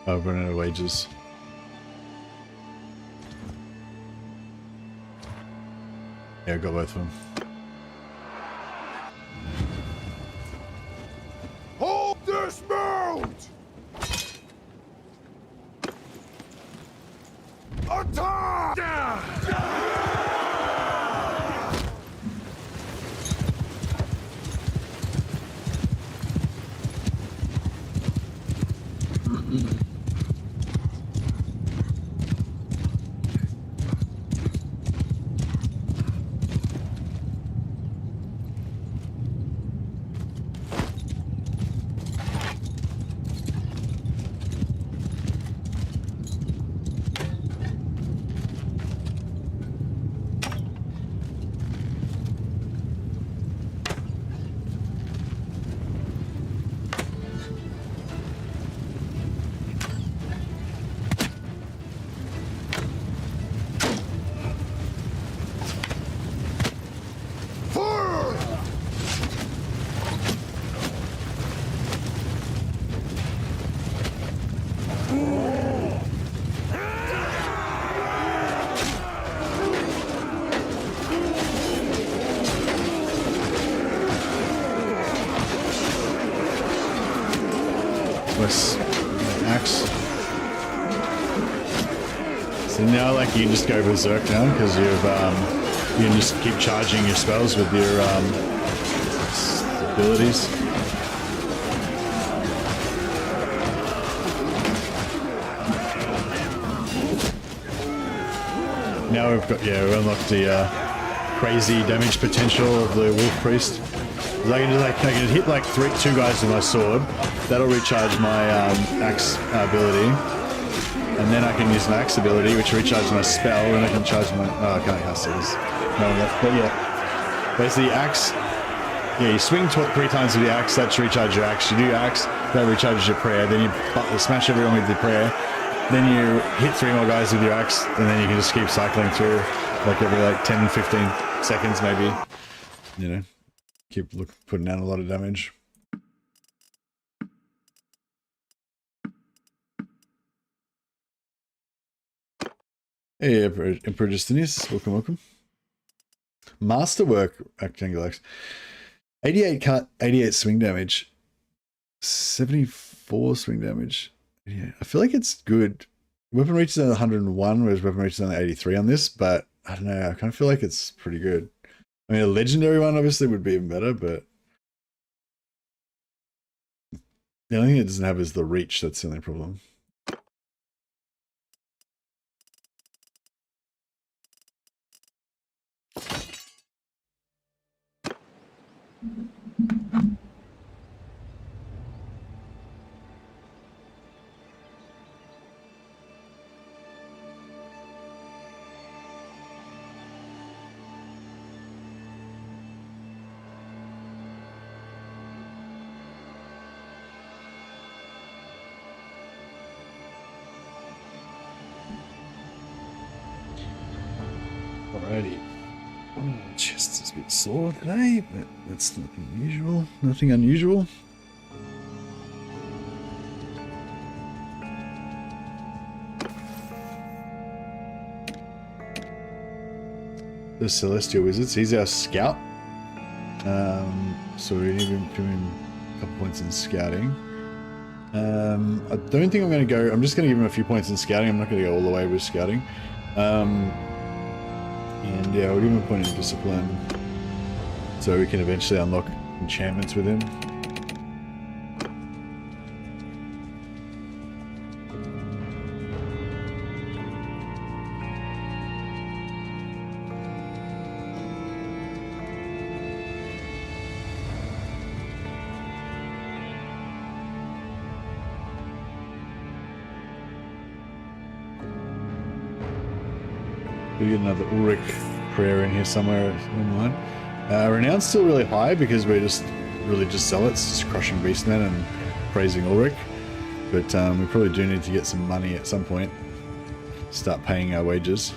I've run out of wages. Yeah, I got both of them. Hold dismount! this axe. So now, like, you can just go berserk now because you've you can just keep charging your spells with your abilities. Now we've got, yeah, we unlocked the crazy damage potential of the Wolf Priest. I can hit like two guys with my sword. That'll recharge my axe ability, and then I can use an axe ability, which recharges my spell, and I can charge my. Oh, I can't cast these. No, but yeah, basically axe. Yeah, you swing 3 times with the axe. That's recharge your axe. You do your axe, that recharges your prayer. Then you smash everyone with your prayer. Then you hit 3 more guys with your axe, and then you can just keep cycling through, like every like 10, 15 seconds maybe. You know. Keep putting down a lot of damage. Hey, Emperor Justinius, welcome, welcome. Masterwork rectangle axe. 88 cut, 88 swing damage, 74 swing damage. Yeah, I feel like it's good. Weapon reach is on 101, whereas weapon reach is on 83 on this, but I don't know. I kind of feel like it's pretty good. I mean, a legendary one obviously would be even better, but the only thing it doesn't have is the reach. That's the only problem. Alrighty. Chest is a bit sore today, but that's nothing unusual. Nothing unusual. The Celestial Wizards. He's our scout. So we need to give him a couple points in scouting. I don't think I'm going to go. I'm just going to give him a few points in scouting. I'm not going to go all the way with scouting. And yeah, we'll give him a point in discipline so we can eventually unlock enchantments with him. We get another Ulrich prayer in here somewhere online. Renown's still really high because we're just religious zealots, just crushing beastmen and praising Ulrich. But we probably do need to get some money at some point. Start paying our wages.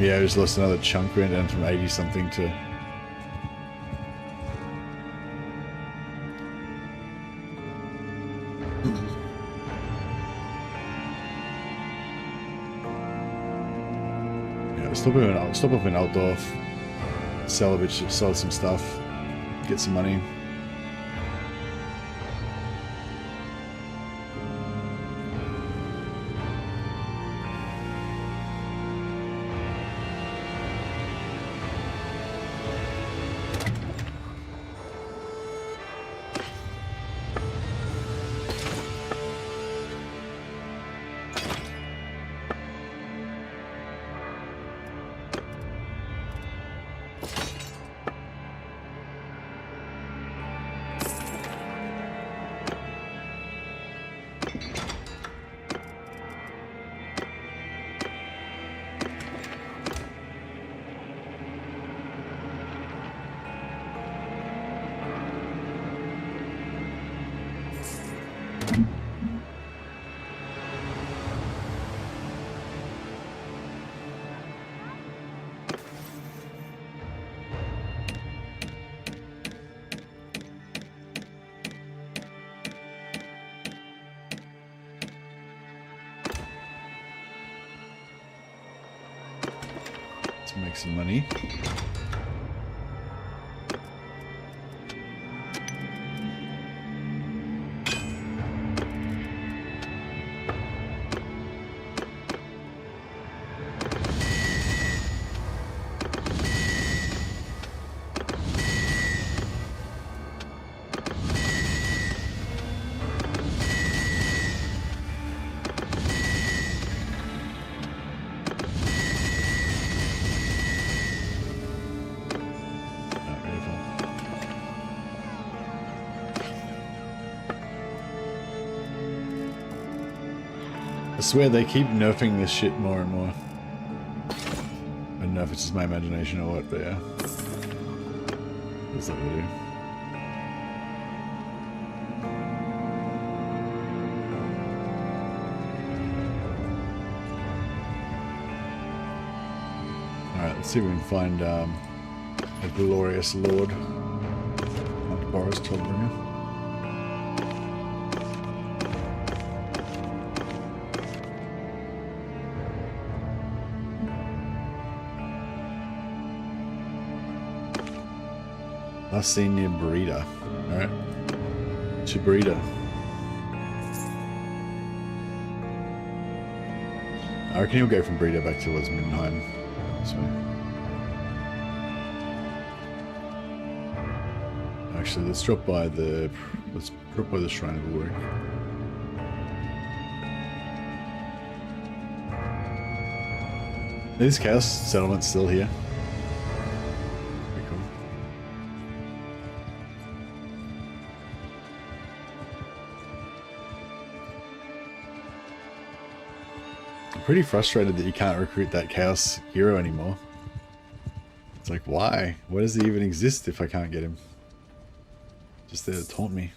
Yeah, I just lost another chunk. We went down from 80 something to... Stop up in Altdorf, sell some stuff, get some money. make some money. I swear they keep nerfing this shit more and more. I don't know if it's just my imagination or what, but yeah. That's what they do. Alright, let's see if we can find a glorious lord. Not Boris Tollbringer. Last seen near Breda. Alright. To Breda. I reckon he'll go from Breda back towards Mindenheim. So. Actually, let's drop by the Shrine of Work. Is Chaos Settlement still here? Pretty frustrated that you can't recruit that Chaos hero anymore. It's like, why? Why does he even exist if I can't get him? Just there to taunt me.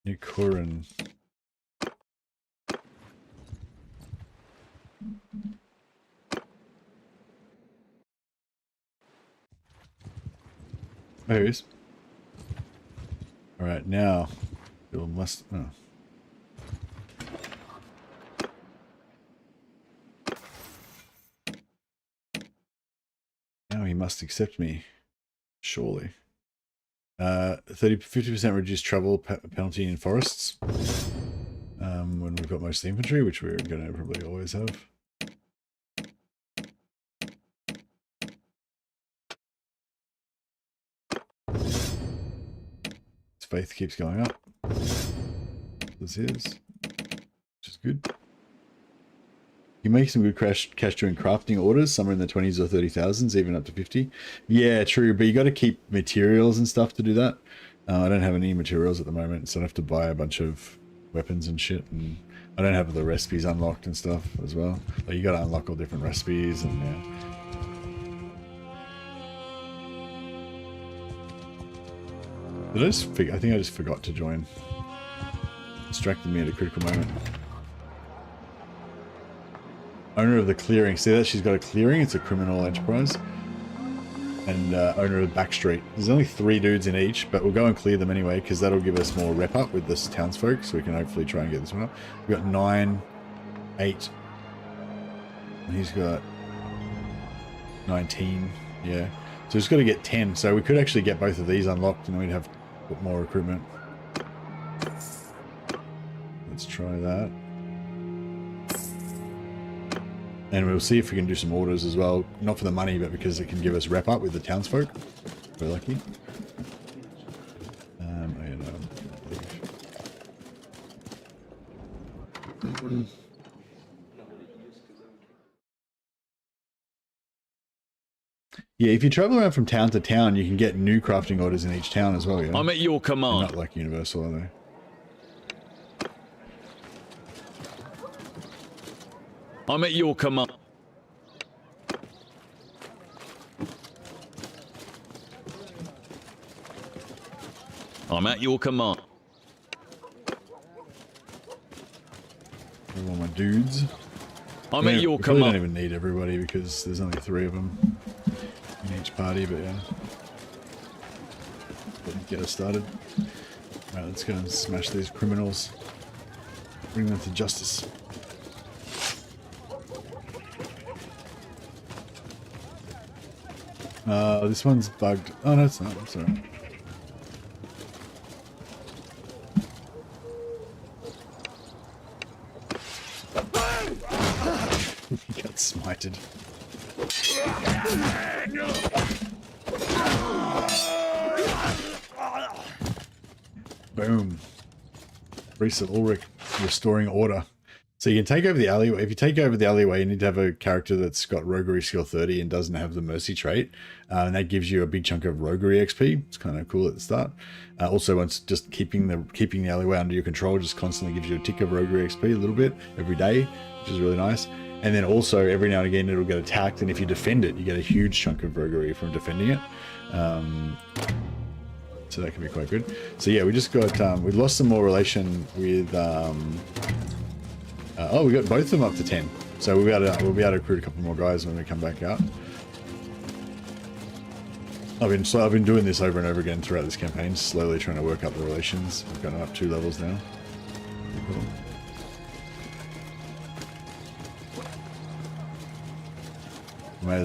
New Kurin. Oh, here he is. Alright, now Bill must. Oh. Now he must accept me. Surely. 50% reduced travel penalty in forests. When we've got most of the infantry, which we're going to probably always have. Faith keeps going up. This is, which is good. You make some good cash doing crafting orders, somewhere in the 20s or 30,000s, even up to 50. Yeah, true, but you got to keep materials and stuff to do that. I don't have any materials at the moment, so I have to buy a bunch of weapons and shit, and I don't have the recipes unlocked and stuff as well. Like, you got to unlock all different recipes, and yeah. Did I just I think I just forgot to join. Distracted me at a critical moment. Owner of the clearing. See that she's got a clearing? It's a criminal enterprise. And owner of Backstreet. There's only 3 dudes in each, but we'll go and clear them anyway, because that'll give us more rep up with this townsfolk, so we can hopefully try and get this one up. We've got 9, 8. And he's got 19. Yeah. So we've just got to get 10. So we could actually get both of these unlocked, and then we'd have more recruitment. Let's try that. And we'll see if we can do some orders as well. Not for the money, but because it can give us rep up with the townsfolk. We're lucky. Yeah, if you travel around from town to town, you can get new crafting orders in each town as well, yeah? I'm at your command. They're not like universal, are they? I'm at your command. I'm at your command. All my dudes. I'm at your command. We don't even need everybody because there's only 3 of them in each party, but yeah. get us started. Alright, let's go and smash these criminals. Bring them to justice. This one's bugged. Oh no, it's not. I'm sorry. He got smited. Boom. Priest of Ulrich, restoring order. So you can take over the alleyway. If you take over the alleyway, you need to have a character that's got roguery skill 30 and doesn't have the mercy trait. And that gives you a big chunk of roguery XP. It's kind of cool at the start. Also, once just keeping the alleyway under your control just constantly gives you a tick of roguery XP a little bit every day, which is really nice. And then also every now and again it'll get attacked, and if you defend it, you get a huge chunk of roguery from defending it. So that can be quite good. So yeah, we just got we lost some more relation with oh, we got both of them up to 10. So we'll be able to recruit a couple more guys when we come back out. I've been doing this over and over again throughout this campaign, slowly trying to work up the relations. We've got up 2 levels now. Cool.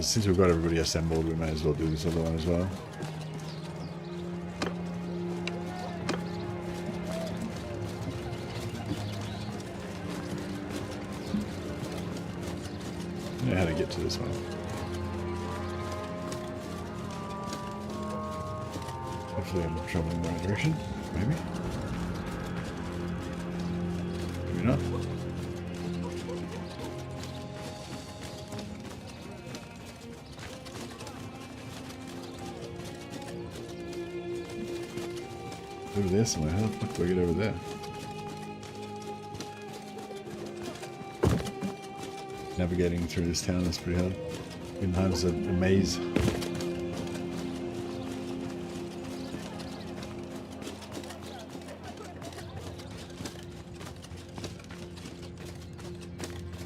Since we've got everybody assembled, we may as well do this other one as well. I know how to get to this one. Hopefully I'm traveling in the right direction. Maybe. Maybe not. Over there somewhere. How the fuck do I get over there? Navigating through this town is pretty hard. Sometimes a maze.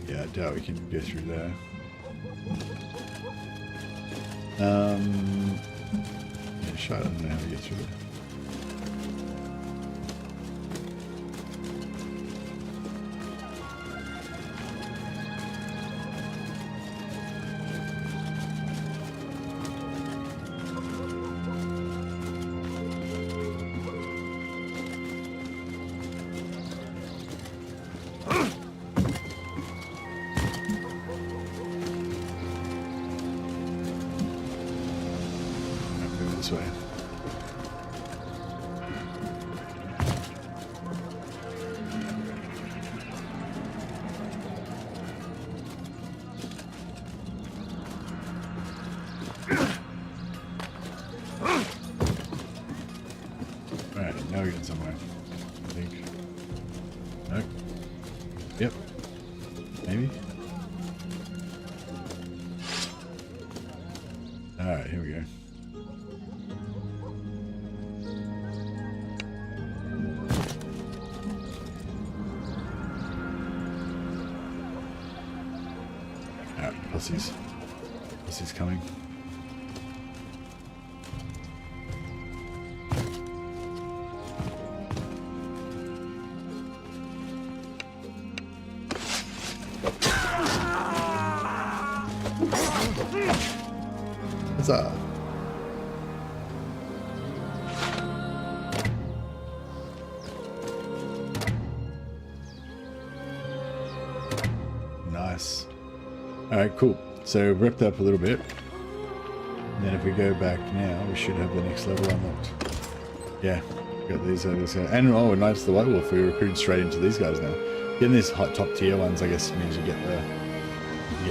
Yeah, I doubt we can go through there. Yeah, shit, I don't know how to get through it. This way. Alright, now we're getting somewhere. I think. Nope. Yep. Maybe. Alright, here we go. Pussy's coming. What's that? Nice. Alright, cool. So we've wrapped up a little bit. And then if we go back now, we should have the next level unlocked. Yeah, got these guys. And oh, nice, the White Wolf. We recruited straight into these guys now. Getting these hot top tier ones, I guess, means you get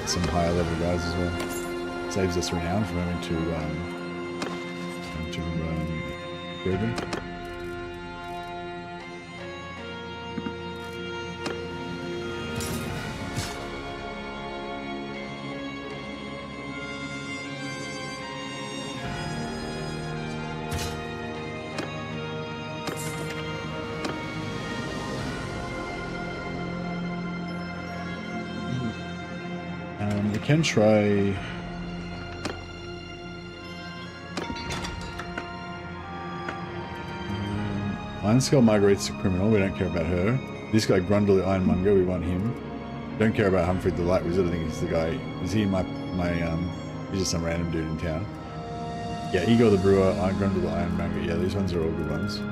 some higher level guys as well. Saves us renown from having to go there. We can try. Iron Skull Marguerite's a criminal, we don't care about her. This guy, Grundle the Ironmonger, we want him. Don't care about Humphrey the Light Wizard, I think he's the guy. Is he my he's just some random dude in town. Yeah, Igor the Brewer, Grundle the Ironmonger, yeah, these ones are all good ones. We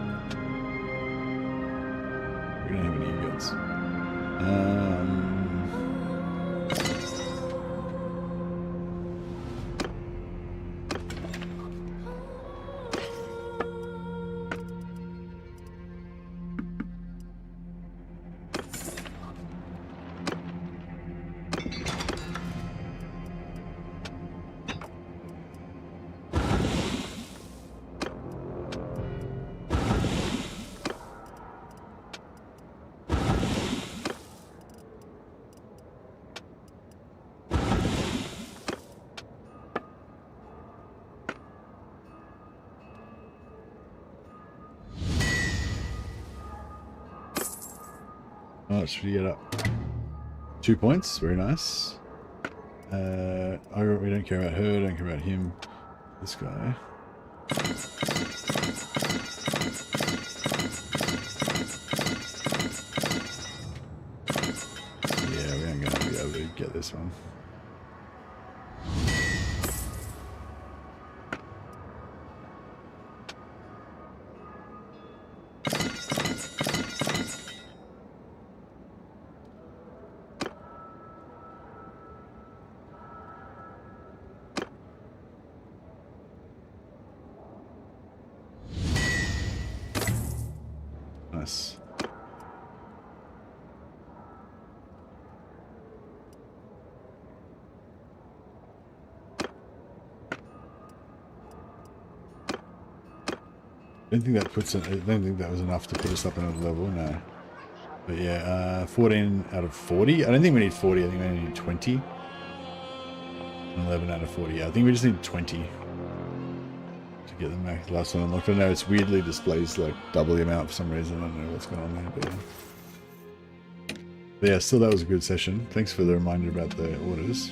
don't have any ingots. Oh, should we get up? 2 points, very nice. We don't care about her, don't care about him. This guy. Yeah, we aren't gonna be able to get this one. Nice. I don't think that puts it, I don't think that was enough to put us up another level, no. But yeah, 14 out of 40. I don't think we need 40, I think we only need 20. 11 out of 40, yeah, I think we just need 20 to get the last one unlocked. I know it's weirdly displays like double the amount for some reason, I don't know what's going on there, but yeah. But yeah, still that was a good session. Thanks for the reminder about the orders.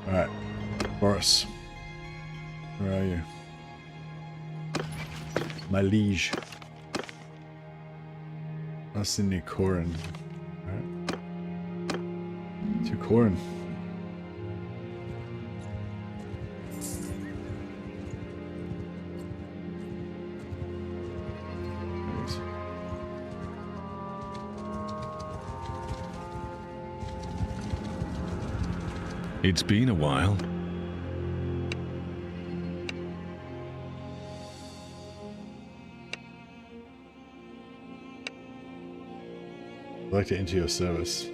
Alright, Boris, where are you? My liege. Us in New Corin. Alright. To Corin. It's been a while. I'd like to enter your service.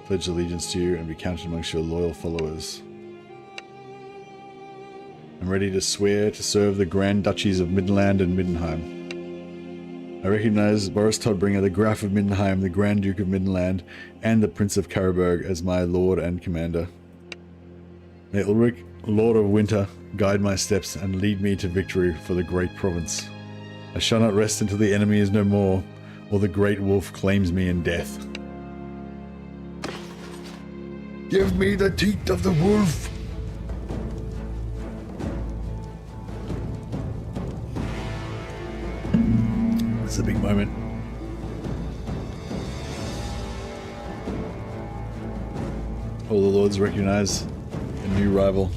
Pledge allegiance to you and be counted amongst your loyal followers. I'm ready to swear to serve the Grand Duchies of Midland and Middenheim. I recognize Boris Todbringer, the Graf of Middenheim, the Grand Duke of Middenland, and the Prince of Carroburg as my lord and commander. May Ulrich, Lord of Winter, guide my steps and lead me to victory for the great province. I shall not rest until the enemy is no more, or the great wolf claims me in death. Give me the teeth of the wolf! It's a big moment. All the lords recognize a new rival.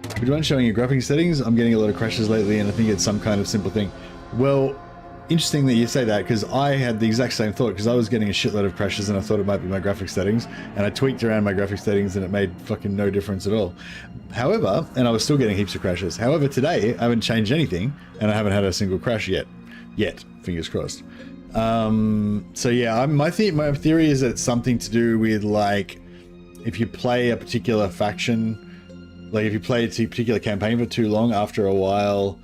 Would you mind showing your graphics settings? I'm getting a lot of crashes lately and I think it's some kind of simple thing. Well, interesting that you say that because I had the exact same thought because I was getting a shitload of crashes and I thought it might be my graphics settings and I tweaked around my graphics settings and it made fucking no difference at all. However, and I was still getting heaps of crashes. However, today I haven't changed anything and I haven't had a single crash yet. Fingers crossed. So yeah, my theory is that it's something to do with like if you play a particular faction, like if you play a particular campaign for too long, after a while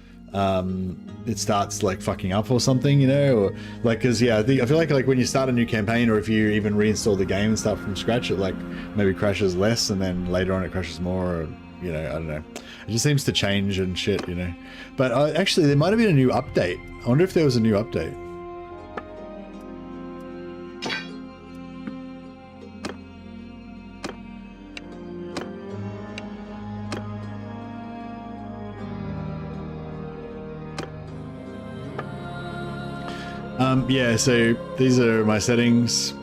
it starts like fucking up or something, you know, or like because yeah, I feel like when you start a new campaign or if you even reinstall the game and start from scratch, it like maybe crashes less and then later on it crashes more, or you know, I don't know. It just seems to change and shit, you know. But actually, there might have been a new update. I wonder if there was a new update. Yeah, so these are my settings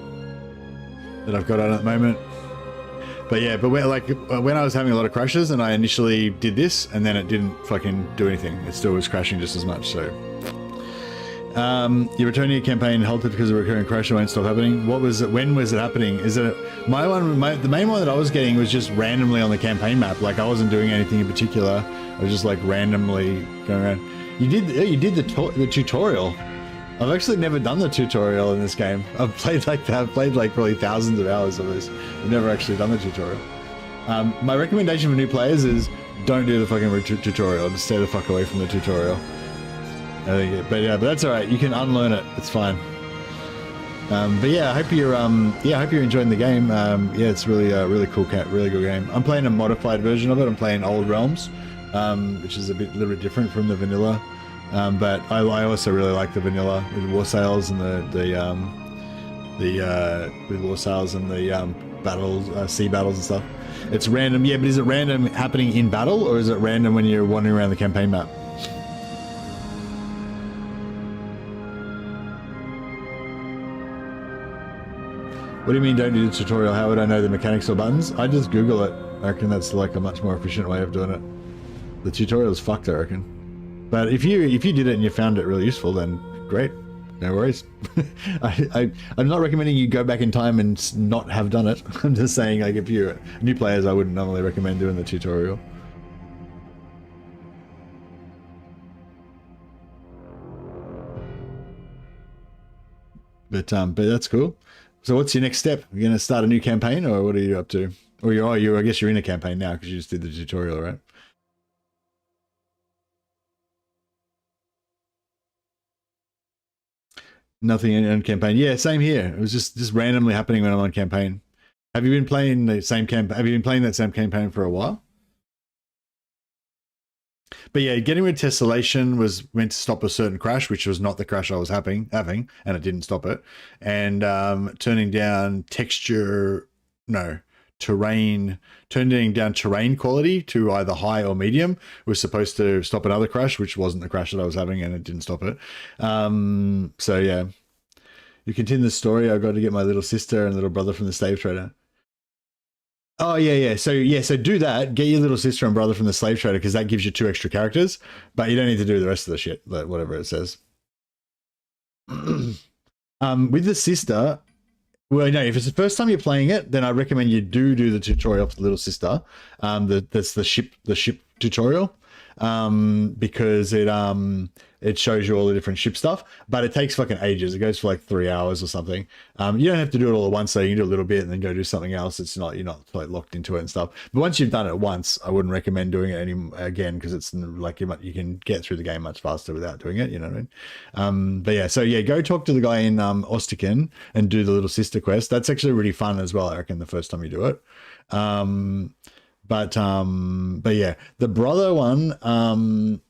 that I've got on at the moment. But yeah, but when I was having a lot of crashes and I initially did this and then it didn't fucking do anything. It still was crashing just as much, so. You return to your campaign halted because of a recurring crash won't stop happening. What was it? When was it happening? Is it the main one that I was getting was just randomly on the campaign map. Like I wasn't doing anything in particular. I was just like randomly going around. You did the tutorial. I've actually never done the tutorial in this game. I've played like probably thousands of hours of this. I've never actually done the tutorial. My recommendation for new players is don't do the fucking tutorial. Just stay the fuck away from the tutorial. But that's all right. You can unlearn it. It's fine. But yeah, I hope you're enjoying the game. Yeah, it's really really cool, really good game. I'm playing a modified version of it. I'm playing Old Realms, which is little bit different from the vanilla. But I also really like the vanilla with war sails and with war sails and the battles, sea battles and stuff. It's random, yeah. But is it random happening in battle, or is it random when you're wandering around the campaign map? What do you mean don't do the tutorial? How would I know the mechanics or buttons? I just Google it. I reckon that's like a much more efficient way of doing it. The tutorial is fucked, I reckon. But if you did it and you found it really useful, then great, no worries. I'm not recommending you go back in time and not have done it. I'm just saying, like, if you're new players, I wouldn't normally recommend doing the tutorial. But that's cool. So what's your next step? You're gonna start a new campaign, or what are you up to? Or I guess you're in a campaign now because you just did the tutorial, right? Nothing in campaign. Yeah, same here. It was just randomly happening when I'm on campaign. Have you been playing the same Have you been playing that same campaign for a while? But yeah, getting rid of tessellation was meant to stop a certain crash, which was not the crash I was having, and it didn't stop it. And turning down turning down terrain quality to either high or medium was supposed to stop another crash, which wasn't the crash that I was having, and it didn't stop it. So yeah, you continue the story. I got to get my little sister and little brother from the slave trader. Oh yeah. So do that. Get your little sister and brother from the slave trader, because that gives you 2 extra characters, but you don't need to do the rest of the shit, like whatever it says. With the sister, well, no, if it's the first time you're playing it, then I recommend you do the tutorial for the little sister. That's the ship tutorial, because it shows you all the different ship stuff, but it takes fucking ages. It goes for like 3 hours or something. You don't have to do it all at once, so you can do a little bit and then go do something else. You're not like locked into it and stuff. But once you've done it once, I wouldn't recommend doing it again, because it's like you can get through the game much faster without doing it. You know what I mean? But yeah, so yeah, go talk to the guy in Ostikin and do the little sister quest. That's actually really fun as well, I reckon, the first time you do it. But yeah, the brother one,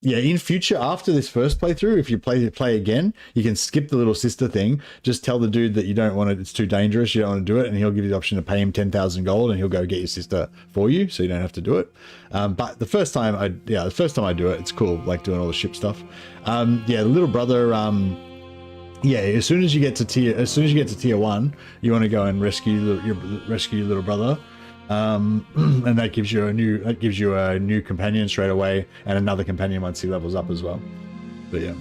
yeah, in future, after this first playthrough, if you play again, you can skip the little sister thing. Just tell the dude that you don't want it, it's too dangerous, you don't want to do it, and he'll give you the option to pay him 10,000 gold, and he'll go get your sister for you, so you don't have to do it. But the first time I do it, it's cool, like doing all the ship stuff. Yeah, the little brother, yeah, as soon as you get to tier 1, you want to go and rescue your little brother. And that gives you a new companion straight away, and another companion once he levels up as well. But yeah,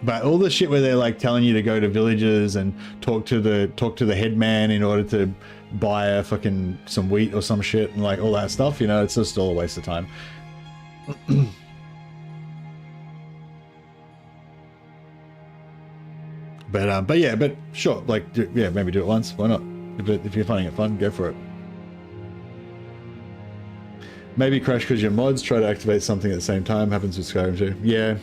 but all the shit where they're like telling you to go to villages and talk to the headman in order to buy some wheat or some shit, and like all that stuff, you know, it's just all a waste of time. But yeah, but sure, like, yeah, maybe do it once. Why not? If you're finding it fun, go for it. Maybe crash because your mods try to activate something at the same time. Happens with Skyrim too. Yeah.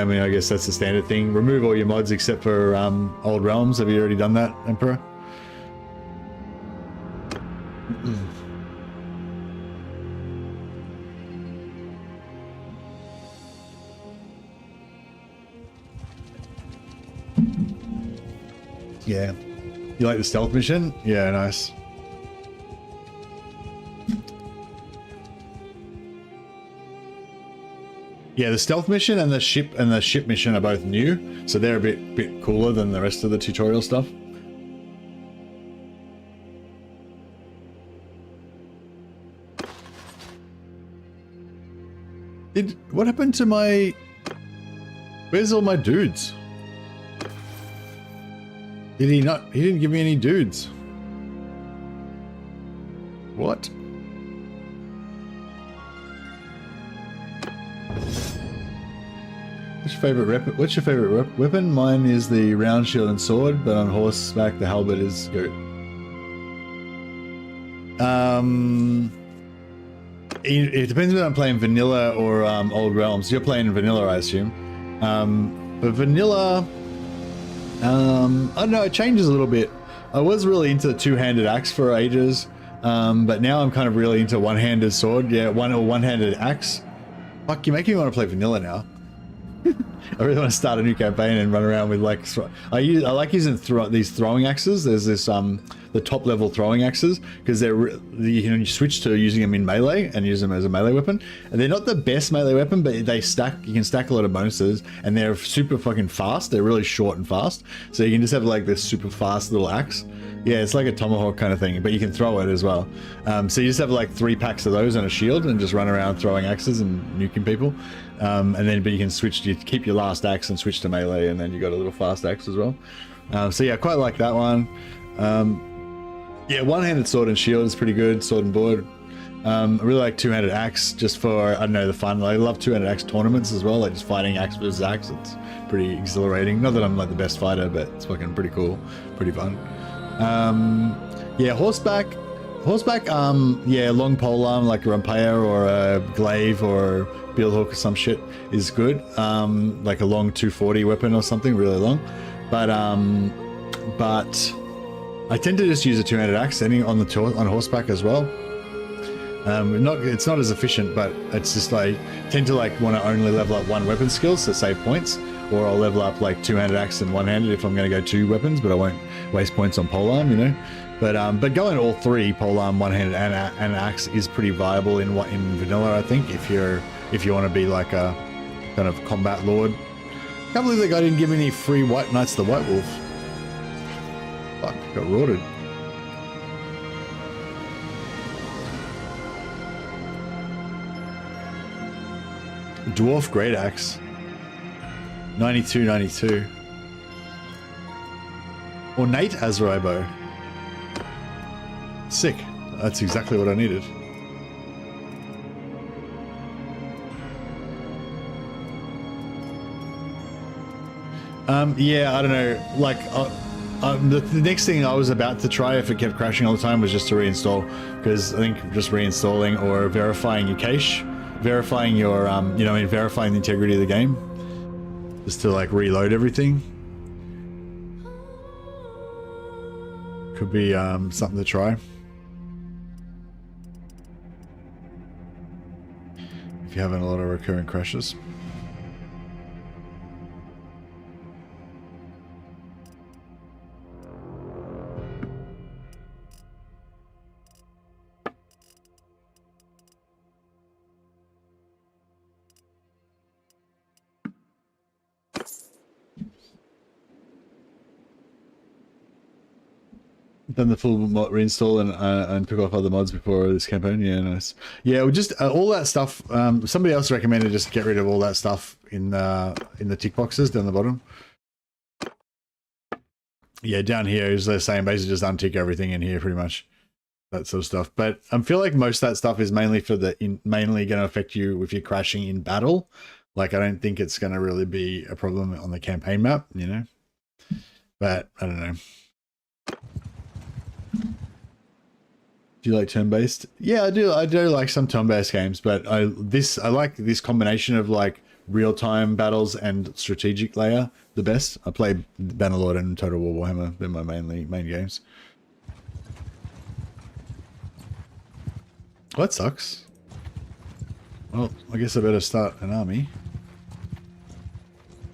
I mean, I guess that's the standard thing. Remove all your mods except for Old Realms. Have you already done that, Emperor? Yeah. You like the stealth mission? Yeah, nice. Yeah, the stealth mission and the ship mission are both new, so they're a bit cooler than the rest of the tutorial stuff. What happened to my... Where's all my dudes? Did he not... He didn't give me any dudes. What? What's your favorite weapon? Mine is the round shield and sword, but on horseback the halberd is good. It depends if I'm playing vanilla or old realms. You're playing vanilla, I assume. But vanilla, I don't know, it changes a little bit. I was really into the two-handed axe for ages, but now I'm kind of really into one-handed sword. Yeah, one-handed axe. Fuck, you're making me want to play vanilla now. I really want to start a new campaign and run around with like I like using these throwing axes. There's this the top level throwing axes because you switch to using them in melee and use them as a melee weapon, and they're not the best melee weapon, but they stack. You can stack a lot of bonuses, and they're super fucking fast. They're really short and fast, so you can just have like this super fast little axe. Yeah, it's like a tomahawk kind of thing, but you can throw it as well. So you just have like 3 packs of those and a shield and just run around throwing axes and nuking people. But you can switch, you keep your last axe and switch to melee, and then you got a little fast axe as well. So yeah, quite like that one. Yeah, one-handed sword and shield is pretty good, sword and board. I really like two-handed axe just for, I don't know, the fun. I love two-handed axe tournaments as well, like just fighting axe versus axe. It's pretty exhilarating. Not that I'm like the best fighter, but it's fucking pretty cool, pretty fun. Yeah, horseback, yeah, long polearm like a Rampire or a Glaive or Billhook or some shit is good. Like a long 240 weapon or something, really long. But I tend to just use a two-handed axe on horseback as well. It's not as efficient, but it's just I tend to like want to only level up one weapon skill to save points, or I'll level up like two-handed axe and one-handed if I'm going to go 2 weapons, but I won't waste points on polearm, you know. But going all 3, polearm, one-handed, and axe is pretty viable in vanilla, I think, if you want to be like a kind of combat lord. I can't believe the guy didn't give me any free White Knights of the White Wolf. Fuck, got rorted. Dwarf Great Axe. 92. Ornate Azurai Bow. Sick. That's exactly what I needed. Yeah, I don't know. Like, the next thing I was about to try, if it kept crashing all the time, was just to reinstall. Because I think just reinstalling or verifying your cache, verifying your, verifying the integrity of the game, just to like reload everything. Could be something to try. If you're having a lot of recurring crashes. Done the full mod reinstall and took off other mods before this campaign. Yeah, nice. Yeah, we just all that stuff. Somebody else recommended just get rid of all that stuff in the tick boxes down the bottom. Yeah, down here is the same. Basically, just untick everything in here, pretty much. That sort of stuff. But I feel like most of that stuff is mainly mainly going to affect you if you're crashing in battle. Like, I don't think it's going to really be a problem on the campaign map, you know. But I don't know. Do you like turn-based? Yeah, I do. I do like some turn-based games, but I like this combination of like real-time battles and strategic layer the best. I play Bannerlord and Total War Warhammer. They're my main games. Well, that sucks. Well, I guess I better start an army.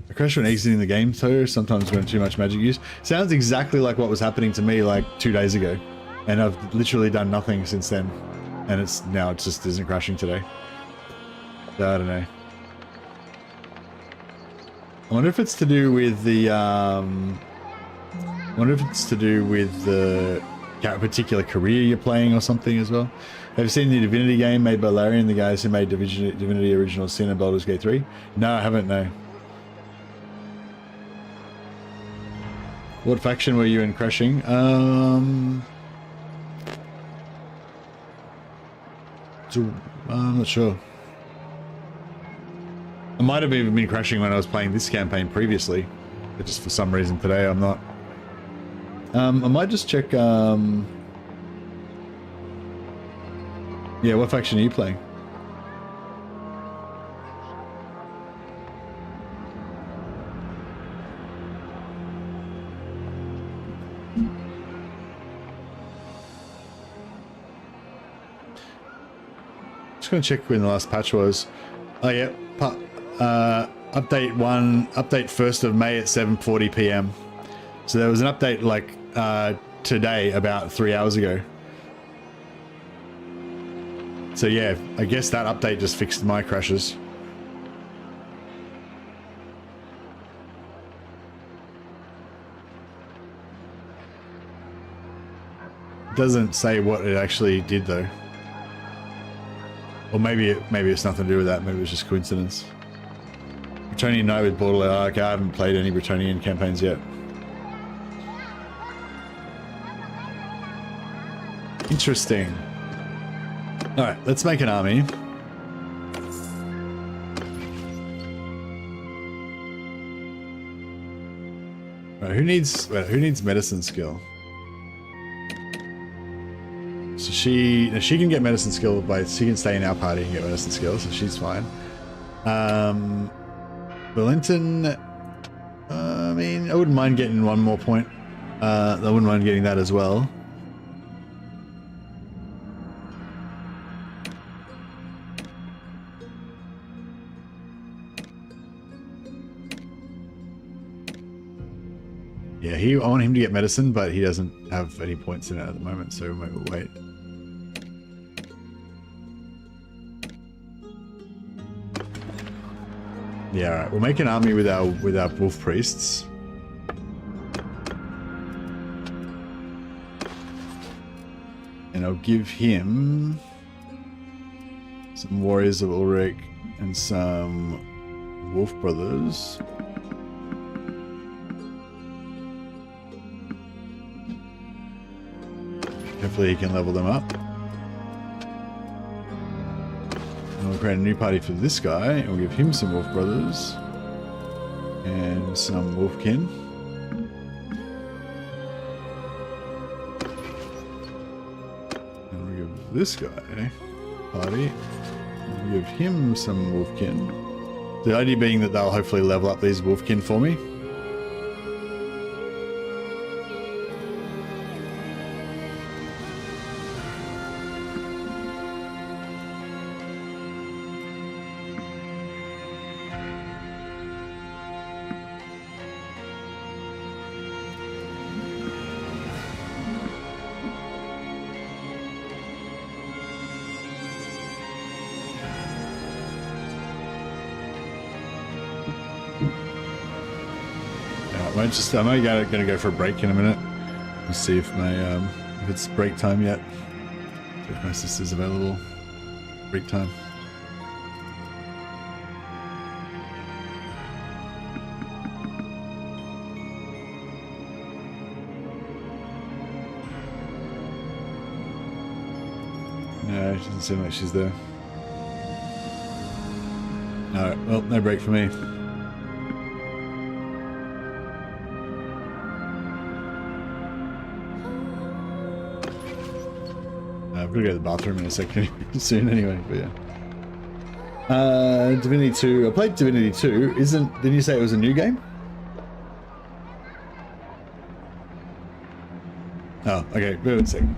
I crash when exiting the game too, sometimes when too much magic use. Sounds exactly like what was happening to me like 2 days ago. And I've literally done nothing since then. And it just isn't crashing today. So, I don't know. I wonder if it's to do with the, particular career you're playing or something as well. Have you seen the Divinity game made by Larian, the guys who made Divinity Original Sin and Baldur's Gate 3? No, I haven't, no. What faction were you in crashing? I'm not sure. I might have even been crashing when I was playing this campaign previously, but just for some reason today I'm not. I might just check, yeah, what faction are you playing? Just gonna check when the last patch was. Oh yeah, update 1st of May at 7:40 p.m. So there was an update like today, about 3 hours ago. So yeah, I guess that update just fixed my crashes. It doesn't say what it actually did though. Or maybe it's nothing to do with that. Maybe it was just coincidence. Bretonian Knight with Borderlands. Okay, I haven't played any Bretonian campaigns yet. Interesting. Alright, let's make an army. Right, who needs medicine skill? So she can get medicine skill by she can stay in our party and get medicine skill, so she's fine. Wellington, I mean, I wouldn't mind getting one more point. I wouldn't mind getting that as well. Yeah, I want him to get medicine, but he doesn't have any points in it at the moment, so maybe we'll wait. Yeah, alright, we'll make an army with our wolf priests. And I'll give him some warriors of Ulrich and some wolf brothers. Hopefully he can level them up. And we'll create a new party for this guy, and we'll give him some wolf brothers and some wolfkin. And we'll give this guy party. And we'll give him some wolfkin. The idea being that they'll hopefully level up these wolfkin for me. I'm only gonna go for a break in a minute. Let's see if my if it's break time yet. See if my sister's available. Break time. No, it doesn't seem like she's there. Alright, well, no break for me. I've got to go to the bathroom in a second soon anyway, but yeah. Divinity 2. I played Divinity 2. Didn't you say it was a new game? Oh, okay. Wait a second.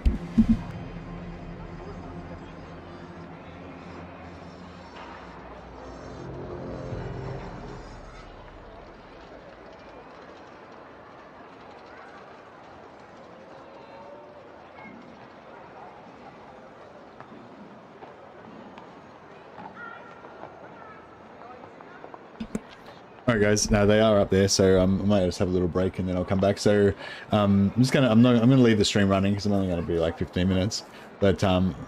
All right, guys. Now they are up there, so I might just have a little break and then I'll come back. So I'm gonna leave the stream running because I'm only gonna be like 15 minutes. But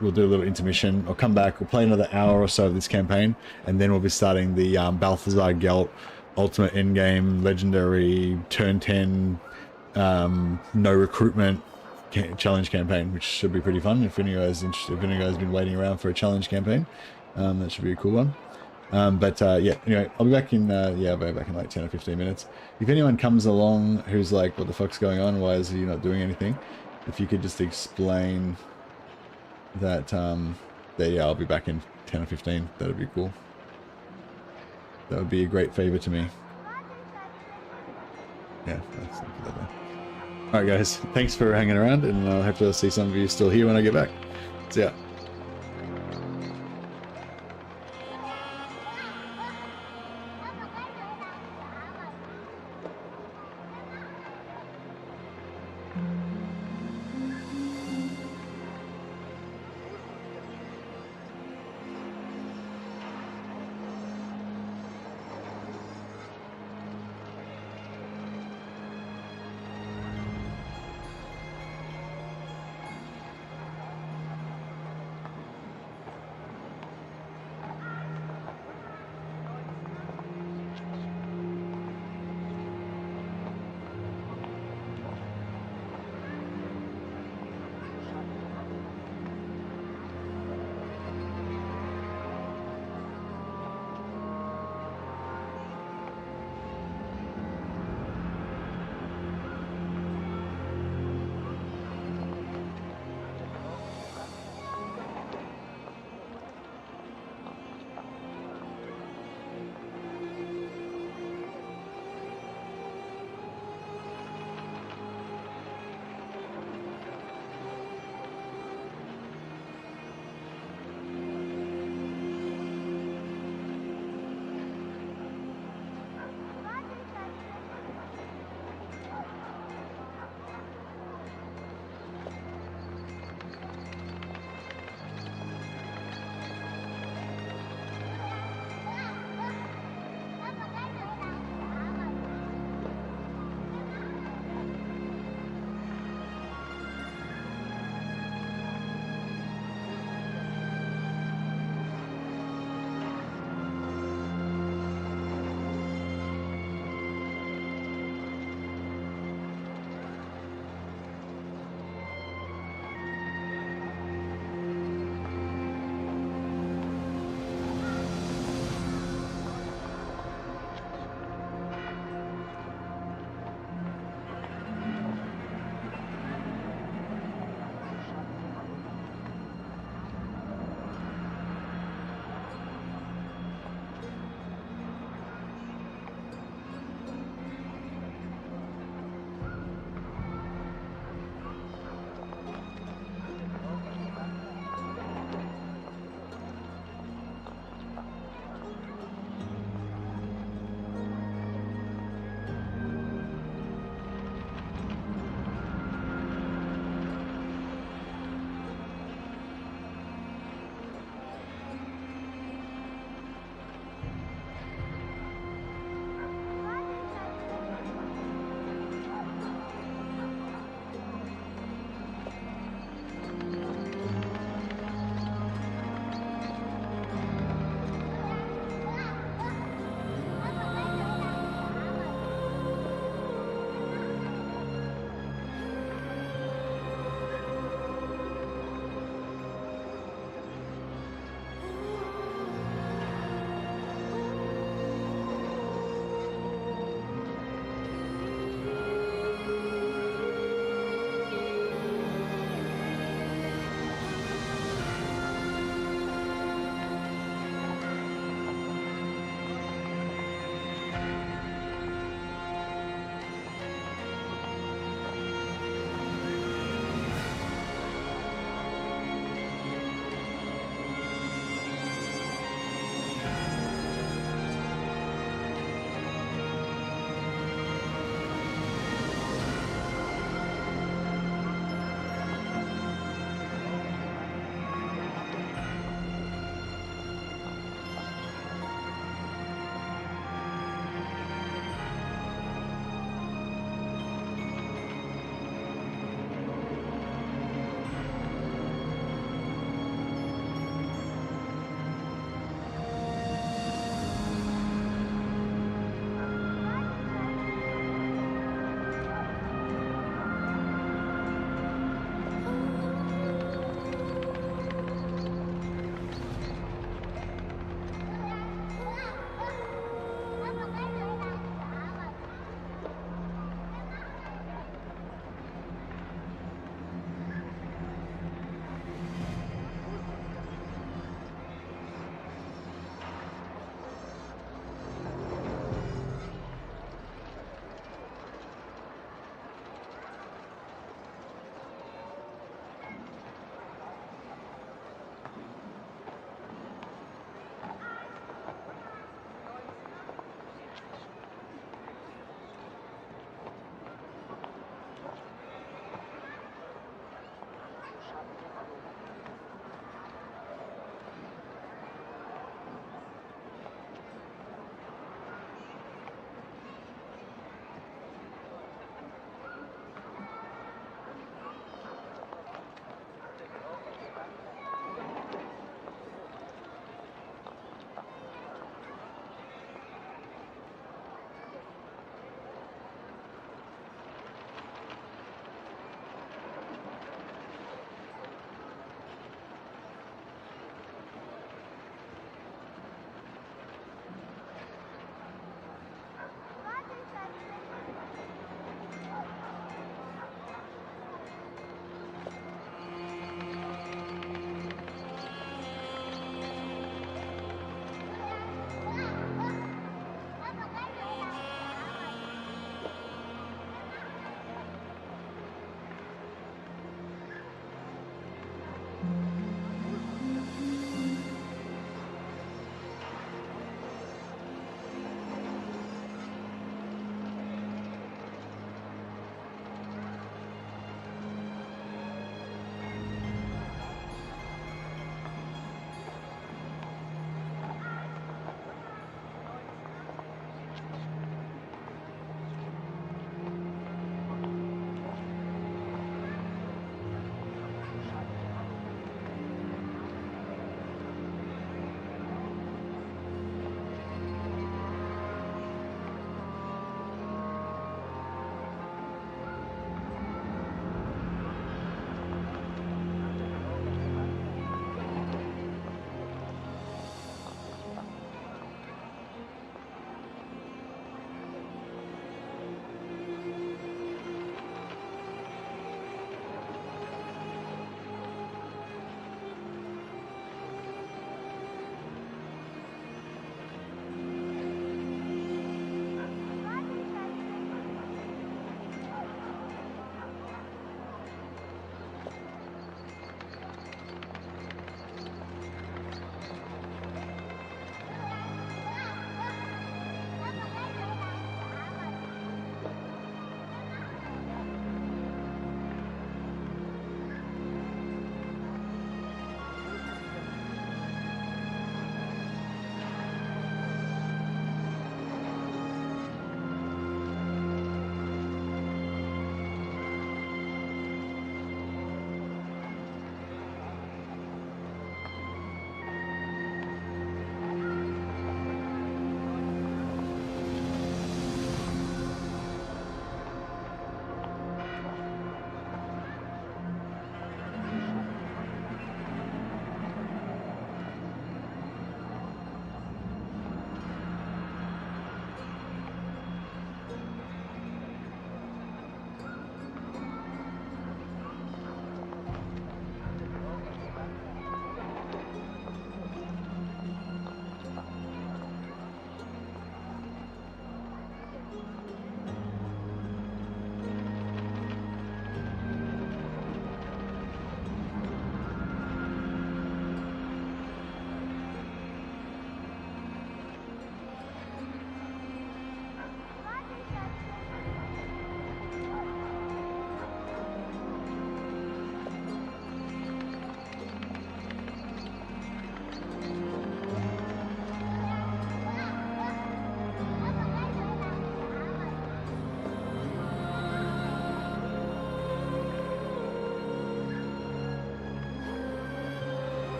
we'll do a little intermission. I'll come back. We'll play another hour or so of this campaign, and then we'll be starting the Balthazar Gelt Ultimate Endgame Legendary Turn 10 no recruitment challenge campaign, which should be pretty fun. If any of you guys interested, if any of you guys been waiting around for a challenge campaign, that should be a cool one. Yeah, anyway, I'll be back in, yeah, I'll be back in like 10 or 15 minutes. If anyone comes along who's like, what the fuck's going on? Why is he not doing anything? If you could just explain that, yeah, I'll be back in 10 or 15. That'd be cool. That would be a great favor to me. Yeah, that's not that. Alright guys, thanks for hanging around, and hopefully I'll see some of you still here when I get back. See ya.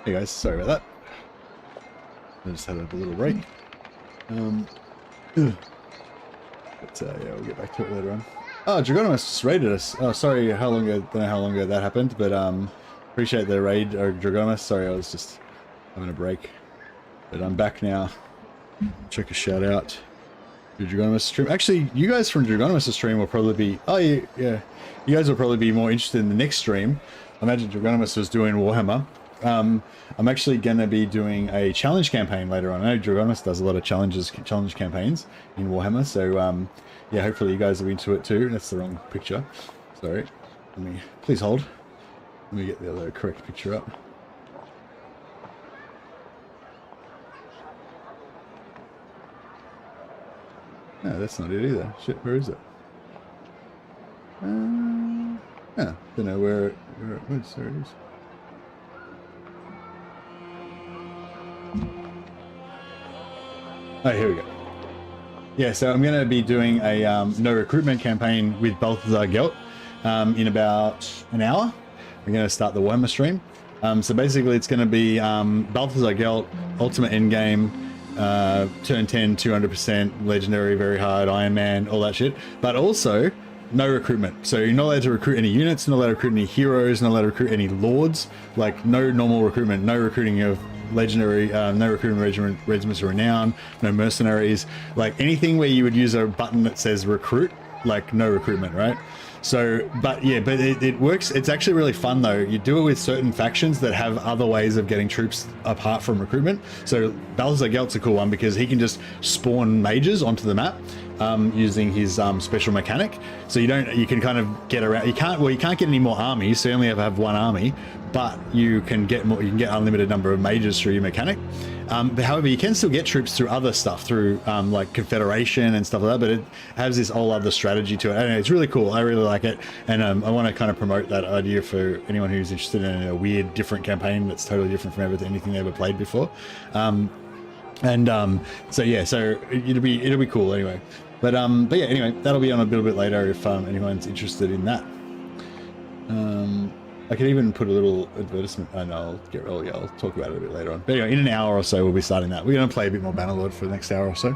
Hey guys, sorry about that. I just had a little break. But yeah, we'll get back to it later on. Oh, Dragonomus just raided us. Oh, sorry, how long ago? Don't know how long ago that happened, but appreciate the raid, Dragonomus. Sorry, I was just having a break, but I'm back now. Check a shout out to Dragonomus stream. Actually, you guys from Dragonomus stream will probably be. Oh yeah, you guys will probably be more interested in the next stream. I imagine Dragonomus was doing Warhammer. I'm actually gonna be doing a challenge campaign later on. I know Dragonomus does a lot of challenge campaigns in Warhammer, so yeah, hopefully you guys are into it too. That's the wrong picture. Sorry. Please hold. Let me get the other correct picture up. No, that's not it either. Shit, where is it? Yeah, don't know where it was. There it is. Oh, here we go. Yeah, so I'm going to be doing a no recruitment campaign with Balthazar Gelt in about an hour. We're going to start the Warhammer stream. So basically it's going to be Balthazar Gelt, Ultimate Endgame, turn 10, 200%, Legendary, very hard, Iron Man, all that shit. But also no recruitment. So you're not allowed to recruit any units, not allowed to recruit any heroes, not allowed to recruit any lords. Like no normal recruitment, no recruiting of Legendary, no recruiting regiments of renown, no mercenaries, like anything where you would use a button that says recruit, like no recruitment, right? So, but yeah, but it works. It's actually really fun though. You do it with certain factions that have other ways of getting troops apart from recruitment. So Balthazar Gelt's a cool one because he can just spawn mages onto the map using his special mechanic. So you can kind of get around. You can't get any more armies. So you only have one army, but you can get more. You can get unlimited number of mages through your mechanic. But however, you can still get troops through other stuff, through like Confederation and stuff like that, but it has this whole other strategy to it. I don't know, it's really cool. I really like it. And I want to kind of promote that idea for anyone who's interested in a weird, different campaign that's totally different from anything they ever played before. So yeah, so it'll be cool anyway. But yeah, anyway, that'll be on a little bit later if anyone's interested in that. I could even put a little advertisement. I know I'll talk about it a bit later on. But anyway, in an hour or so, we'll be starting that. We're going to play a bit more Bannerlord for the next hour or so.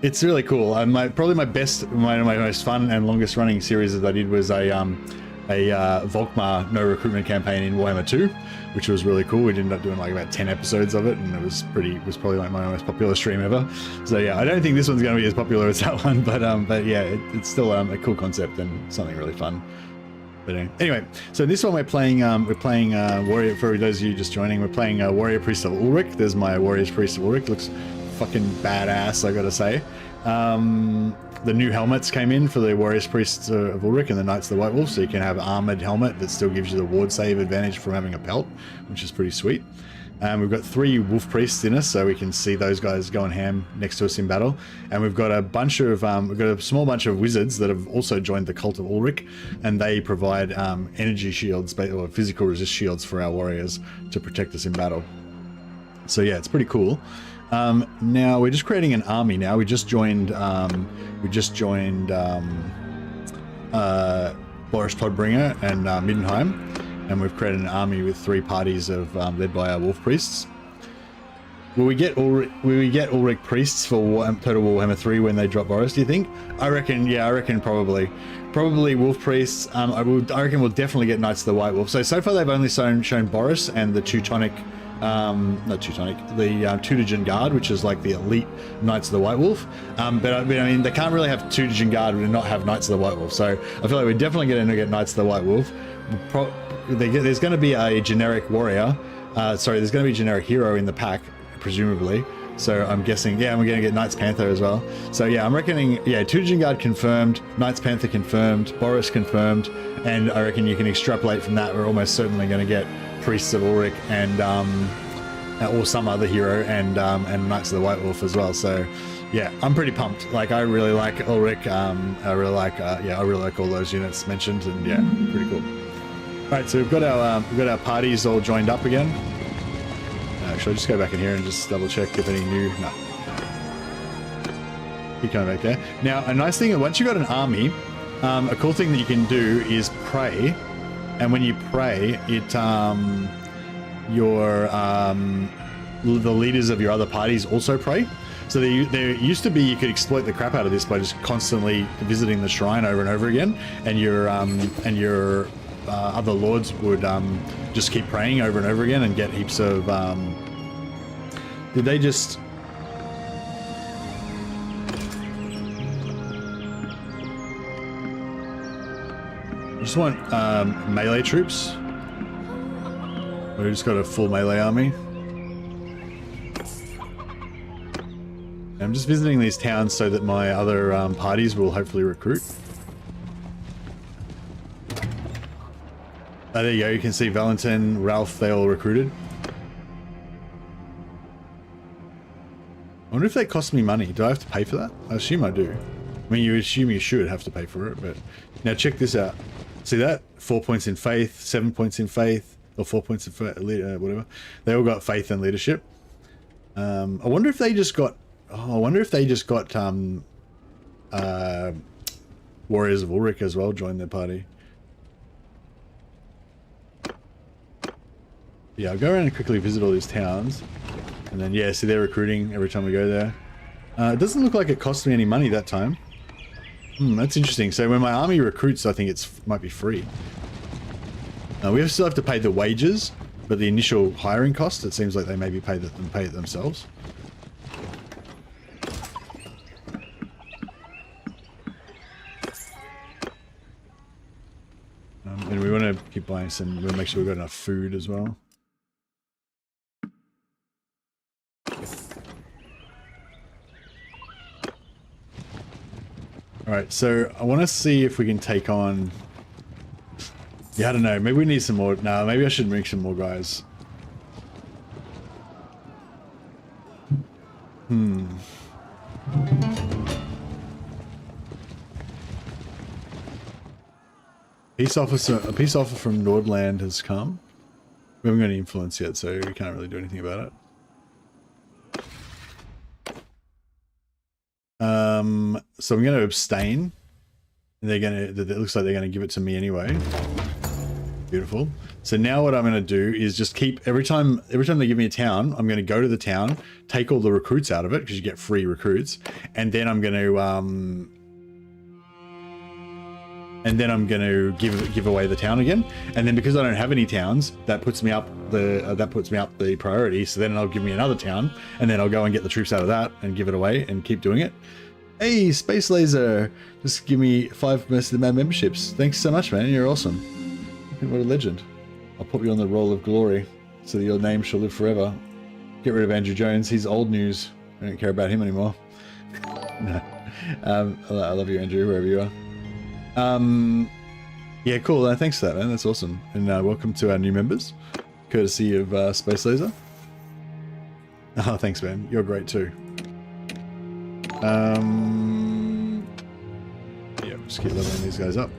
It's really cool. Probably my most fun and longest running series that I did was a Volkmar no recruitment campaign in Warhammer 2, which was really cool. We ended up doing like about 10 episodes of it, and it was probably like my most popular stream ever. So yeah, I don't think this one's going to be as popular as that one, but yeah, it's still a cool concept and something really fun. But anyway, so this one we're playing Warrior. For those of you just joining, we're playing Warrior Priest of Ulrich. There's my Warrior Priest of Ulrich. Looks fucking badass, I gotta say. The new helmets came in for the Warriors Priests of Ulrich and the Knights of the White Wolf, so you can have armored helmet that still gives you the ward save advantage from having a pelt, which is pretty sweet. We've got 3 Wolf Priests in us, so we can see those guys going ham next to us in battle. And we've got a small bunch of wizards that have also joined the Cult of Ulrich, and they provide energy shields or physical resist shields for our warriors to protect us in battle. So yeah, it's pretty cool. Now we're just creating an army. Now we just joined Boris Todbringer and Middenheim, and we've created an army with 3 parties of led by our Wolf Priests. Will we get Ulrich Priests for Total Warhammer 3 when they drop Boris, do you think? I reckon probably Wolf Priests. I reckon we'll definitely get Knights of the White Wolf. So far they've only shown Boris and the Teutonic, the Teutogen Guard, which is like the elite Knights of the White Wolf. But I mean, they can't really have Teutogen Guard and not have Knights of the White Wolf. So I feel like we're definitely going to get Knights of the White Wolf. There's going to be a generic warrior. There's going to be a generic hero in the pack, presumably. So I'm guessing, yeah, we're going to get Knights Panther as well. So yeah, I'm reckoning, yeah, Teutogen Guard confirmed, Knights Panther confirmed, Boris confirmed, and I reckon you can extrapolate from that. We're almost certainly going to get Priests of Ulrich and or some other hero and Knights of the White Wolf as well. So yeah, I'm pretty pumped. Like, I really like Ulrich. I really like all those units mentioned, and yeah, pretty cool. All right, so we've got our parties all joined up again. Should I just go back in here and just double check if any new? No. Keep coming back there. Now, a nice thing, once you've got an army, A cool thing that you can do is pray, and when you pray, it the leaders of your other parties also pray. So there used to be you could exploit the crap out of this by just constantly visiting the shrine over and over again, and your other lords would just keep praying over and over again and get heaps of. Did they just? I just want melee troops. We just got a full melee army. I'm just visiting these towns so that my other parties will hopefully recruit. Oh, there you go. You can see Valentin, Ralph, they all recruited. I wonder if they cost me money. Do I have to pay for that? I assume I do. I mean, you assume you should have to pay for it, but... Now check this out. See that? 4 points in faith, 7 points in faith, or 4 points in faith, whatever. They all got faith and leadership. I wonder if they just got... Oh, I wonder if they just got Warriors of Ulrich as well join their party. Yeah, I'll go around and quickly visit all these towns. And then, yeah, see, they're recruiting every time we go there. It doesn't look like it cost me any money that time. That's interesting. So when my army recruits, I think it might be free. We still have to pay the wages, but the initial hiring cost, it seems like they maybe pay it themselves. And we want to keep buying some, we want to make sure we've got enough food as well. Alright, so I want to see if we can take on... Yeah, I don't know, maybe we need some more... No, maybe I should make some more guys. A peace offer from Nordland has come. We haven't got any influence yet, so we can't really do anything about it. So I'm going to abstain. And it looks like they're going to give it to me anyway. Beautiful. So now what I'm going to do is just keep, every time they give me a town, I'm going to go to the town, take all the recruits out of it, because you get free recruits, and then I'm going to give away the town again. And then because I don't have any towns, that puts me up the priority. So then I'll give me another town, and then I'll go and get the troops out of that and give it away and keep doing it. Hey, Space Laser, just give me 5 Mercy the Man memberships. Thanks so much, man. You're awesome. What a legend. I'll put you on the roll of glory so that your name shall live forever. Get rid of Andrew Jones. He's old news. I don't care about him anymore. No. I love you, Andrew, wherever you are. Yeah, cool. Thanks for that, man. That's awesome. And welcome to our new members, courtesy of Space Laser. Oh, thanks, man. You're great too. Yeah, just keep leveling these guys up.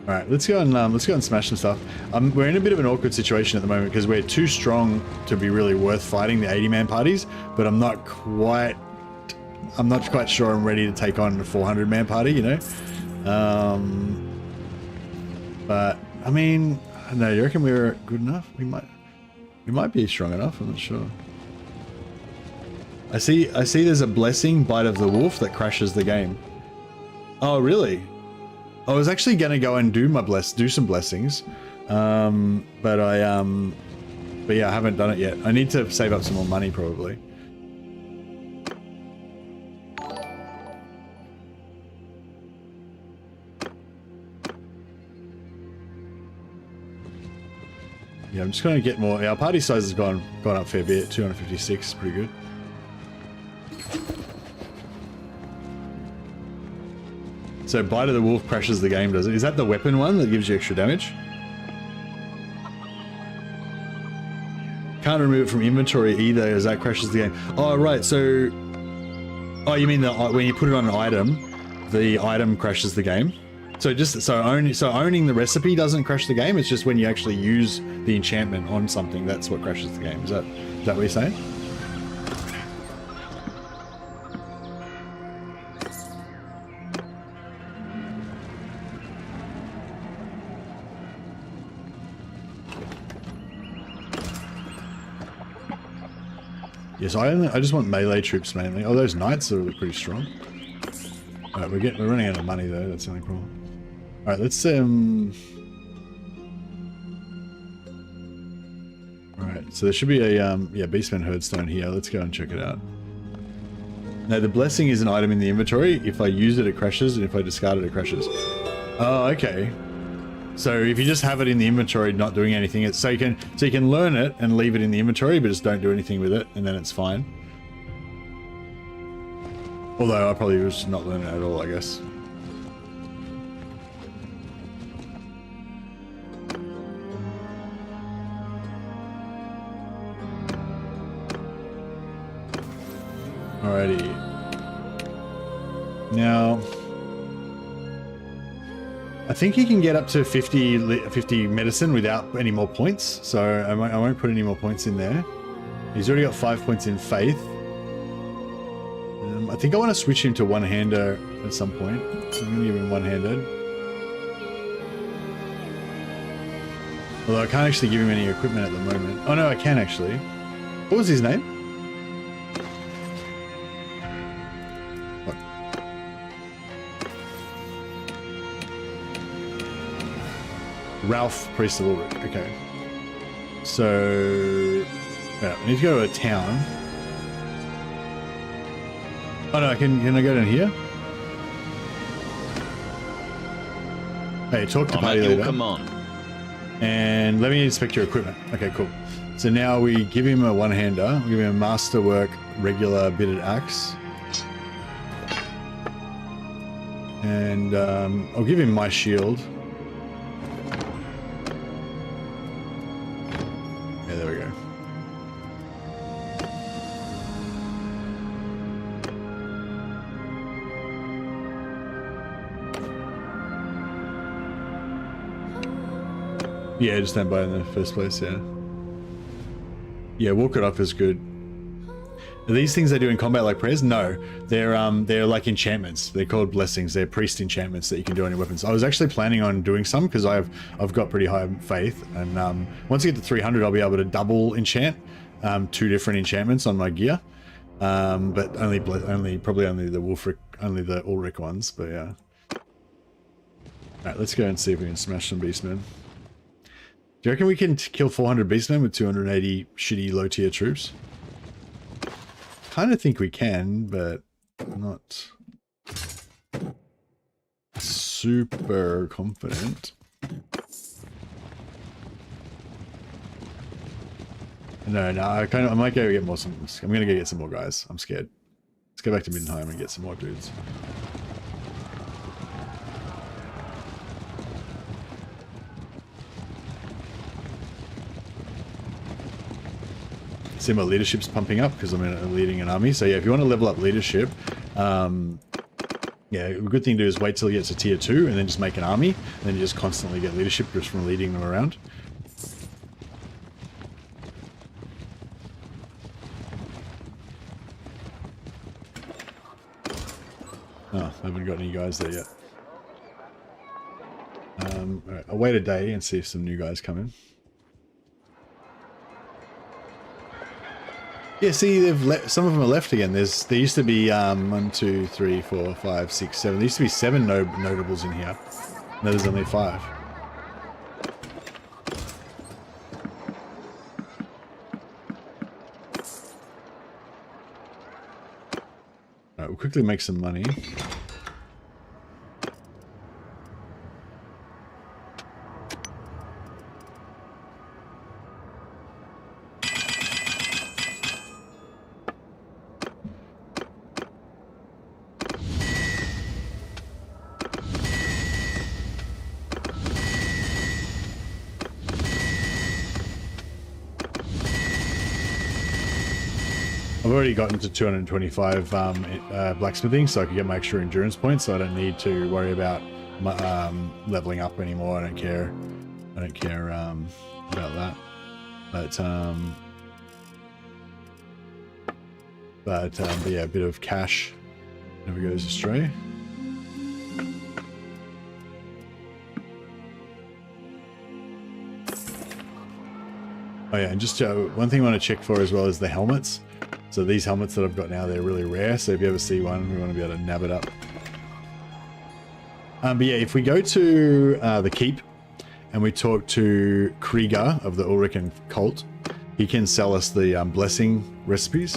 All right, let's go and smash some stuff. We're in a bit of an awkward situation at the moment because we're too strong to be really worth fighting the 80-man parties, but I'm not quite sure I'm ready to take on the 400-man party, you know. But I mean, I don't know. You reckon we're good enough? We might be strong enough. I'm not sure. I see there's a blessing, Bite of the Wolf, that crashes the game. Oh, really? I was actually gonna go and do some blessings, but yeah, I haven't done it yet. I need to save up some more money probably. Yeah, I'm just gonna get more. Our party size has gone up a fair bit. 256 is pretty good. So Bite of the Wolf crashes the game, does it? Is that the weapon one that gives you extra damage? Can't remove it from inventory either, as that crashes the game. Oh, right, so... Oh, you mean when you put it on an item, the item crashes the game? So owning the recipe doesn't crash the game, it's just when you actually use the enchantment on something, that's what crashes the game. Is that what you're saying? Yes, I just want melee troops mainly. Oh, those knights are pretty strong. Alright, we're running out of money though, that's the only problem. Alright, let's Alright, so there should be a yeah, Beastman Herdstone here. Let's go and check it out. Now the blessing is an item in the inventory. If I use it, it crashes, and if I discard it, it crashes. Oh, okay. So if you just have it in the inventory, not doing anything, it's so you can learn it and leave it in the inventory, but just don't do anything with it, and then it's fine. Although I probably was not learn it at all, I guess. Alrighty. Now, I think you can get up to 50 medicine without any more points, so I won't put any more points in there. He's already got 5 points in faith. I think I want to switch him to one-hander at some point, so I'm going to give him one-handed. Although I can't actually give him any equipment at the moment. Oh no, I can actually. What was his name? Ralph, Priest of Ulrich. Okay. So, yeah, I need to go to a town. Oh no, can I go down here? Hey, talk to party leader. Command. And let me inspect your equipment. Okay, cool. So now we give him a one-hander. We give him a masterwork regular bitted axe. And I'll give him my shield. Yeah, there we go. Yeah, just don't buy in the first place, yeah. Yeah, walk it off is good. Are these things they do in combat like prayers? No. They're like enchantments. They're called blessings. They're priest enchantments that you can do on your weapons. I was actually planning on doing some because I've got pretty high faith, and once I get to 300 I'll be able to double enchant 2 different enchantments on my gear. But probably only the Ulrich ones, but yeah. Alright, let's go and see if we can smash some beastmen. Do you reckon we can kill 400 beastmen with 280 shitty low tier troops? Kind of think we can, but I'm not super confident. No, I might go get more. I'm gonna go get some more guys. I'm scared. Let's go back to Middenheim and get some more dudes. See, my leadership's pumping up because I'm leading an army. So yeah, if you want to level up leadership, yeah, a good thing to do is wait till you get to tier 2 and then just make an army, and then you just constantly get leadership just from leading them around. Oh, I haven't got any guys there yet. Alright, I'll wait a day and see if some new guys come in. Yeah, see, some of them are left again. There used to be 1, 2, 3, 4, 5, 6, 7. There used to be 7 notables in here. Now there's only 5. Alright, we'll quickly make some money. I've already gotten to 225 blacksmithing, so I can get my extra endurance points, so I don't need to worry about leveling up anymore. I don't care about that. But yeah, a bit of cash never goes astray. Oh yeah, and just one thing I want to check for as well is the helmets. So these helmets that I've got now, they're really rare. So if you ever see one, we want to be able to nab it up. But yeah, if we go to the keep and we talk to Krieger of the Ulrich cult, he can sell us the blessing recipes.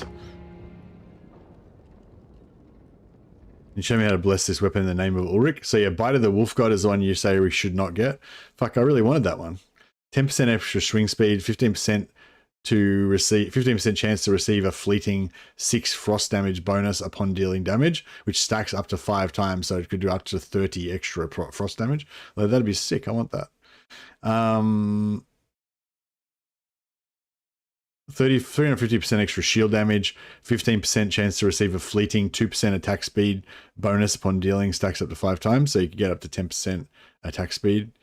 And show me how to bless this weapon in the name of Ulrich. So yeah, Bite of the Wolf God is the one you say we should not get. Fuck, I really wanted that one. 10% extra swing speed, 15% to receive 15% chance to receive a fleeting 6 frost damage bonus upon dealing damage, which stacks up to 5 times, so it could do up to 30 extra frost damage. Like, that'd be sick. I want that. 350% extra shield damage, 15% chance to receive a fleeting 2% attack speed bonus upon dealing, stacks up to 5 times, so you can get up to 10% attack speed.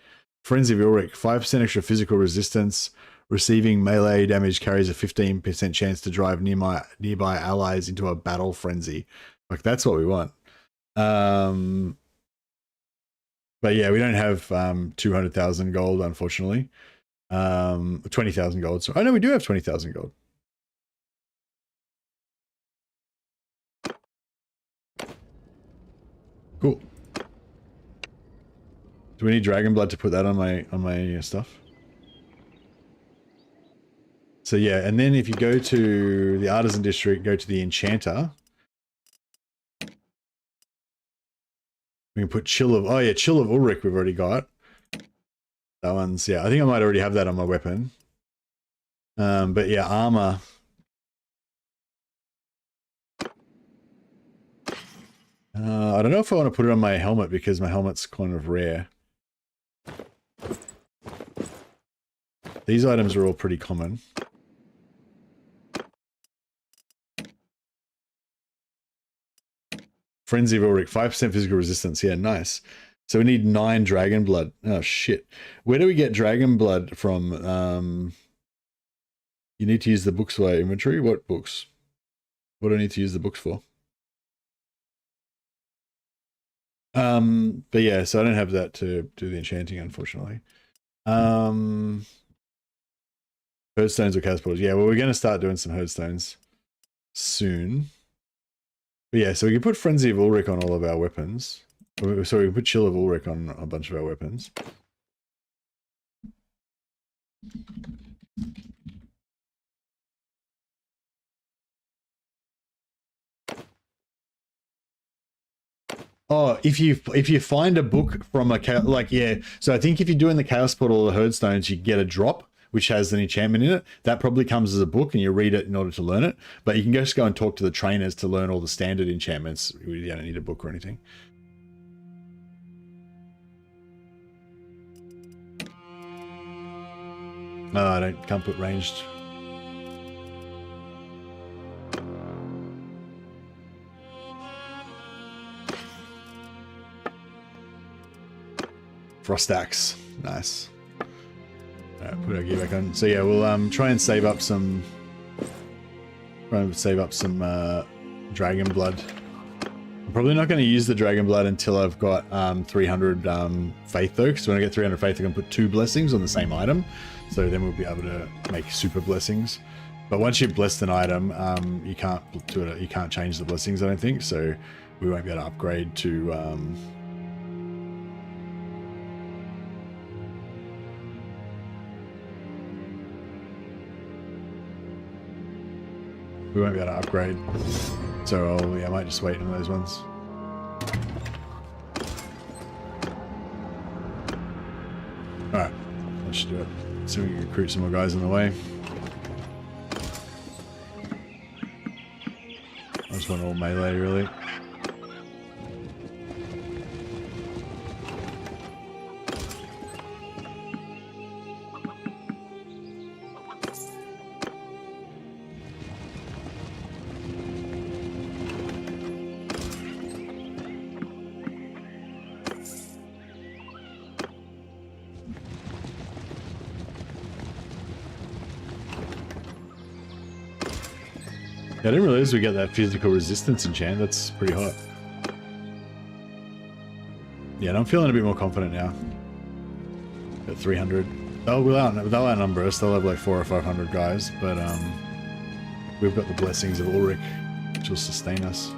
Frenzy of Ulrich, 5% extra physical resistance. Receiving melee damage carries a 15% chance to drive nearby allies into a battle frenzy. Like, that's what we want. But yeah, we don't have 200,000 gold, unfortunately. 20,000 gold. So, oh no, we do have 20,000 gold. Cool. Do we need dragon blood to put that on my stuff? So yeah, and then if you go to the Artisan District, go to the Enchanter. We can put Chill of, oh yeah, Chill of Ulrich we've already got. That one's, yeah, I think I might already have that on my weapon. But yeah, armor. I don't know if I want to put it on my helmet because my helmet's kind of rare. These items are all pretty common. Frenzy of Ulrich, 5% physical resistance. Yeah, nice. So we need 9 dragon blood. Oh, shit. Where do we get dragon blood from? You need to use the books for inventory. What books? What do I need to use the books for? But yeah, so I don't have that to do the enchanting, unfortunately. Herdstones or Caspors. Yeah, well, we're going to start doing some herdstones soon. But yeah, so we can put Frenzy of Ulrich on all of our weapons. So we can put Chill of Ulrich on a bunch of our weapons. Oh, if you find a book from a, like, yeah, so I think if you're doing the Chaos Portal or the Herdstones, you get a drop which has an enchantment in it. That probably comes as a book and you read it in order to learn it. But you can just go and talk to the trainers to learn all the standard enchantments. You don't need a book or anything. No, I can't put ranged. Frost axe, nice. All right, put our gear back on. So yeah, we'll try and save up some. Dragon blood. I'm probably not going to use the dragon blood until I've got 300 faith though, because when I get 300 faith, I can put 2 blessings on the same item. So then we'll be able to make super blessings. But once you've blessed an item, you can't do it. You can't change the blessings, I don't think. So we won't be able to upgrade to. We won't be able to upgrade, so I might just wait on those ones. Alright, that should do it. So we can recruit some more guys on the way. I just want all melee, really. I didn't realize we got that physical resistance enchant. That's pretty hot. Yeah, and I'm feeling a bit more confident now. At 300. They'll outnumber us. They'll have like 400 or 500 guys, but we've got the blessings of Ulrich, which will sustain us.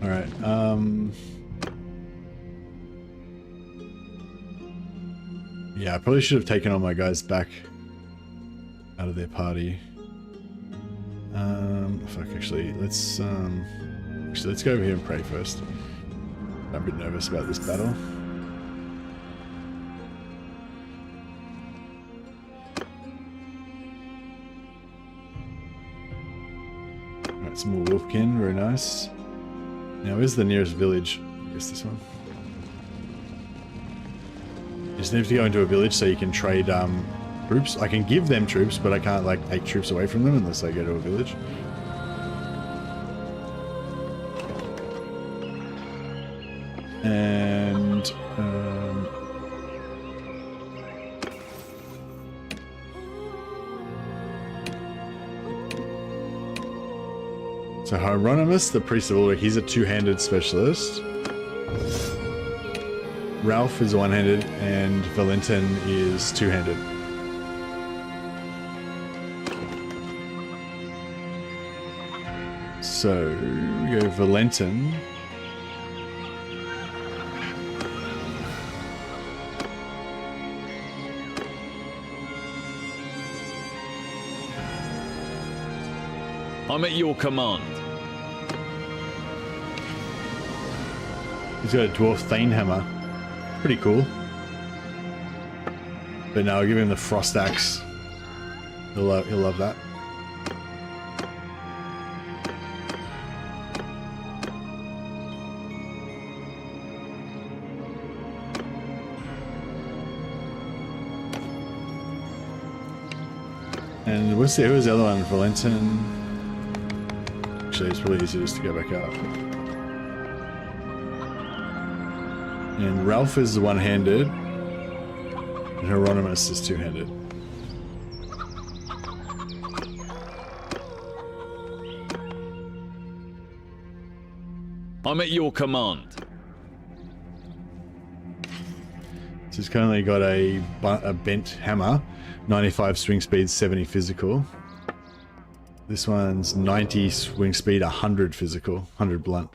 Alright, yeah, I probably should have taken all my guys back out of their party. Fuck, actually, let's go over here and pray first. I'm a bit nervous about this battle. Alright, some more wolfkin, very nice. Now, where's the nearest village? I guess this one. You just need to go into a village so you can trade troops. I can give them troops, but I can't like take troops away from them unless they go to a village. And so Hieronymus, the priest of Ulrich, he's a two-handed specialist. Ralph is one-handed, and Valentin is two-handed. So we go Valentin. I'm at your command. He's got a dwarf Thane hammer. Pretty cool. But no, I'll give him the frost axe. He'll love that. And what's the, who was the other one? Valentin. Actually, it's really easy just to go back out. And Ralph is one-handed, and Hieronymus is two-handed. I'm at your command. So he's currently got a bent hammer, 95 swing speed, 70 physical. This one's 90 swing speed, 100 physical, 100 blunt.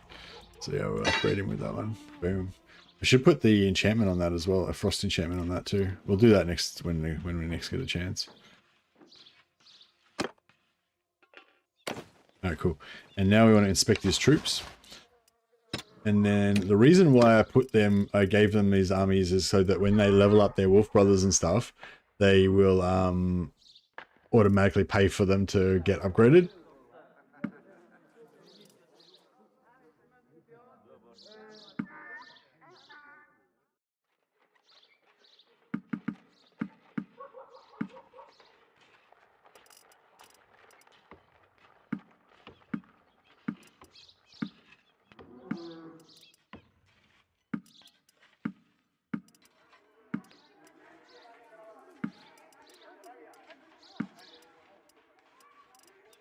So yeah, we'll upgrade him with that one. Boom. I should put the enchantment on that as well, a frost enchantment on that too. We'll do that next when we next get a chance. Alright, cool. And now we want to inspect his troops. And then the reason why I gave them these armies is so that when they level up their wolf brothers and stuff, they will automatically pay for them to get upgraded.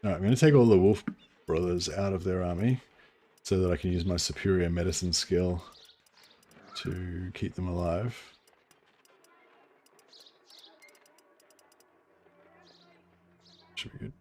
Alright, I'm going to take all the wolf brothers out of their army so that I can use my superior medicine skill to keep them alive. Should be good.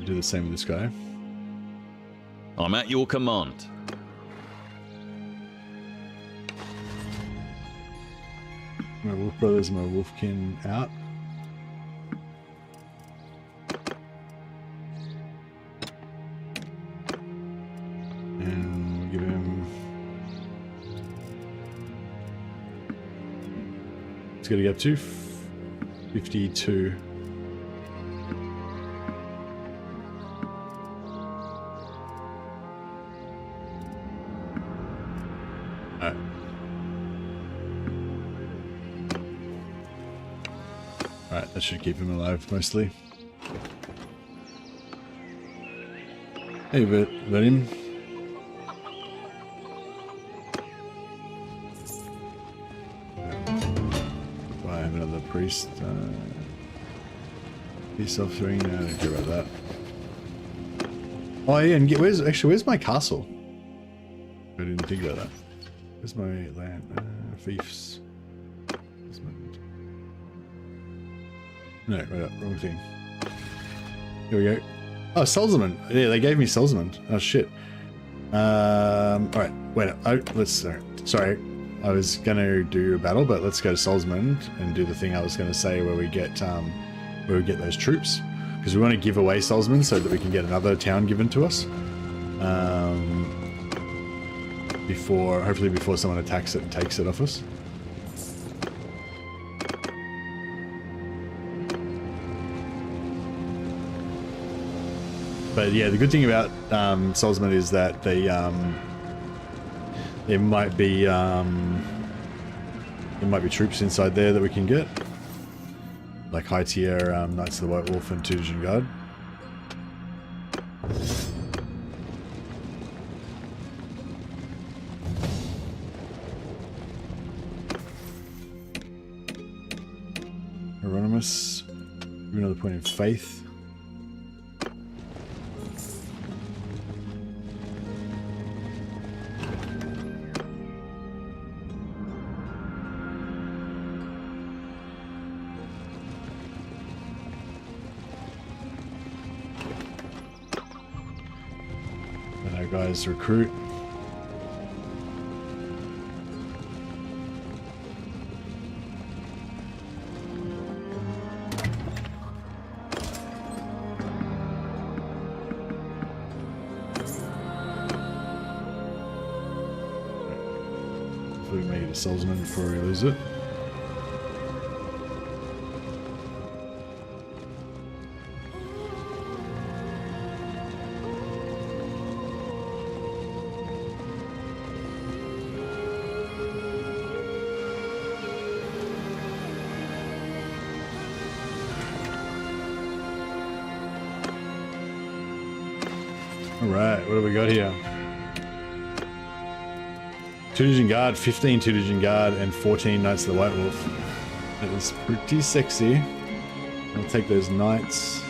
Do the same with this guy. I'm at your command. My wolf brothers and my wolfkin out. And we'll give him... It's got to get up to 52. Alright. Alright, that should keep him alive mostly. Hey, Vadim. Do I have another priest? Peace offering? No, I don't care about that. Oh yeah, and where's my castle? I didn't think about that. Where's my land? Fiefs. No, right up, wrong thing. Here we go. Oh, Solzman. Yeah, they gave me Solzman. Oh shit. Alright, wait, sorry. I was gonna do a battle, but let's go to Solzman and do the thing I was gonna say where we get those troops. Because we want to give away Solzman so that we can get another town given to us. Hopefully before someone attacks it and takes it off us. But yeah, the good thing about Solzman is that there might be troops inside there that we can get, like high tier Knights of the White Wolf and Tudor Guard. Hieronymus, give another point in faith. Guys, recruit. Hopefully we make it a Solzman before we lose it. Alright, what do we got here? Tudor Guard, 15 Tudor Guard, and 14 Knights of the White Wolf. That is pretty sexy. I'll take those knights.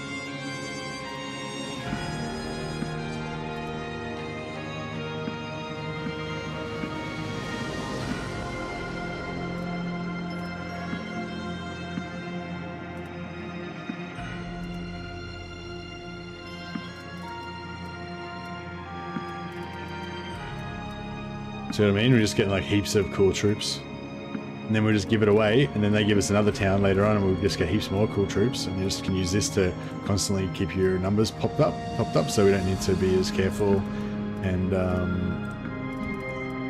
See what I mean? We're just getting like heaps of cool troops. And then we'll just give it away, and then they give us another town later on, and we'll just get heaps more cool troops, and you just can use this to constantly keep your numbers popped up, so we don't need to be as careful. And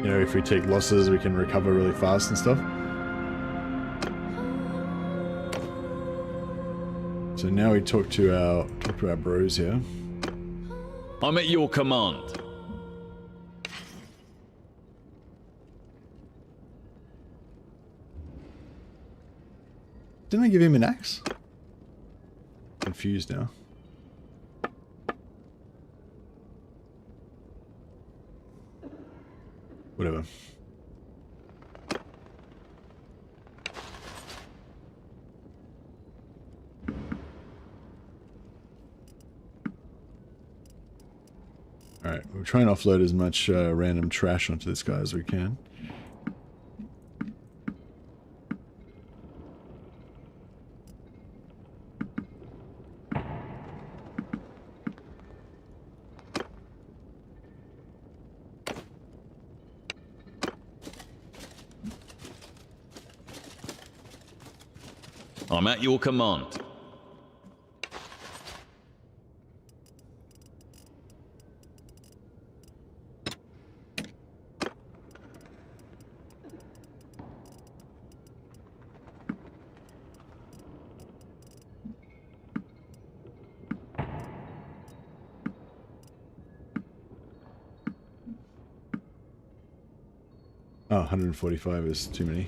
you know, if we take losses, we can recover really fast and stuff. So now we talk to our bros here. I'm at your command. Didn't I give him an axe? Confused now. Whatever. Alright, we'll try and offload as much random trash onto this guy as we can. I'm at your command. Oh, 145 is too many.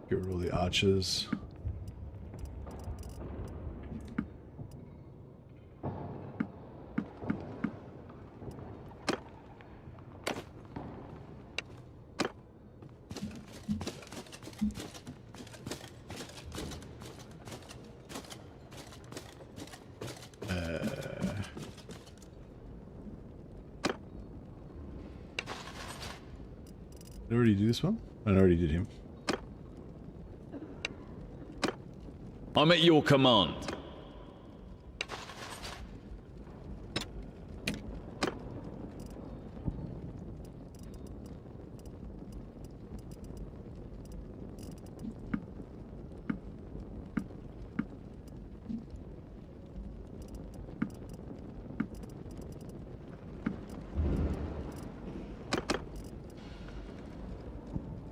Get rid of all the archers. Did I already do this one? I already did him. I'm at your command.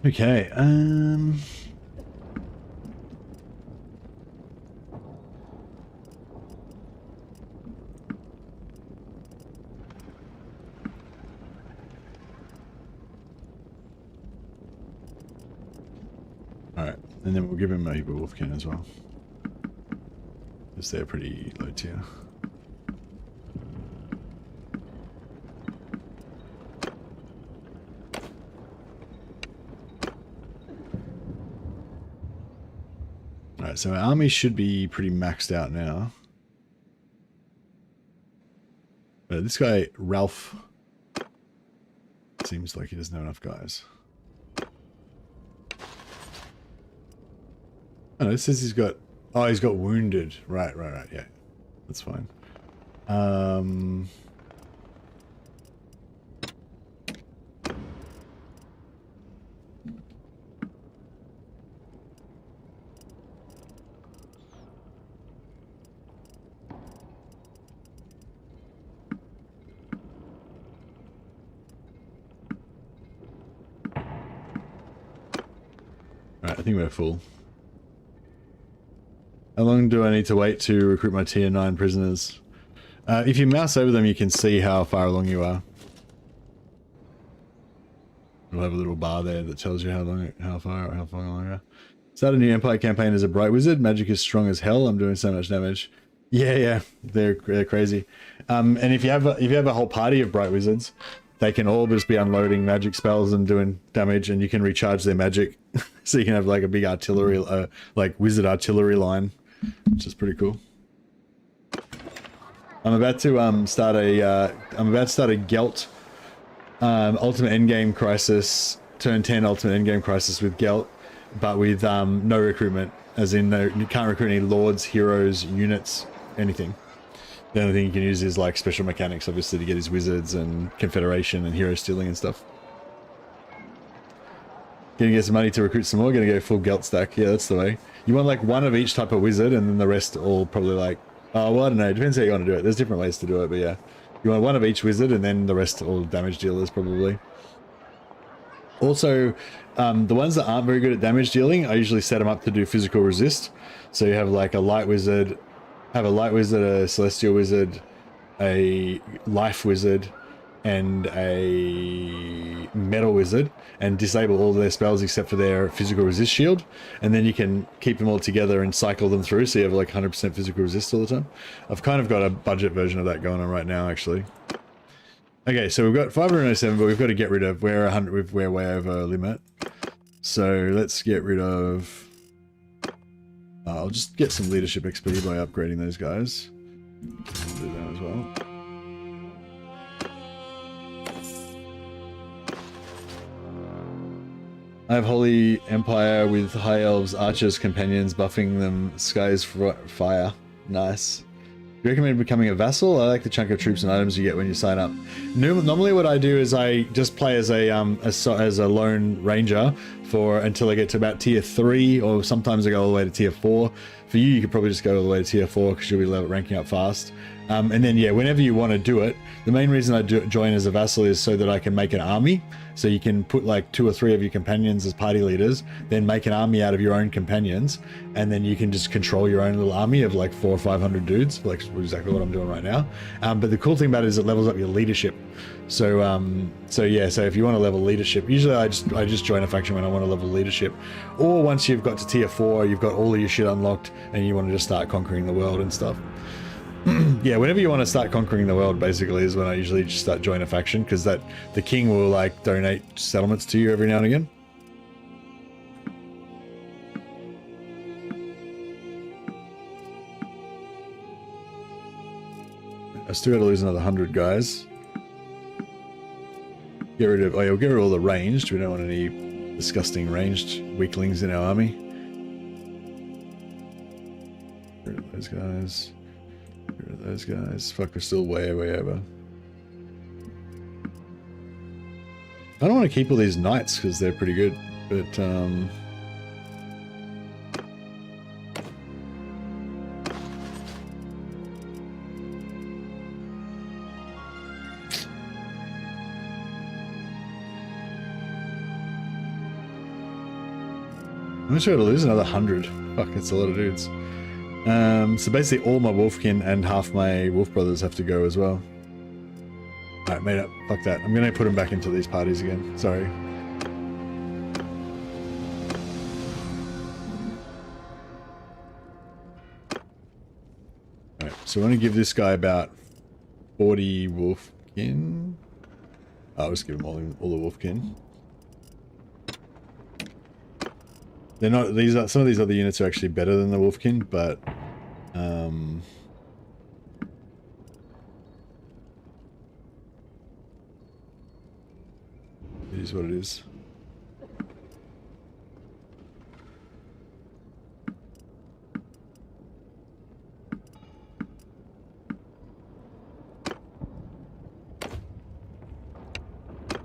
Okay, alright, and then we'll give him a heap of Wolfkin as well. Because they're pretty low tier. Alright, so our army should be pretty maxed out now. This guy, Ralph, seems like he doesn't have enough guys. Oh, it says he's got... Oh, he's got wounded. Right, yeah. That's fine. Right, I think we're full. How long do I need to wait to recruit my tier 9 prisoners? If you mouse over them, you can see how far along you are. We'll have a little bar there that tells you how far along you are. Start a new Empire campaign as a Bright Wizard. Magic is strong as hell. I'm doing so much damage. Yeah, they're crazy. And if you have a whole party of Bright Wizards, they can all just be unloading magic spells and doing damage, and you can recharge their magic, so you can have like a big artillery, like wizard artillery line, which is pretty cool. I'm about to start a Gelt Ultimate Endgame Crisis, turn 10 Ultimate Endgame Crisis with Gelt, but with no recruitment, as in you can't recruit any lords, heroes, units, anything. The only thing you can use is like special mechanics, obviously, to get his wizards and confederation and hero stealing and stuff. Gonna get some money to recruit some more, gonna go full Gelt stack. Yeah, that's the way. You want like one of each type of wizard, and then the rest all probably like, oh, well, I don't know, it depends how you want to do it. There's different ways to do it, but yeah. You want one of each wizard, and then the rest all damage dealers, probably. Also, the ones that aren't very good at damage dealing, I usually set them up to do physical resist. So you have like a light wizard, a celestial wizard, a life wizard, and a metal wizard, and disable all their spells except for their physical resist shield, and then you can keep them all together and cycle them through, so you have like 100% physical resist all the time. I've kind of got a budget version of that going on right now, actually. Okay, so we've got 507, but we've got to get rid of, we're way over limit. So let's get rid of... I'll just get some leadership XP by upgrading those guys. I'll do that as well. I have Holy Empire with High Elves, Archers, Companions, buffing them Skies Fire. Nice. you recommend becoming a vassal? I like the chunk of troops and items you get when you sign up. Normally what I do is I just play as a lone ranger for until I get to about tier 3, or sometimes I go all the way to tier 4. For you, you could probably just go all the way to tier 4 because you'll be ranking up fast. And then, yeah, whenever you want to do it, the main reason I join as a vassal is so that I can make an army. So you can put like 2 or 3 of your companions as party leaders, then make an army out of your own companions, and then you can just control your own little army of like 400 or 500 dudes, like exactly what I'm doing right now. But the cool thing about it is it levels up your leadership. So yeah, so if you want to level leadership, usually I just join a faction when I want to level leadership, or once you've got to tier 4, you've got all of your shit unlocked, and you want to just start conquering the world and stuff. Yeah, whenever you want to start conquering the world, basically, is when I usually just start join a faction, because the king will like donate settlements to you every now and again. I still got to lose another 100 guys. Get rid of, you'll get rid of all the ranged. We don't want any disgusting ranged weaklings in our army. Get rid of those guys. Get rid of those guys. Fuck, we're still way over. I don't want to keep all these knights because they're pretty good, but I'm just going to lose another 100. Fuck, that's a lot of dudes. So basically all my Wolfkin and half my Wolf Brothers have to go as well. Alright, made up. Fuck that. I'm going to put them back into these parties again. Sorry. Alright, so I want to give this guy about 40 Wolfkin. I'll just give him all the Wolfkin. They're not, some of these other units are actually better than the Wolfkin, but it is what it is.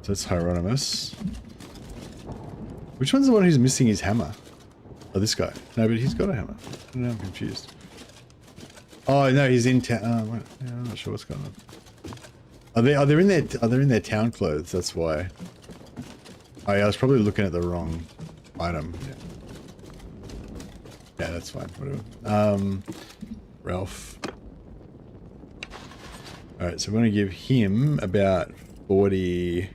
So it's Hieronymus. Which one's the one who's missing his hammer? Oh, this guy. No, but he's got a hammer. I don't know, I'm confused. Oh no, he's in town. Oh, yeah, I'm not sure what's going on. Are they in their town clothes? That's why. Oh yeah, I was probably looking at the wrong item. Yeah, that's fine. Whatever. Ralph. All right, so we're gonna give him about 40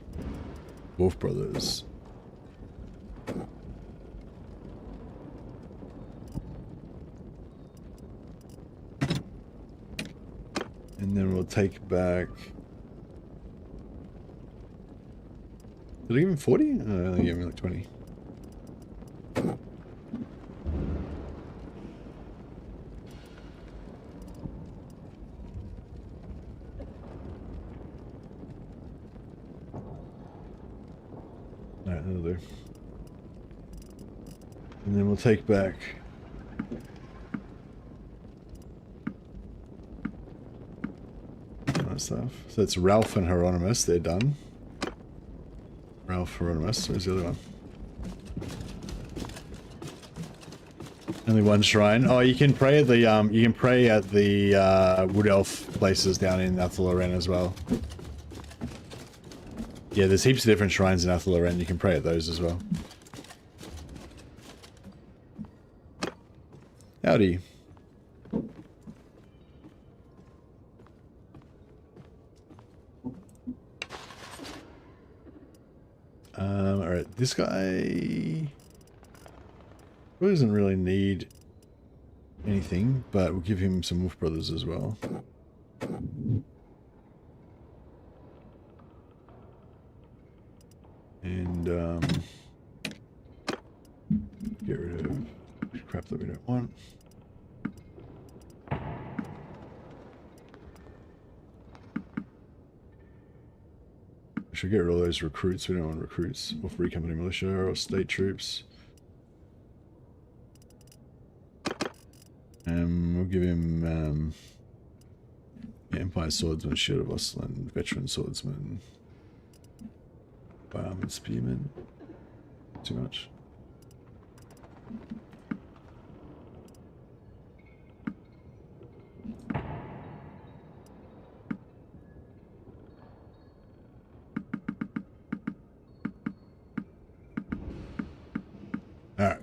Wolf Brothers. And then we'll take back... Did I give him 40? Oh, I only gave him like 20. Alright, that'll do. And then we'll take back... stuff. So it's Ralph and Hieronymus, they're done. Ralph, Hieronymus, where's the other one? Only one shrine. Oh, you can pray at the Wood Elf places down in Athel-Loren as well. Yeah, there's heaps of different shrines in Athel-Loren, you can pray at those as well. Howdy. Alright, this guy doesn't really need anything, but we'll give him some Wolf Brothers as well. And get rid of crap that we don't want. I should get rid of those recruits. We don't want recruits or free company militia or state troops. We'll give him Empire Swordsman, Shield of Osland, Veteran Swordsman, Armored Spearman. Too much. Alright.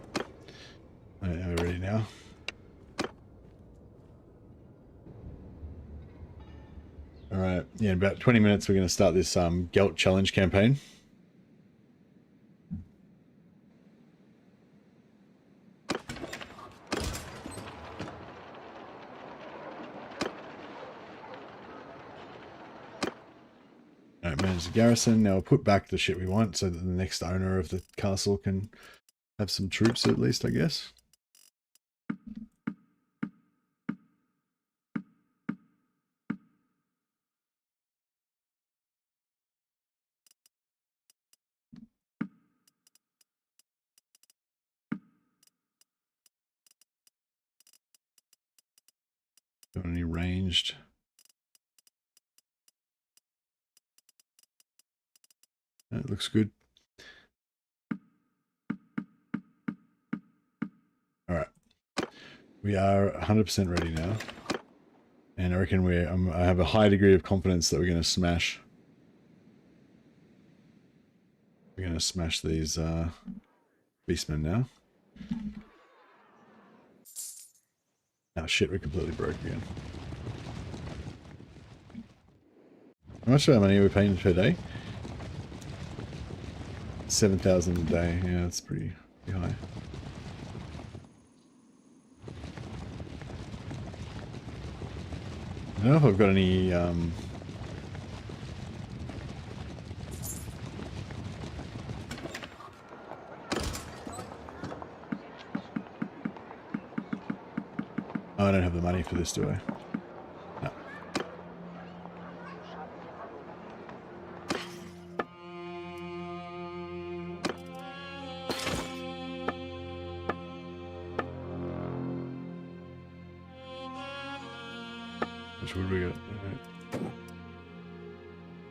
We're ready now. Alright, yeah, in about 20 minutes we're going to start this Gelt Challenge campaign. Alright, manage the garrison. Now we'll put back the shit we want so that the next owner of the castle can have some troops at least, I guess. Got any ranged? That looks good. Alright. We are 100% ready now. And I reckon I have a high degree of confidence that we're going to smash. We're going to smash these beastmen now. Oh shit, we're completely broke again. How much money are we paying per day? 7,000 a day. Yeah, that's pretty high. I don't know if I've got any oh, I don't have the money for this, do I? No. Which would we got?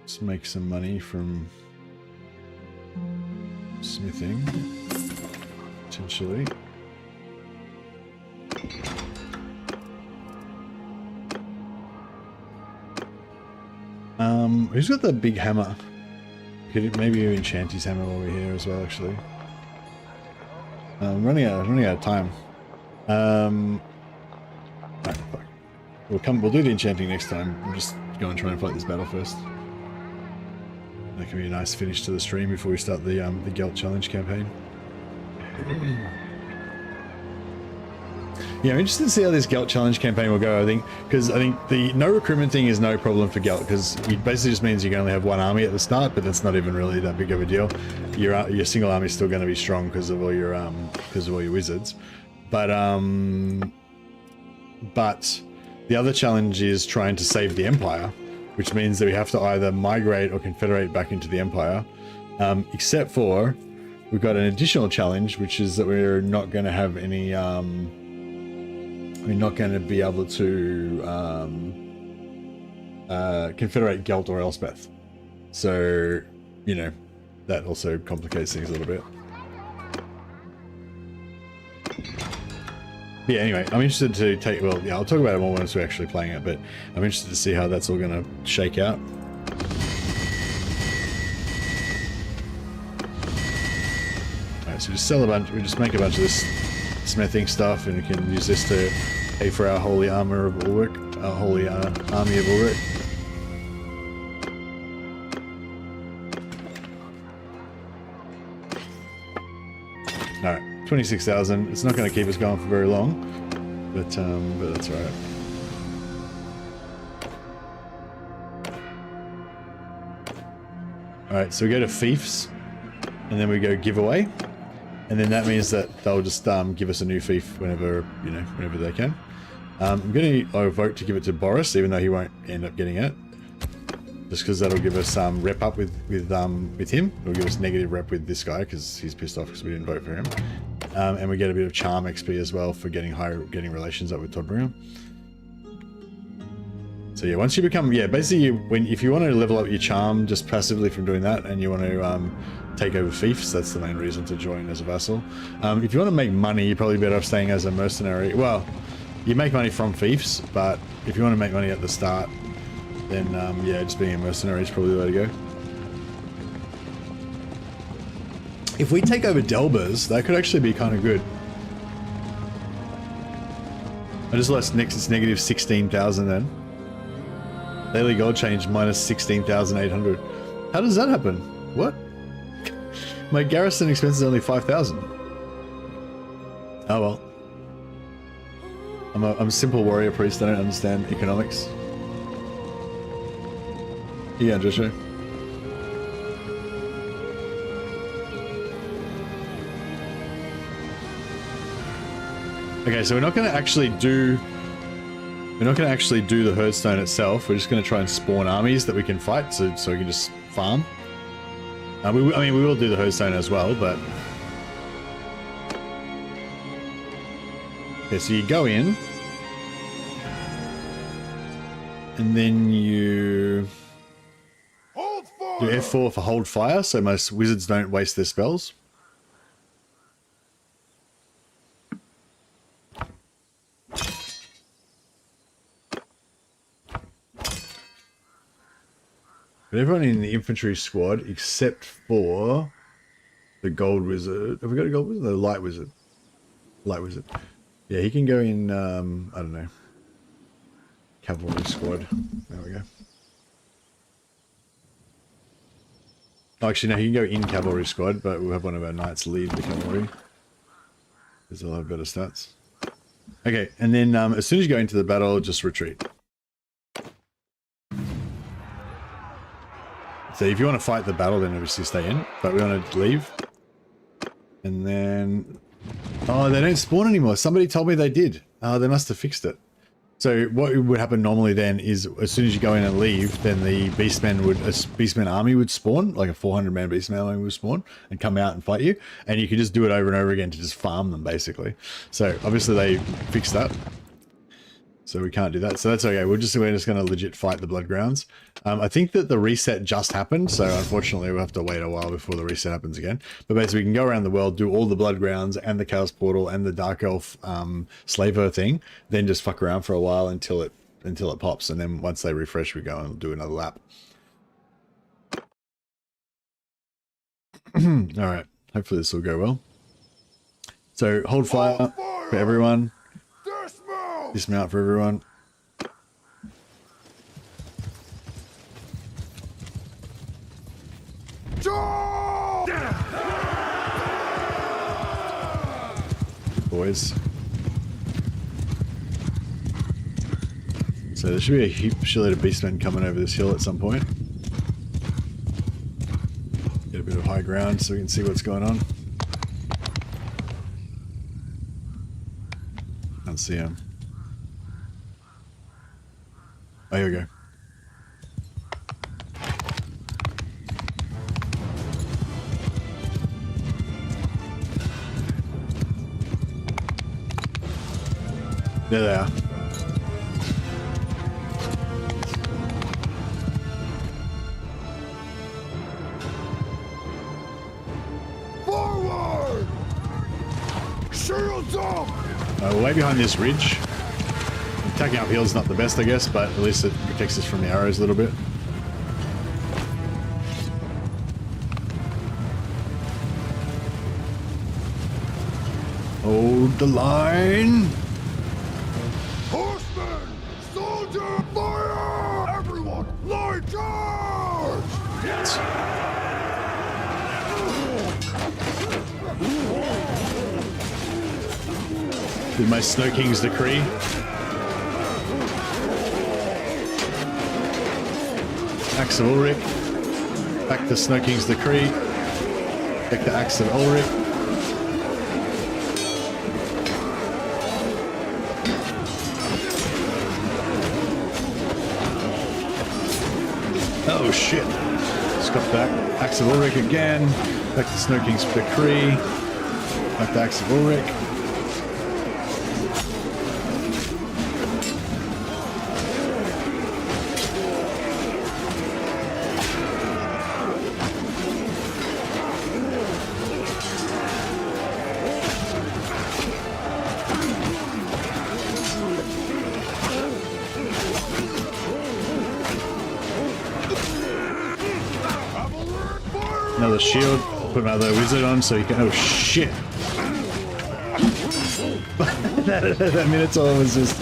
Let's make some money from smithing, potentially. Who's got the big hammer? Could maybe enchant his hammer while we're here as well, actually. I'm running out of time. Right, fuck. We'll do the enchanting next time. I'm just going to try and fight this battle first. That can be a nice finish to the stream before we start the Gelt Challenge campaign. Yeah, I'm interested to see how this Gelt Challenge campaign will go, I think, because I think the no recruitment thing is no problem for Gelt, because it basically just means you can only have one army at the start, but that's not even really that big of a deal. Your single army is still going to be strong because of all your wizards, but the other challenge is trying to save the Empire, which means that we have to either migrate or confederate back into the Empire, except for we've got an additional challenge, which is that we're not going to have any we're not going to be able to confederate Gelt or Elspeth. So, you know, that also complicates things a little bit. Yeah, anyway, I'm interested to take, well, yeah, I'll talk about it more once we're actually playing it, but I'm interested to see how that's all going to shake out. Alright, so just sell a bunch, we just make a bunch of this smithing stuff, and we can use this to pay for our holy armor of Ulrich, our holy army of Ulrich. Alright, 26,000. It's not going to keep us going for very long, but that's alright. Alright, so we go to fiefs, and then we go giveaway. And then that means that they'll just give us a new fief whenever, you know, whenever they can. I'm going to vote to give it to Boris, even though he won't end up getting it, just because that'll give us rep up with him. It'll give us negative rep with this guy because he's pissed off because we didn't vote for him, and we get a bit of charm XP as well for getting relations up with Todbringer. So yeah, once you become, yeah, basically if you want to level up your charm just passively from doing that, and you want to take over fiefs, that's the main reason to join as a vassal. If you want to make money, you're probably better off staying as a mercenary. Well, you make money from fiefs, but if you want to make money at the start, then yeah, just being a mercenary is probably the way to go. If we take over Delbers, that could actually be kind of good. I just lost next, it's negative 16,000 then. Daily gold change minus 16,800. How does that happen? What? My garrison expense is only 5,000. Oh well. I'm a simple warrior priest, I don't understand economics. Yeah, Joshua. Okay, so we're not going to actually do the Hearthstone itself. We're just going to try and spawn armies that we can fight, so we can just farm. I mean, we will do the Hearthstone as well, but okay. So you go in, and then you do F4 for hold fire, so most wizards don't waste their spells. But everyone in the infantry squad, except for the gold wizard. Have we got a gold wizard? The light wizard. Light wizard. Yeah, he can go in, I don't know, cavalry squad. There we go. Oh, actually, no, he can go in cavalry squad, but we'll have one of our knights lead the cavalry, because they'll have better stats. Okay, and then as soon as you go into the battle, just retreat. So if you want to fight the battle, then obviously stay in, but we want to leave. And then, oh, they don't spawn anymore. Somebody told me they did. Oh, they must have fixed it. So what would happen normally then is as soon as you go in and leave, then the Beastmen army would spawn, like a 400-man Beastmen army would spawn and come out and fight you. And you could just do it over and over again to just farm them, basically. So obviously they fixed that. So we can't do that. So that's okay. We're just going to legit fight the Bloodgrounds. I think that the reset just happened. So unfortunately we'll have to wait a while before the reset happens again. But basically we can go around the world, do all the Bloodgrounds and the Chaos Portal and the Dark Elf Slaver thing. Then just fuck around for a while until it pops. And then once they refresh, we go and do another lap. All right. Hopefully this will go well. So hold fire for everyone. Dismount for everyone. Boys. So there should be a shitload of beastmen coming over this hill at some point. Get a bit of high ground so we can see what's going on. Can't see him. Oh, here we go. There they are. Forward! Shields up! We're way behind this ridge. Attacking uphill is not the best, I guess, but at least it protects us from the arrows a little bit. Hold the line! Horsemen! Soldier! Fire! Everyone! Line charge! Yes. Did my Snow King's decree? Axe of Ulrich. Back to Snow King's decree. Back to Axe of Ulrich. Oh shit. Just got back. Axe of Ulrich again. Back to Snow King's decree. Back to Axe of Ulrich. another shield, put another wizard on so you can. Oh shit! that Minotaur was just.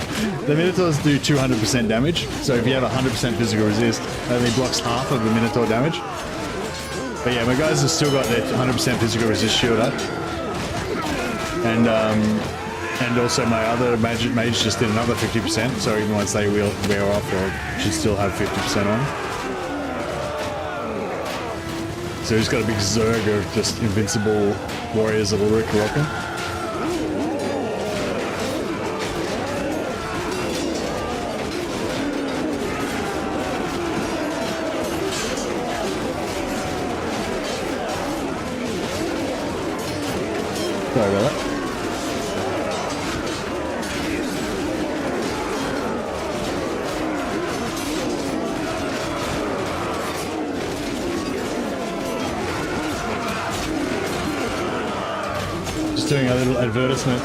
The Minotaurs do 200% damage, so if you have 100% physical resist, it only blocks half of the Minotaur damage. But yeah, my guys have still got their 100% physical resist shield up. And also my other mage just did another 50%, so even once they wear off, they should still have 50% on. So he's got a big zerg of just invincible warriors of Ulrich rocking. Sorry about that. Just doing a little advertisement.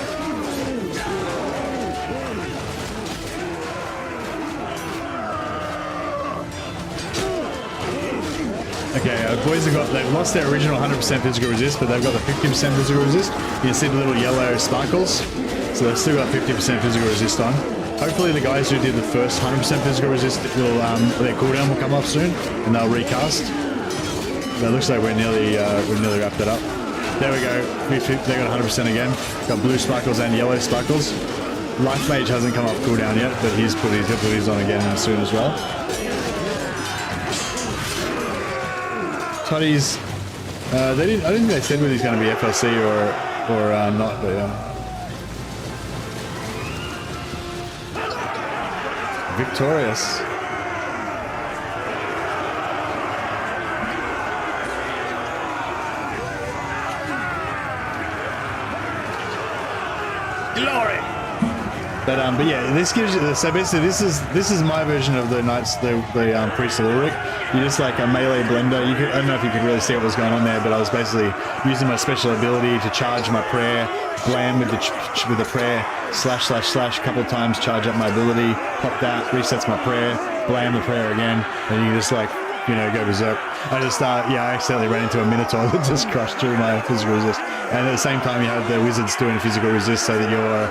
Okay, boys they've lost their original 100% physical resist, but they've got the 50% physical resist. You can see the little yellow sparkles. So they've still got 50% physical resist on. Hopefully the guys who did the first 100% physical resist will, their cooldown will come off soon, and they'll recast. But it looks like we're nearly wrapped it up. There we go. They got 100% again. Got blue sparkles and yellow sparkles. Life Mage hasn't come off cooldown yet, but he'll put his on again soon as well. Toddy's, I didn't think they said whether he's going to be FLC or not, but yeah. Victorious. Glory! But yeah, this gives you. So basically, this is my version of the Knights, the Priest of Ulrich. You just like a melee blender. I don't know if you could really see what was going on there, but I was basically using my special ability to charge my prayer, blam with the prayer, slash a couple of times, charge up my ability, pop that, resets my prayer, blam the prayer again, and you just like, you know, go berserk. I just I accidentally ran into a Minotaur that just crushed through my physical resist. And at the same time, you have the wizards doing physical resist so that your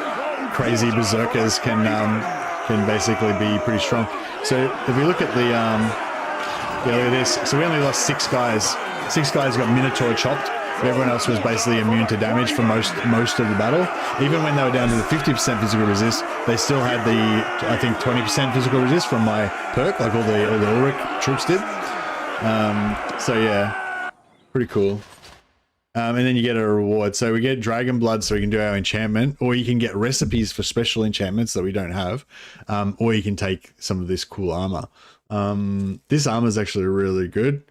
crazy berserkers can basically be pretty strong. So if we look at the look at this. So we only lost 6 guys. 6 guys got Minotaur chopped. Everyone else was basically immune to damage for most of the battle. Even when they were down to the 50% physical resist, they still had the, I think, 20% physical resist from my perk, like all the Ulrich troops did. So yeah, pretty cool. And then you get a reward. So we get Dragon Blood so we can do our enchantment, or you can get recipes for special enchantments that we don't have, or you can take some of this cool armor. This armor is actually really good.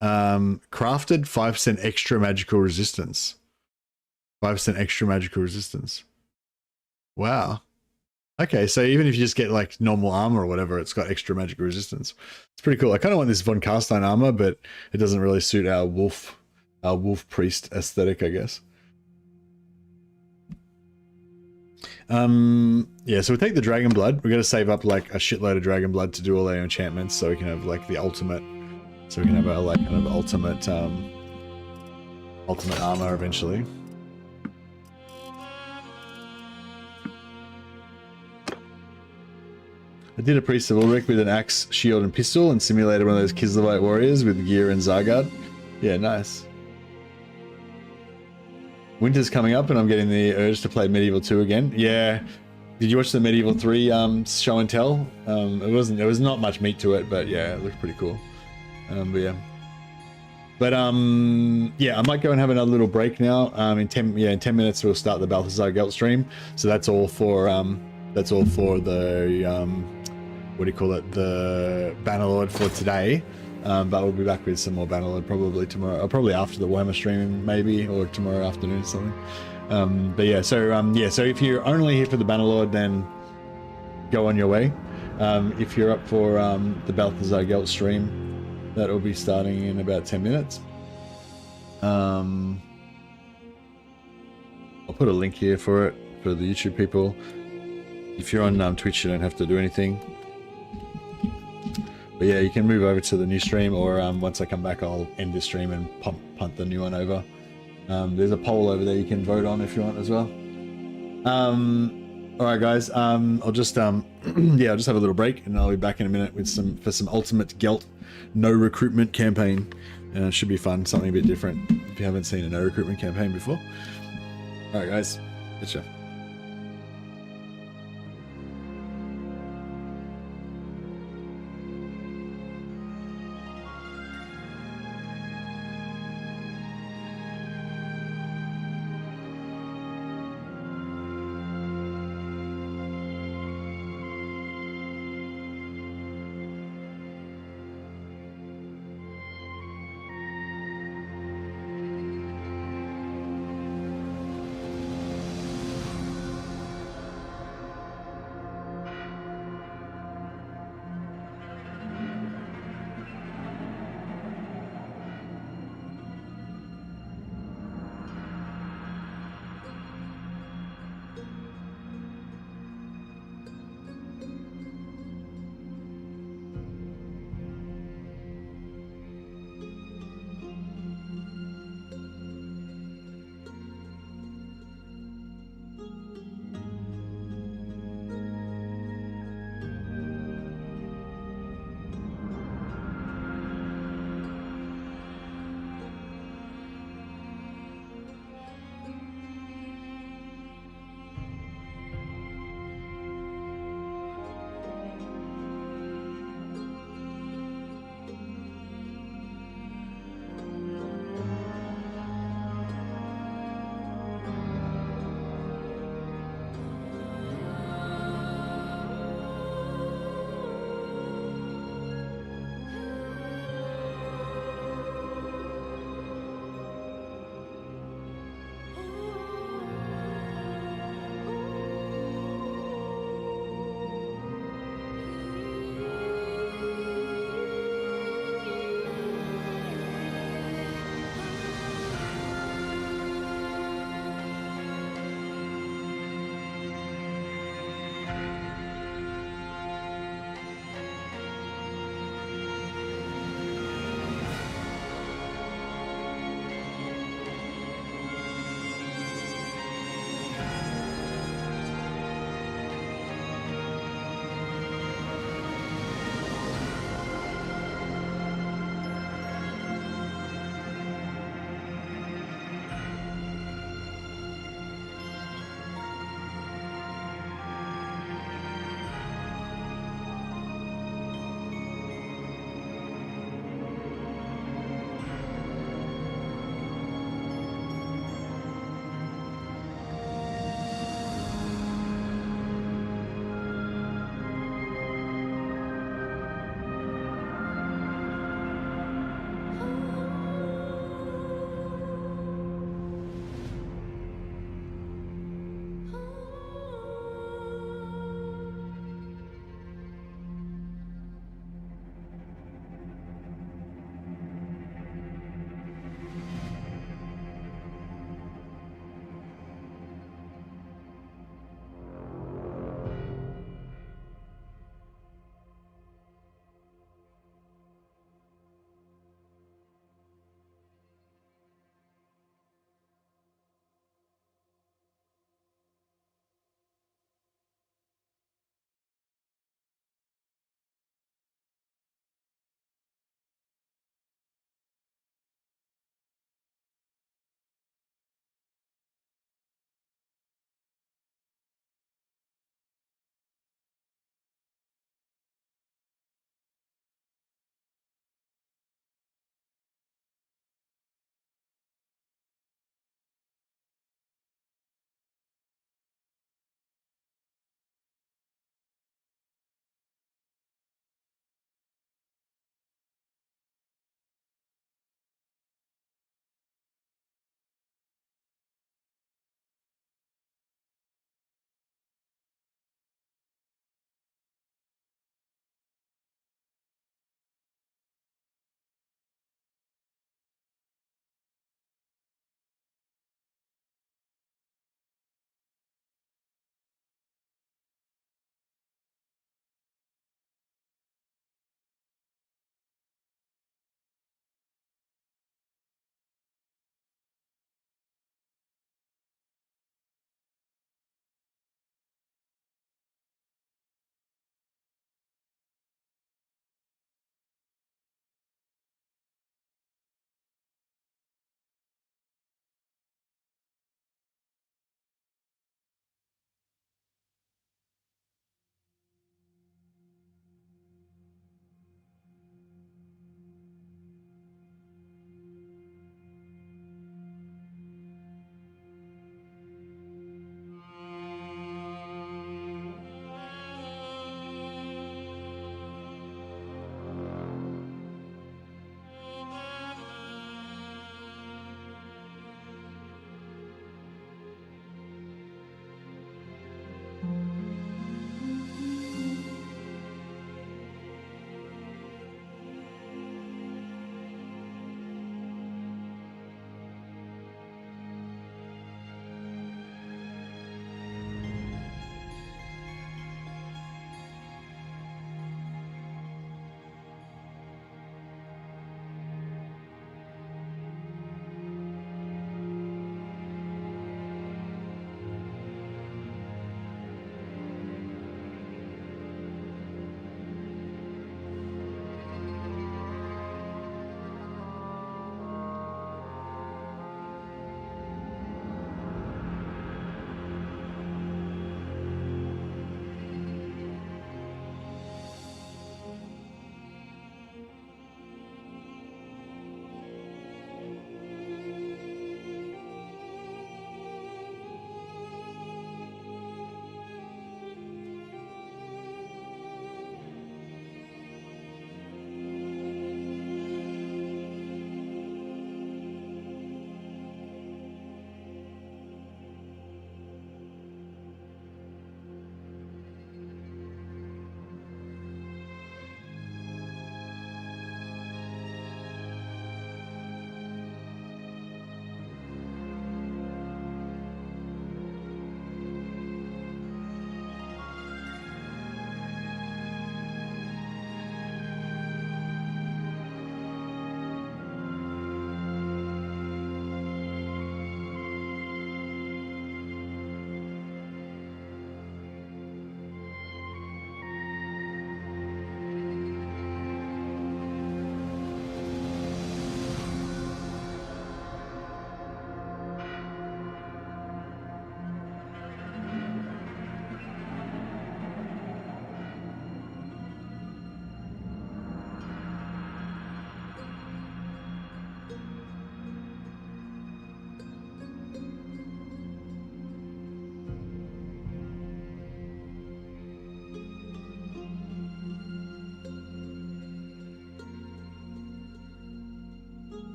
Crafted 5% extra magical resistance. 5% extra magical resistance. Wow. Okay, so even if you just get like normal armor or whatever, it's got extra magical resistance. It's pretty cool. I kind of want this Von Carstein armor, but it doesn't really suit our wolf priest aesthetic, I guess. Yeah, so we take the Dragon Blood. We're gonna save up like a shitload of Dragon Blood to do all our enchantments, so we can have like the ultimate. So we can have our like kind of ultimate armor eventually. I did a Priest of Ulrich with an axe, shield, and pistol, and simulated one of those Kislevites warriors with gear and Zargard. Yeah, nice. Winter's coming up, and I'm getting the urge to play Medieval 2 again. Yeah. Did you watch the Medieval 3 show and tell? There was not much meat to it, but yeah, it looked pretty cool. But yeah. But yeah, I might go and have another little break now. In 10 minutes we'll start the Balthazar Gelt stream. So that's all for the what do you call it? The Bannerlord for today. But we'll be back with some more Bannerlord probably tomorrow, or probably after the Warhammer stream maybe, or tomorrow afternoon or something. But yeah, so if you're only here for the Bannerlord, then go on your way. If you're up for the Balthazar Gelt stream, that will be starting in about 10 minutes. I'll put a link here for it for the YouTube people. If you're on Twitch, you don't have to do anything. But yeah, you can move over to the new stream, or once I come back, I'll end this stream and punt the new one over. There's a poll over there you can vote on if you want as well. All right, guys. I'll just yeah, I'll just have a little break, and I'll be back in a minute with some Ultimate Gelt no recruitment campaign. And it should be fun, something a bit different if you haven't seen a no recruitment campaign before. All right, guys. Gotcha.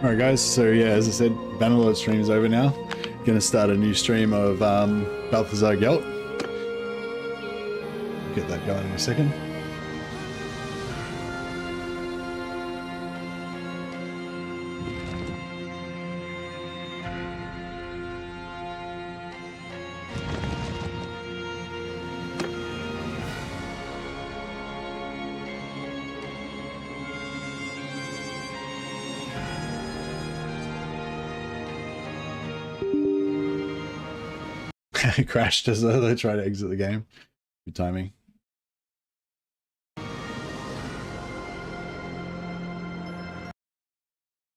Alright guys, so yeah, as I said, Bannerlord stream is over now. Gonna start a new stream of Balthazar Gelt. Get that going in a second. It crashed as though they tried to exit the game. Good timing.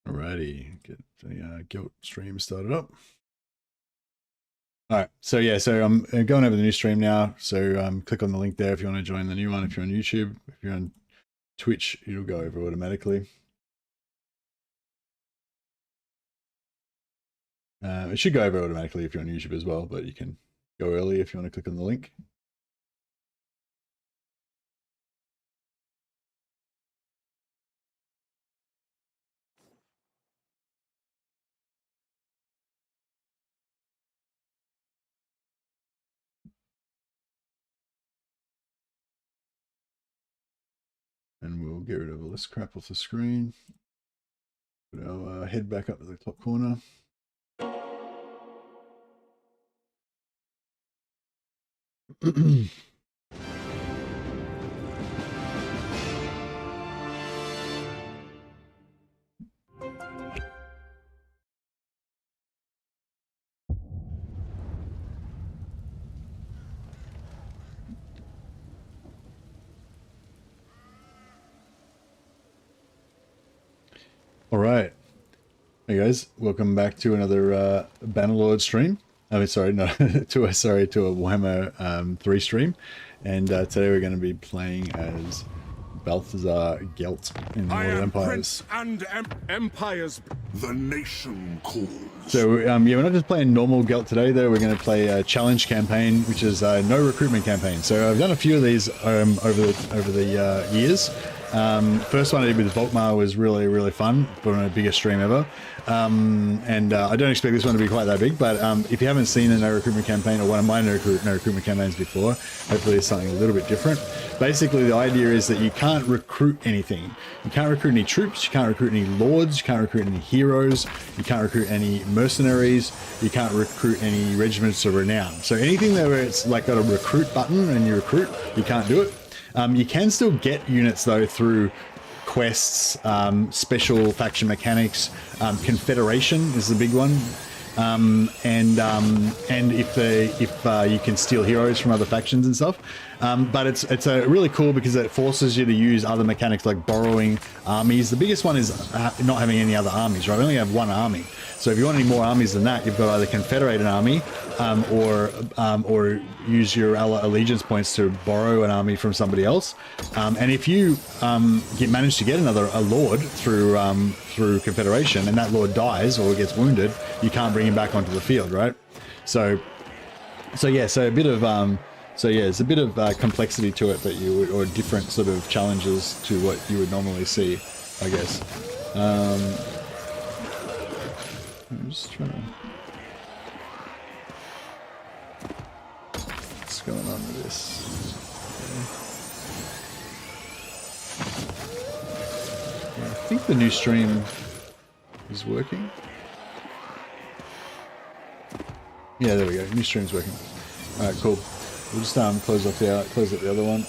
Alrighty, get the Guilt stream started up. Alright, so yeah, so I'm going over the new stream now. So click on the link there if you want to join the new one. If you're on YouTube, if you're on Twitch, it'll go over automatically. It should go over automatically if you're on YouTube as well, but you can go early if you want to click on the link. And we'll get rid of all this crap off the screen. Put our head back up to the top corner. All right. Hey guys, welcome back to another Bannerlord stream. I mean, sorry, no, to a Warhammer 3 stream. And today we're going to be playing as Balthazar Gelt in the World of Empires. And Empires. The nation calls. So yeah, we're not just playing normal Gelt today though. We're going to play a challenge campaign, which is no recruitment campaign. So I've done a few of these over the years. First one I did with Volkmar was really fun, but on a biggest stream ever. And I don't expect this one to be quite that big, but if you haven't seen a no recruitment campaign or one of my no recruitment campaigns before, hopefully it's something a little bit different. Basically, the idea is that you can't recruit anything. You can't recruit any troops, you can't recruit any lords, you can't recruit any heroes, you can't recruit any mercenaries, you can't recruit any regiments of renown. So anything there where it's like got a recruit button and you recruit, you can't do it. You can still get units though through quests, special faction mechanics, confederation is the big one, and if you can steal heroes from other factions and stuff. But it's really cool because it forces you to use other mechanics like borrowing armies. The biggest one is not having any other armies, right? I only have one army. So if you want any more armies than that, you've got to either confederate an army or use your allegiance points to borrow an army from somebody else. And if you manage to get a lord through confederation, and that lord dies or gets wounded, you can't bring him back onto the field, right? So it's a bit of complexity to it that you would, or different sort of challenges to what you would normally see, I guess. I'm just trying to... What's going on with this? Okay. Yeah, I think the new stream is working. Yeah, there we go. New stream's working. All right, cool. We'll just close up the other one.